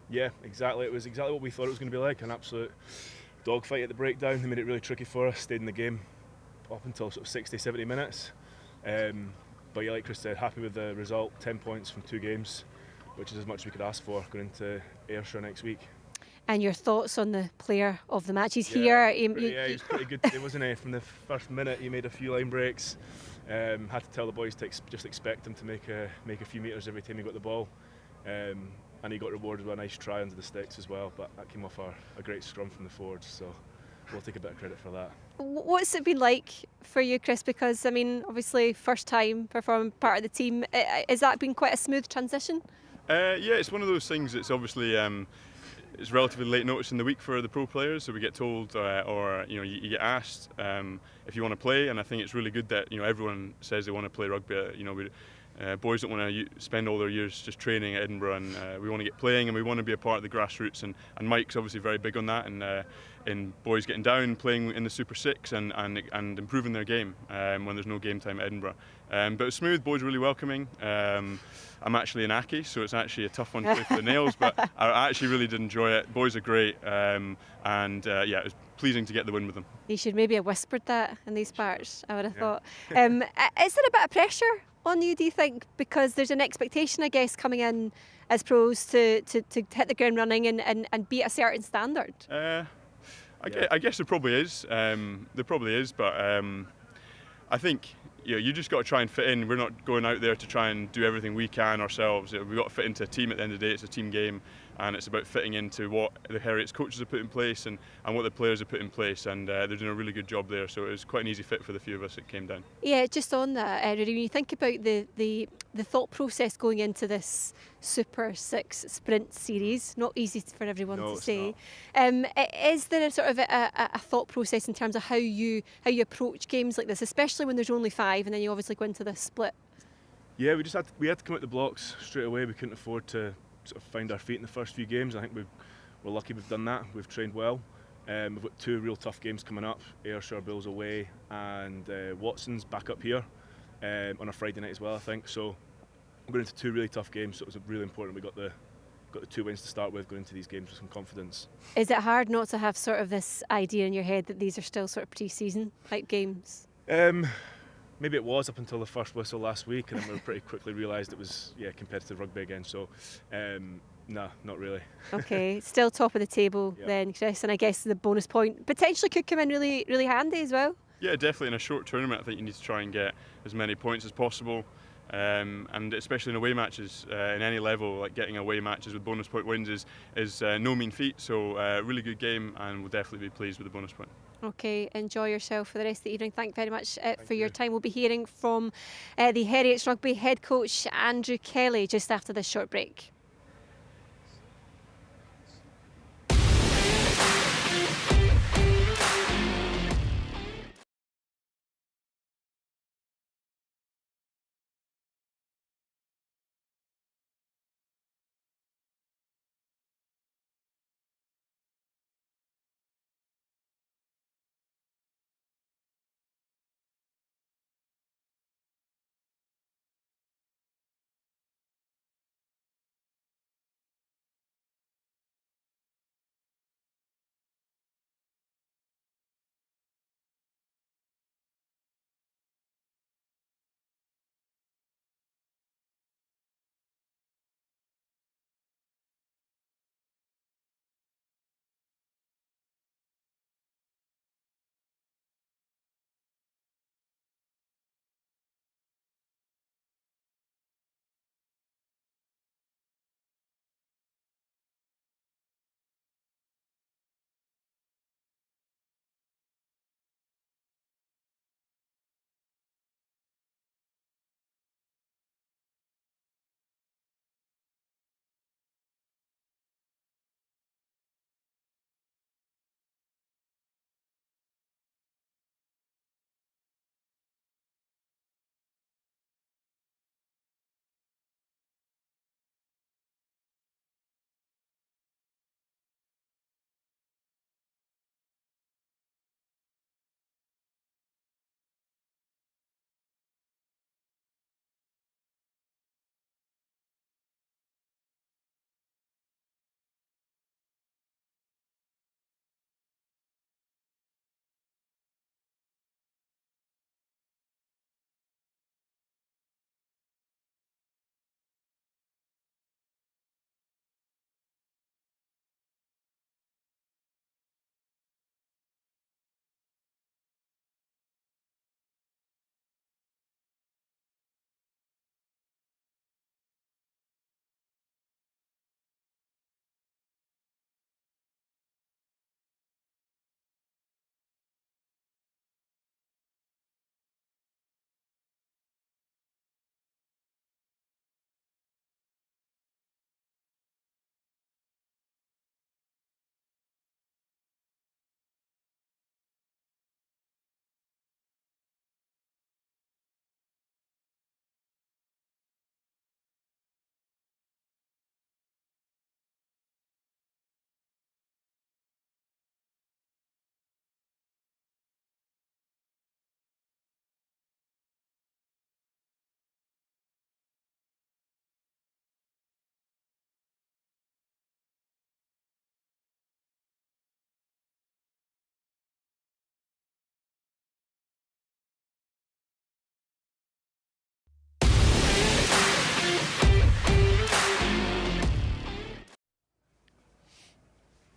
[SPEAKER 8] Yeah, exactly. It was exactly what we thought it was going to be like, an absolute dogfight at the breakdown. They made it really tricky for us, stayed in the game up until sort of 60, 70 minutes. But yeah, like Chris said, happy with the result, 10 points from 2 games, which is as much as we could ask for going into Ayrshire next week.
[SPEAKER 1] And your thoughts on the player of the match? He's here.
[SPEAKER 8] He was pretty good. It wasn't from the first minute. He made a few line breaks. Had to tell the boys to just expect him to make a few metres every time he got the ball. And he got rewarded with a nice try under the sticks as well. But that came off a great scrum from the forwards. So we'll take a bit of credit for that.
[SPEAKER 1] What's it been like for you, Chris? Because I mean, obviously, first time performing part of the team. Has that been quite a smooth transition?
[SPEAKER 10] Yeah, it's one of those things. It's obviously. It's relatively late notice in the week for the pro players, so we get told or you get asked if you want to play, and I think it's really good that everyone says they want to play rugby. Boys don't want to spend all their years just training at Edinburgh, and we want to get playing, and we want to be a part of the grassroots, and Mike's obviously very big on that, and in boys getting down, playing in the Super6 and improving their game when there's no game time at Edinburgh. But it's smooth, boys are really welcoming. I'm actually an Aki, so it's actually a tough one to play for the nails, but I actually really did enjoy it. Boys are great, and it was pleasing to get the win with them.
[SPEAKER 1] You should maybe have whispered that in these parts, I would have thought. Is there a bit of pressure on you, do you think? Because there's an expectation, I guess, coming in as pros to hit the ground running and be at a certain standard.
[SPEAKER 10] I guess there probably is. But I think you just got to try and fit in. We're not going out there to try and do everything we can ourselves. We've got to fit into a team at the end of the day. It's a team game, and it's about fitting into what the Heriot's coaches have put in place and what the players have put in place, and they're doing a really good job there. So it was quite an easy fit for the few of us that came down. Yeah,
[SPEAKER 1] just on that, when you think about the thought process going into this Super6 sprint series, not easy for everyone to say. Is there a sort of a thought process in terms of how you approach games like this, especially when there's only 5 and then you obviously go into the split?
[SPEAKER 8] Yeah, we had to come out the blocks straight away. We couldn't afford to sort of find our feet in the first few games. I think we're lucky we've done that. We've trained well. We've got 2 real tough games coming up: Ayrshire Bulls away and Watson's back up here on a Friday night as well, I think. So we're going into 2 really tough games, so it was really important we got the 2 wins to start with, going into these games with some confidence. Is
[SPEAKER 1] it hard not to have sort of this idea in your head that these are still sort of pre-season type games?
[SPEAKER 8] Maybe it was up until the first whistle last week, and then we pretty quickly realised it was competitive rugby again. So no, not really.
[SPEAKER 1] Okay, still top of the table then, Chris, and I guess the bonus point potentially could come in really, really handy as well.
[SPEAKER 10] Yeah, definitely in a short tournament I think you need to try and get as many points as possible. And especially in away matches, in any level, like getting away matches with bonus point wins is no mean feat. So really good game, and we'll definitely be pleased with the bonus point.
[SPEAKER 1] Okay, enjoy yourself for the rest of the evening. Thank you very much for your time. We'll be hearing from the Heriot's Rugby head coach Andrew Kelly just after this short break.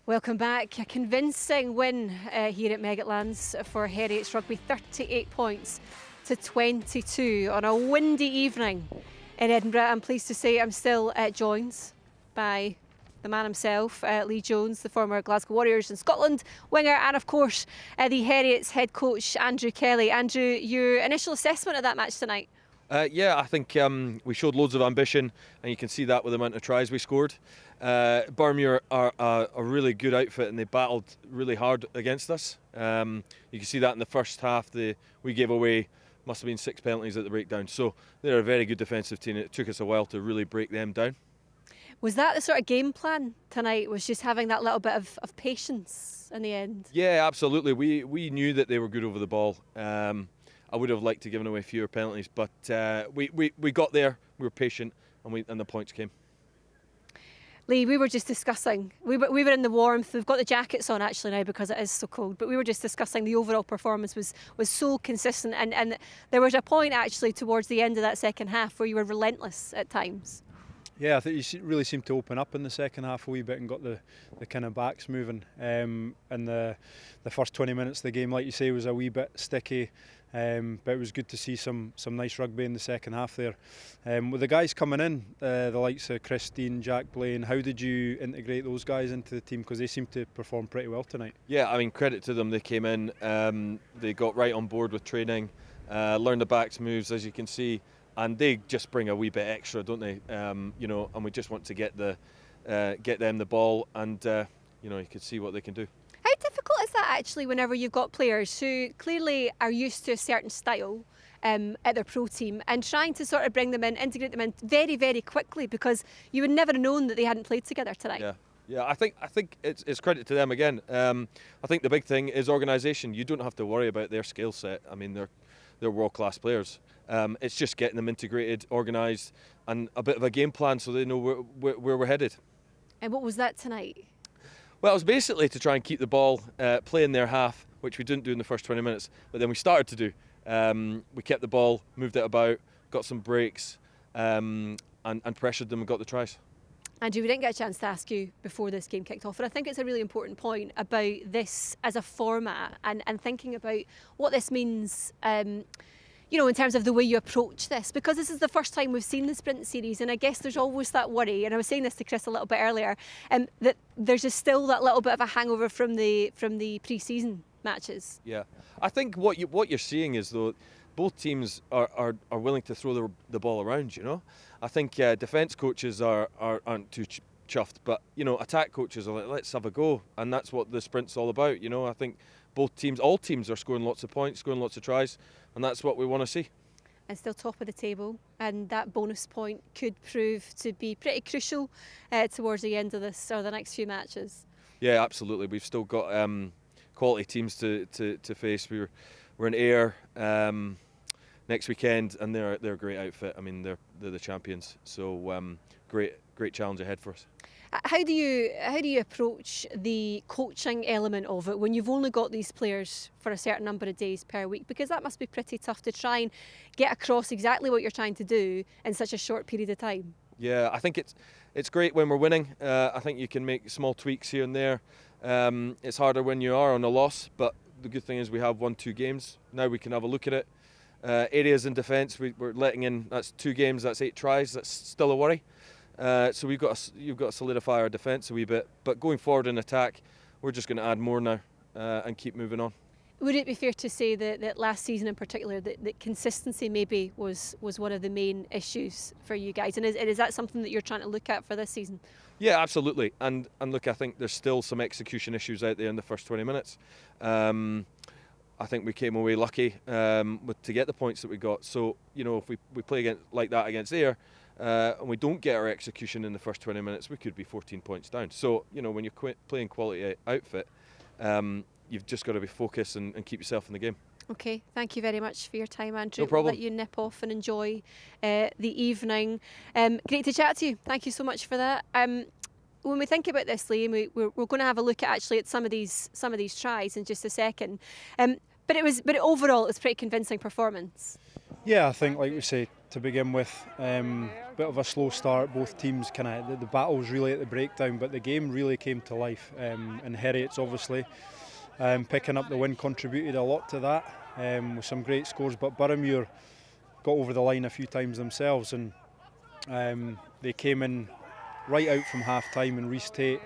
[SPEAKER 1] Welcome back. A convincing win here at Meggetlands for Heriot's Rugby, 38 points to 22 on a windy evening in Edinburgh. I'm pleased to say I'm still joined by the man himself, Lee Jones, the former Glasgow Warriors and Scotland winger, and of course the Heriot's head coach, Andrew Kelly. Andrew, your initial assessment of that match tonight?
[SPEAKER 4] Yeah, I think we showed loads of ambition, and you can see that with the amount of tries we scored. Boroughmuir are a really good outfit, and they battled really hard against us. You can see that in the first half. We gave away, must have been 6 penalties at the breakdown. So they're a very good defensive team. It took us a while to really break them down.
[SPEAKER 1] Was that the sort of game plan tonight, was just having that little bit of patience in the end? Yeah,
[SPEAKER 4] absolutely. We knew that they were good over the ball. I would have liked to given away fewer penalties, but we got there, we were patient, and the points came.
[SPEAKER 1] Lee, we were just discussing, we were in the warmth. We've got the jackets on actually now because it is so cold, but we were just discussing the overall performance was so consistent, and there was a point actually towards the end of that second half where you were relentless at times.
[SPEAKER 2] Yeah, I think you really seemed to open up in the second half a wee bit and got the kind of backs moving. And the first 20 minutes of the game, like you say, was a wee bit sticky. But it was good to see some nice rugby in the second half there. With the guys coming in, the likes of Christine, Jack Blaine, how did you integrate those guys into the team? Because they seemed to perform pretty well tonight.
[SPEAKER 4] Yeah, I mean, credit to them. They came in, they got right on board with training, learned the backs moves, as you can see, and they just bring a wee bit extra, don't they? And we just want to get them the ball, and you could see what they can do.
[SPEAKER 1] How difficult is that actually whenever you've got players who clearly are used to a certain style at their pro team, and trying to sort of bring them in, integrate them in very, very quickly, because you would never have known that they hadn't played together tonight?
[SPEAKER 4] Yeah, I think it's credit to them again. I think the big thing is organisation. You don't have to worry about their skill set. I mean, they're world-class players. It's just getting them integrated, organised, and a bit of a game plan so they know where we're headed.
[SPEAKER 1] And what was that tonight?
[SPEAKER 4] Well, it was basically to try and keep the ball, play in their half, which we didn't do in the first 20 minutes, but then we started to do. We kept the ball, moved it about, got some breaks, and pressured them and got the tries.
[SPEAKER 1] Andrew, we didn't get a chance to ask you before this game kicked off, and I think it's a really important point about this as a format and thinking about what this means in terms of the way you approach this, because this is the first time we've seen the sprint series, and I guess there's always that worry, and I was saying this to Chris a little bit earlier, that there's just still that little bit of a hangover from the pre-season matches.
[SPEAKER 4] Yeah, I think what you're seeing is, though, both teams are willing to throw the ball around. I think defence coaches aren't too chuffed, but attack coaches are like, let's have a go, and that's what the sprint's all about. I think all teams are scoring lots of points, scoring lots of tries, and that's what we want to see.
[SPEAKER 1] And still top of the table, and that bonus point could prove to be pretty crucial towards the end of this or the next few matches.
[SPEAKER 4] Yeah, absolutely. We've still got quality teams to face. We're in Ayr next weekend, and they're a great outfit. I mean, they're the champions, so great challenge ahead for us.
[SPEAKER 1] How do you approach the coaching element of it when you've only got these players for a certain number of days per week? Because that must be pretty tough to try and get across exactly what you're trying to do in such a short period of time.
[SPEAKER 4] Yeah, I think it's great when we're winning. I think you can make small tweaks here and there. It's harder when you are on a loss, but the good thing is we have won 2 games. Now we can have a look at it. Areas in defence, we're letting in, that's 2 games, that's 8 tries, that's still a worry. So you've got to solidify our defence a wee bit, but going forward in attack, we're just going to add more now and keep moving on.
[SPEAKER 1] Would it be fair to say that last season in particular, that consistency maybe was one of the main issues for you guys, and is that something that you're trying to look at for this season?
[SPEAKER 4] Yeah, absolutely, and look, I think there's still some execution issues out there in the first 20 minutes. I think we came away lucky to get the points that we got. So if we play like that against Ayr, and we don't get our execution in the first 20 minutes, we could be 14 points down. So, when you're playing quality outfit, you've just got to be focused and keep yourself in the game.
[SPEAKER 1] Okay, thank you very much for your time, Andrew.
[SPEAKER 4] No problem.
[SPEAKER 1] We'll let you nip off and enjoy the evening. Great to chat to you. Thank you so much for that. When we think about this, Liam, we're going to have a look at some of these tries in just a second. But overall, it was a pretty convincing performance.
[SPEAKER 2] Yeah, I think, like we say, to begin with. Bit of a slow start. Both teams the battle was really at the breakdown, but the game really came to life. And Heriot's obviously picking up the win contributed a lot to that with some great scores. But Boroughmuir got over the line a few times themselves, and they came in right out from half time, and Rhys Tate.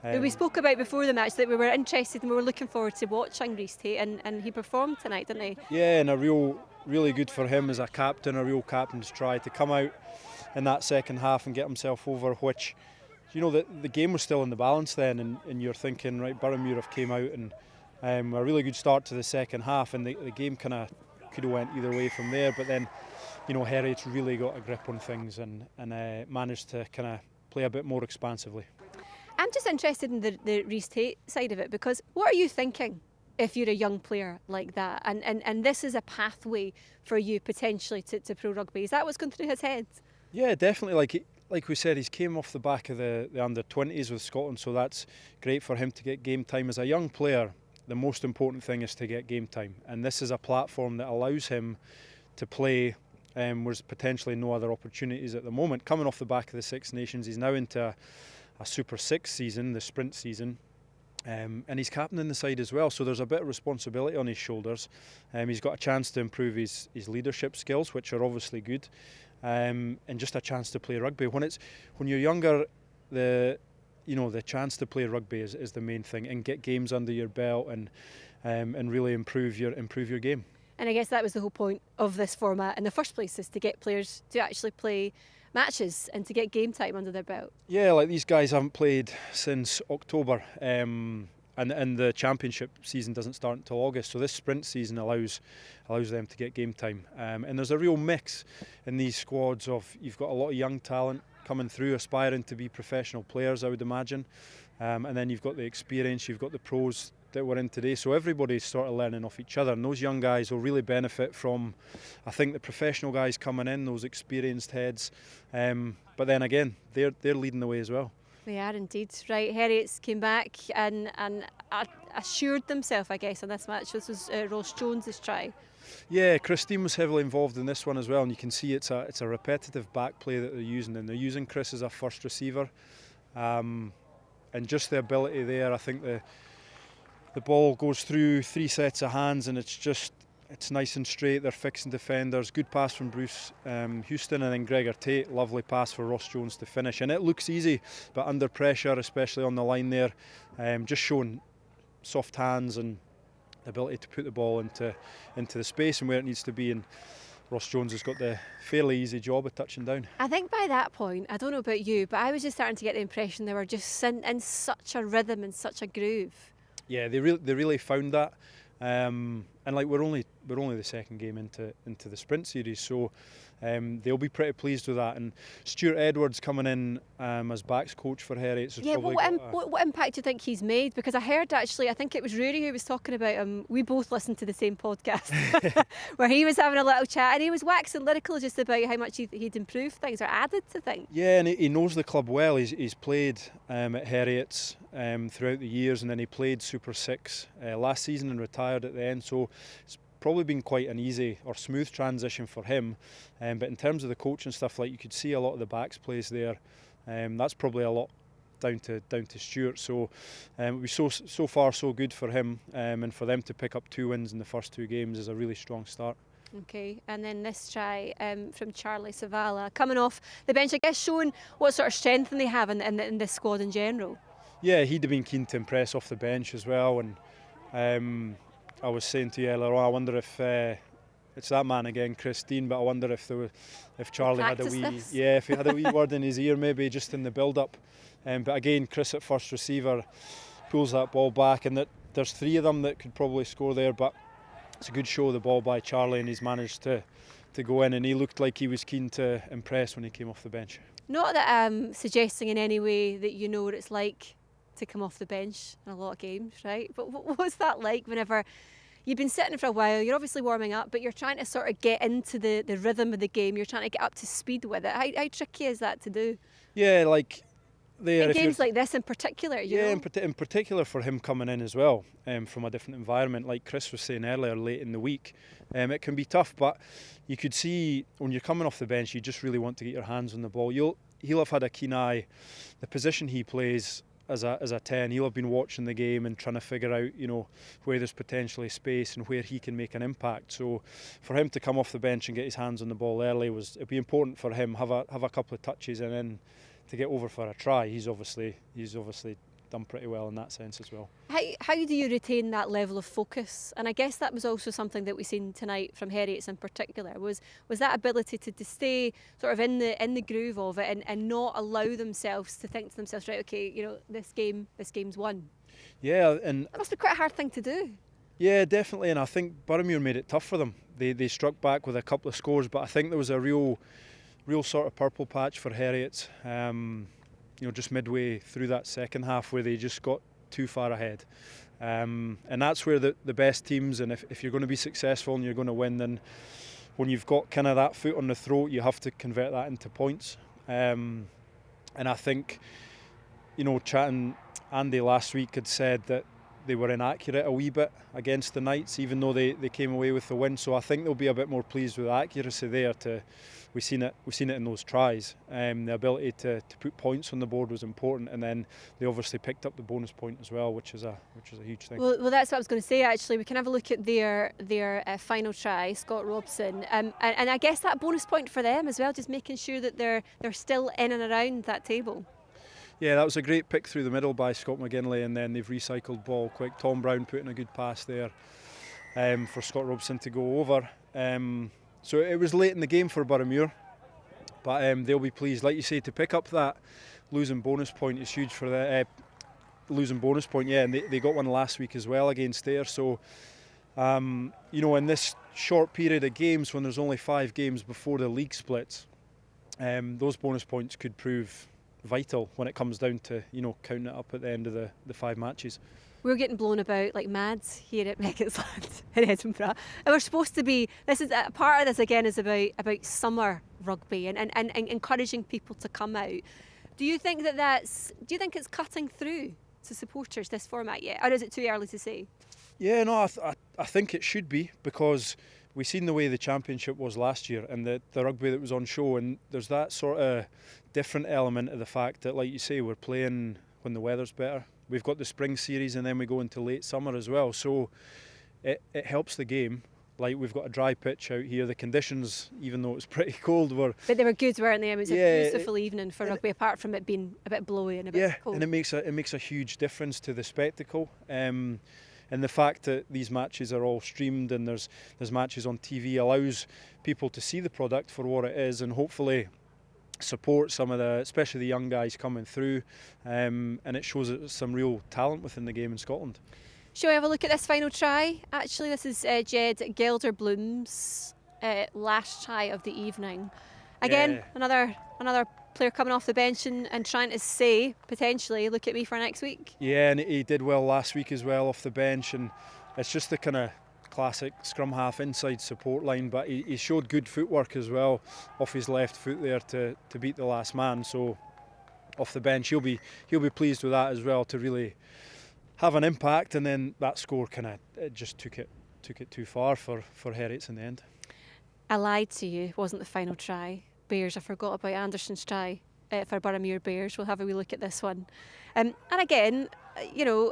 [SPEAKER 1] We spoke about before the match that we were interested and we were looking forward to watching Rhys Tate, and he performed tonight, didn't he?
[SPEAKER 2] Yeah, and really good for him as a captain, a real captain's try to come out in that second half and get himself over, which, you know, the game was still in the balance then, and you're thinking, right, Boroughmuir have came out and a really good start to the second half, and the game kind of could have went either way from there, but then, you know, Heriot's really got a grip on things and managed to kind of play a bit more expansively.
[SPEAKER 1] I'm just interested in the Rhys Tate side of it, because what are you thinking if you're a young player like that, and this is a pathway for you potentially to pro rugby? Is that what's going through his head?
[SPEAKER 2] Yeah, definitely. Like we said, he's came off the back of the under-20s with Scotland, so that's great for him to get game time. As a young player, the most important thing is to get game time, and this is a platform that allows him to play whereas potentially no other opportunities at the moment. Coming off the back of the Six Nations, he's now into a Super6 season, the sprint season, and he's captaining the side as well, so there's a bit of responsibility on his shoulders. He's got a chance to improve his leadership skills, which are obviously good, and just a chance to play rugby. When you're younger, the chance to play rugby is the main thing, and get games under your belt and really improve your game.
[SPEAKER 1] And I guess that was the whole point of this format in the first place, is to get players to actually play matches and to get game time under their belt. Yeah,
[SPEAKER 2] like these guys haven't played since October, and the championship season doesn't start until August, so this sprint season allows them to get game time. And there's a real mix in these squads of, you've got a lot of young talent coming through, aspiring to be professional players, I would imagine, and then you've got the experience, you've got the pros that we're in today, so everybody's sort of learning off each other, and those young guys will really benefit from, I think, the professional guys coming in, those experienced heads, but then again, they're leading the way as well.
[SPEAKER 1] They are indeed. Right, Heriot's came back and assured themselves, I guess, on this match. This was Ross Jones' try.
[SPEAKER 2] Yeah, Christine was heavily involved in this one as well, and you can see it's a repetitive back play that they're using, and they're using Chris as a first receiver, and just the ability there. I think the ball goes through 3 sets of hands, and it's nice and straight. They're fixing defenders. Good pass from Bruce Houston, and then Gregor Tate. Lovely pass for Ross Jones to finish. And it looks easy, but under pressure, especially on the line there, just showing soft hands and the ability to put the ball into the space and where it needs to be. And Ross Jones has got the fairly easy job of touching down.
[SPEAKER 1] I think by that point, I don't know about you, but I was just starting to get the impression they were just in such a rhythm and such a groove.
[SPEAKER 2] Yeah, they really found that, and like we're only the second game into the sprint series, so they'll be pretty pleased with that. And Stuart Edwards coming in as backs coach for Heriot.
[SPEAKER 1] Yeah, what impact do you think he's made? Because I heard, actually, I think it was Rory who was talking about him. We both listened to the same podcast where he was having a little chat, and he was waxing lyrical just about how much he'd improved things or added to things. Yeah,
[SPEAKER 2] and he knows the club well. He's played at Heriot's throughout the years, and then he played Super6 last season and retired at the end, so it's probably been quite an easy or smooth transition for him, but in terms of the coaching stuff, like you could see a lot of the backs plays there, that's probably a lot down to Stuart, so it was so far so good for him, and for them to pick up 2 wins in the first 2 games is a really strong start.
[SPEAKER 1] Okay, and then this try from Charlie Savala coming off the bench, I guess showing what sort of strength they have in this squad in general.
[SPEAKER 2] Yeah, he'd have been keen to impress off the bench as well, and I was saying to you earlier on, I wonder if it's that man again, Christine, but I wonder if Charlie had if he had a wee word in his ear, maybe just in the build-up. But again, Chris at first receiver pulls that ball back, and there's 3 of them that could probably score there, but it's a good show of the ball by Charlie, and he's managed to go in, and he looked like he was keen to impress when he came off the bench.
[SPEAKER 1] Not that I'm suggesting in any way that you know what it's like to come off the bench in a lot of games, right? But what was that like whenever you've been sitting for a while, you're obviously warming up, but you're trying to sort of get into the rhythm of the game, you're trying to get up to speed with it. How tricky is that to do?
[SPEAKER 2] Yeah, like there.
[SPEAKER 1] In games like this in particular, you know?
[SPEAKER 2] In particular for him coming in as well, from a different environment, like Chris was saying earlier, late in the week. It can be tough, but you could see when you're coming off the bench, you just really want to get your hands on the ball. He'll have had a keen eye. The position he plays as a 10, he'll have been watching the game and trying to figure out, you know, where there's potentially space and where he can make an impact. So for him to come off the bench and get his hands on the ball early it'd be important for him, have a couple of touches and then to get over for a try. He's obviously done pretty well in that sense as well.
[SPEAKER 1] How do you retain that level of focus? And I guess that was also something that we've seen tonight from Heriot's in particular, was that ability to stay sort of in the groove of it and not allow themselves to think to themselves, right, okay, you know, this game's won.
[SPEAKER 2] Yeah, and
[SPEAKER 1] that must be quite a hard thing to do.
[SPEAKER 2] Yeah, definitely, and I think Boroughmuir made it tough for them. They struck back with a couple of scores, but I think there was a real sort of purple patch for Heriot. You know, just midway through that second half where they just got too far ahead. And that's where the best teams, and if you're going to be successful and you're going to win, then when you've got kind of that foot on the throat, you have to convert that into points. And I think, you know, chatting, Andy last week had said that they were inaccurate a wee bit against the Knights, even though they came away with the win. So I think they'll be a bit more pleased with the accuracy there. We've seen it in those tries. The ability to put points on the board was important, and then they obviously picked up the bonus point as well, which is a huge thing.
[SPEAKER 1] Well, that's what I was going to say. Actually, we can have a look at their final try, Scott Robson, and I guess that bonus point for them as well, just making sure that they're still in and around that table.
[SPEAKER 2] Yeah, that was a great pick through the middle by Scott McGinley, and then they've recycled ball quick. Tom Brown putting a good pass there for Scott Robson to go over. So it was late in the game for Boroughmuir, but they'll be pleased. Like you say, to pick up that losing bonus point is huge for the losing bonus point. Yeah, and they got one last week as well against Ayr. So you know, in this short period of games, when there's only 5 games before the league splits, those bonus points could prove vital when it comes down to, you know, counting it up at the end of the 5 matches.
[SPEAKER 1] We're getting blown about like mads here at Meggetland in Edinburgh, and we're supposed to be. This is a part of this again is about summer rugby and encouraging people to come out. Do you think do you think it's cutting through to supporters, this format yet, or is it too early to say?
[SPEAKER 2] Yeah, no, I think it should be, because we've seen the way the championship was last year and the rugby that was on show, and there's that sort of different element of the fact that, like you say, we're playing when the weather's better. We've got the spring series and then we go into late summer as well, so it helps the game. Like, we've got a dry pitch out here. The conditions, even though it was pretty cold, but
[SPEAKER 1] they were good, weren't they? It was a beautiful evening for rugby, apart from it being a bit blowy and a bit cold.
[SPEAKER 2] And it makes a huge difference to the spectacle. And the fact that these matches are all streamed and there's matches on TV allows people to see the product for what it is, and hopefully support some of especially the young guys coming through, and it shows some real talent within the game in Scotland.
[SPEAKER 1] Shall we have a look at this final try? Actually, this is Jed Gelderblom's last try of the evening. Again, another player coming off the bench and trying to say, potentially, look at me for next week.
[SPEAKER 2] Yeah, and he did well last week as well off the bench, and it's just the kind of classic scrum half inside support line, but he showed good footwork as well off his left foot there to beat the last man. So off the bench, he'll be pleased with that as well, to really have an impact. And then that score kind of just took it too far for Heriot's in the end.
[SPEAKER 1] I lied to you, it wasn't the final try. Bears, I forgot about Anderson's try for Boroughmuir Bears. We'll have a wee look at this one. And again, you know,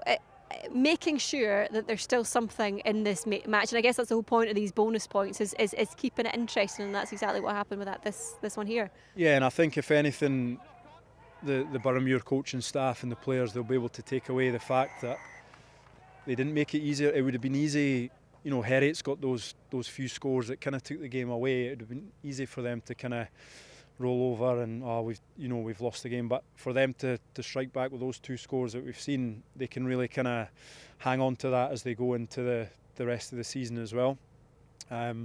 [SPEAKER 1] making sure that there's still something in this match, and I guess that's the whole point of these bonus points, is keeping it interesting, and that's exactly what happened with this one here. Yeah,
[SPEAKER 2] and I think if anything, the Boroughmuir coaching staff and the players, they'll be able to take away the fact that they didn't make it easier. It would have been easy, you know, Heriot's got those few scores that kind of took the game away. It would have been easy for them to kind of roll over and we've lost the game, but for them to strike back with those 2 scores that we've seen, they can really kind of hang on to that as they go into the rest of the season as well.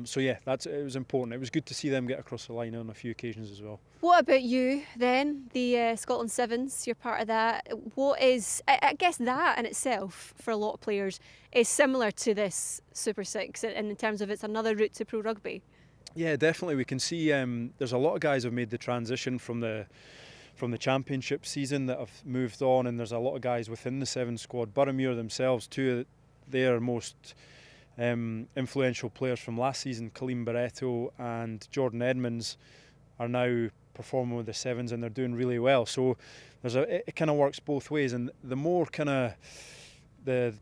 [SPEAKER 2] So yeah, it was important. It was good to see them get across the line on a few occasions as well.
[SPEAKER 1] What about you then, the Scotland Sevens? You're part of that. What is, I guess that in itself for a lot of players is similar to this Super 6 in terms of it's another route to pro rugby.
[SPEAKER 2] Yeah, definitely. We can see there's a lot of guys who have made the transition from the from the championship season that have moved on, and there's a lot of guys within the 7 squad. Boroughmuir themselves, two of their most influential players from last season, Colleen Barreto and Jordan Edmonds, are now performing with the 7s, and they're doing really well. So it kind of works both ways, and the more the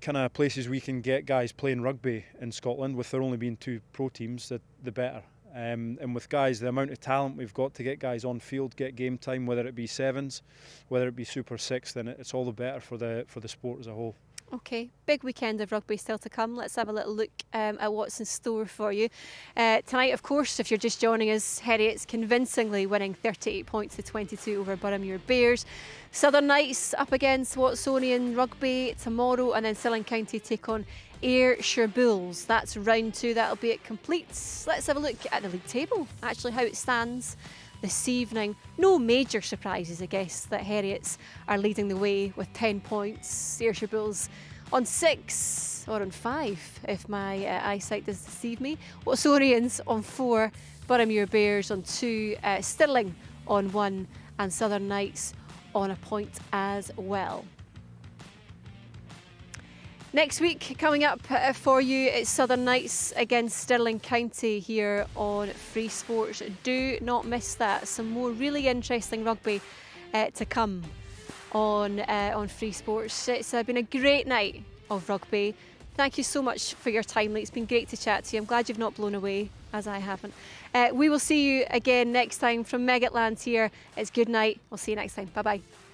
[SPEAKER 2] kind of places we can get guys playing rugby in Scotland, with there only being 2 pro teams, the better. And with guys, the amount of talent we've got to get guys on field, get game time, whether it be 7s, whether it be Super 6, then it's all the better for the sport as a whole.
[SPEAKER 1] Okay, big weekend of rugby still to come. Let's have a little look at what's in store for you. Tonight, of course, if you're just joining us, Heriot's convincingly winning 38 points to 22 over Boroughmuir Bears. Southern Knights up against Watsonian Rugby tomorrow, and then Stirling County take on Ayrshire Bulls. That's round 2, that'll be it complete. Let's have a look at the league table, actually how it stands this evening. No major surprises, I guess, that Heriots are leading the way with 10 points. Ayrshire Bulls on 6, or on 5 if my eyesight does deceive me. Watsonians on 4, Boroughmuir Bears on 2, Stirling on 1, and Southern Knights on a point as well. Next week, coming up for you, it's Southern Knights against Stirling County here on Free Sports. Do not miss that. Some more really interesting rugby to come on Free Sports. It's been a great night of rugby. Thank you so much for your time, Lee. It's been great to chat to you. I'm glad you've not blown away, as I haven't. We will see you again next time from Meggetland here. It's good night. We'll see you next time. Bye-bye.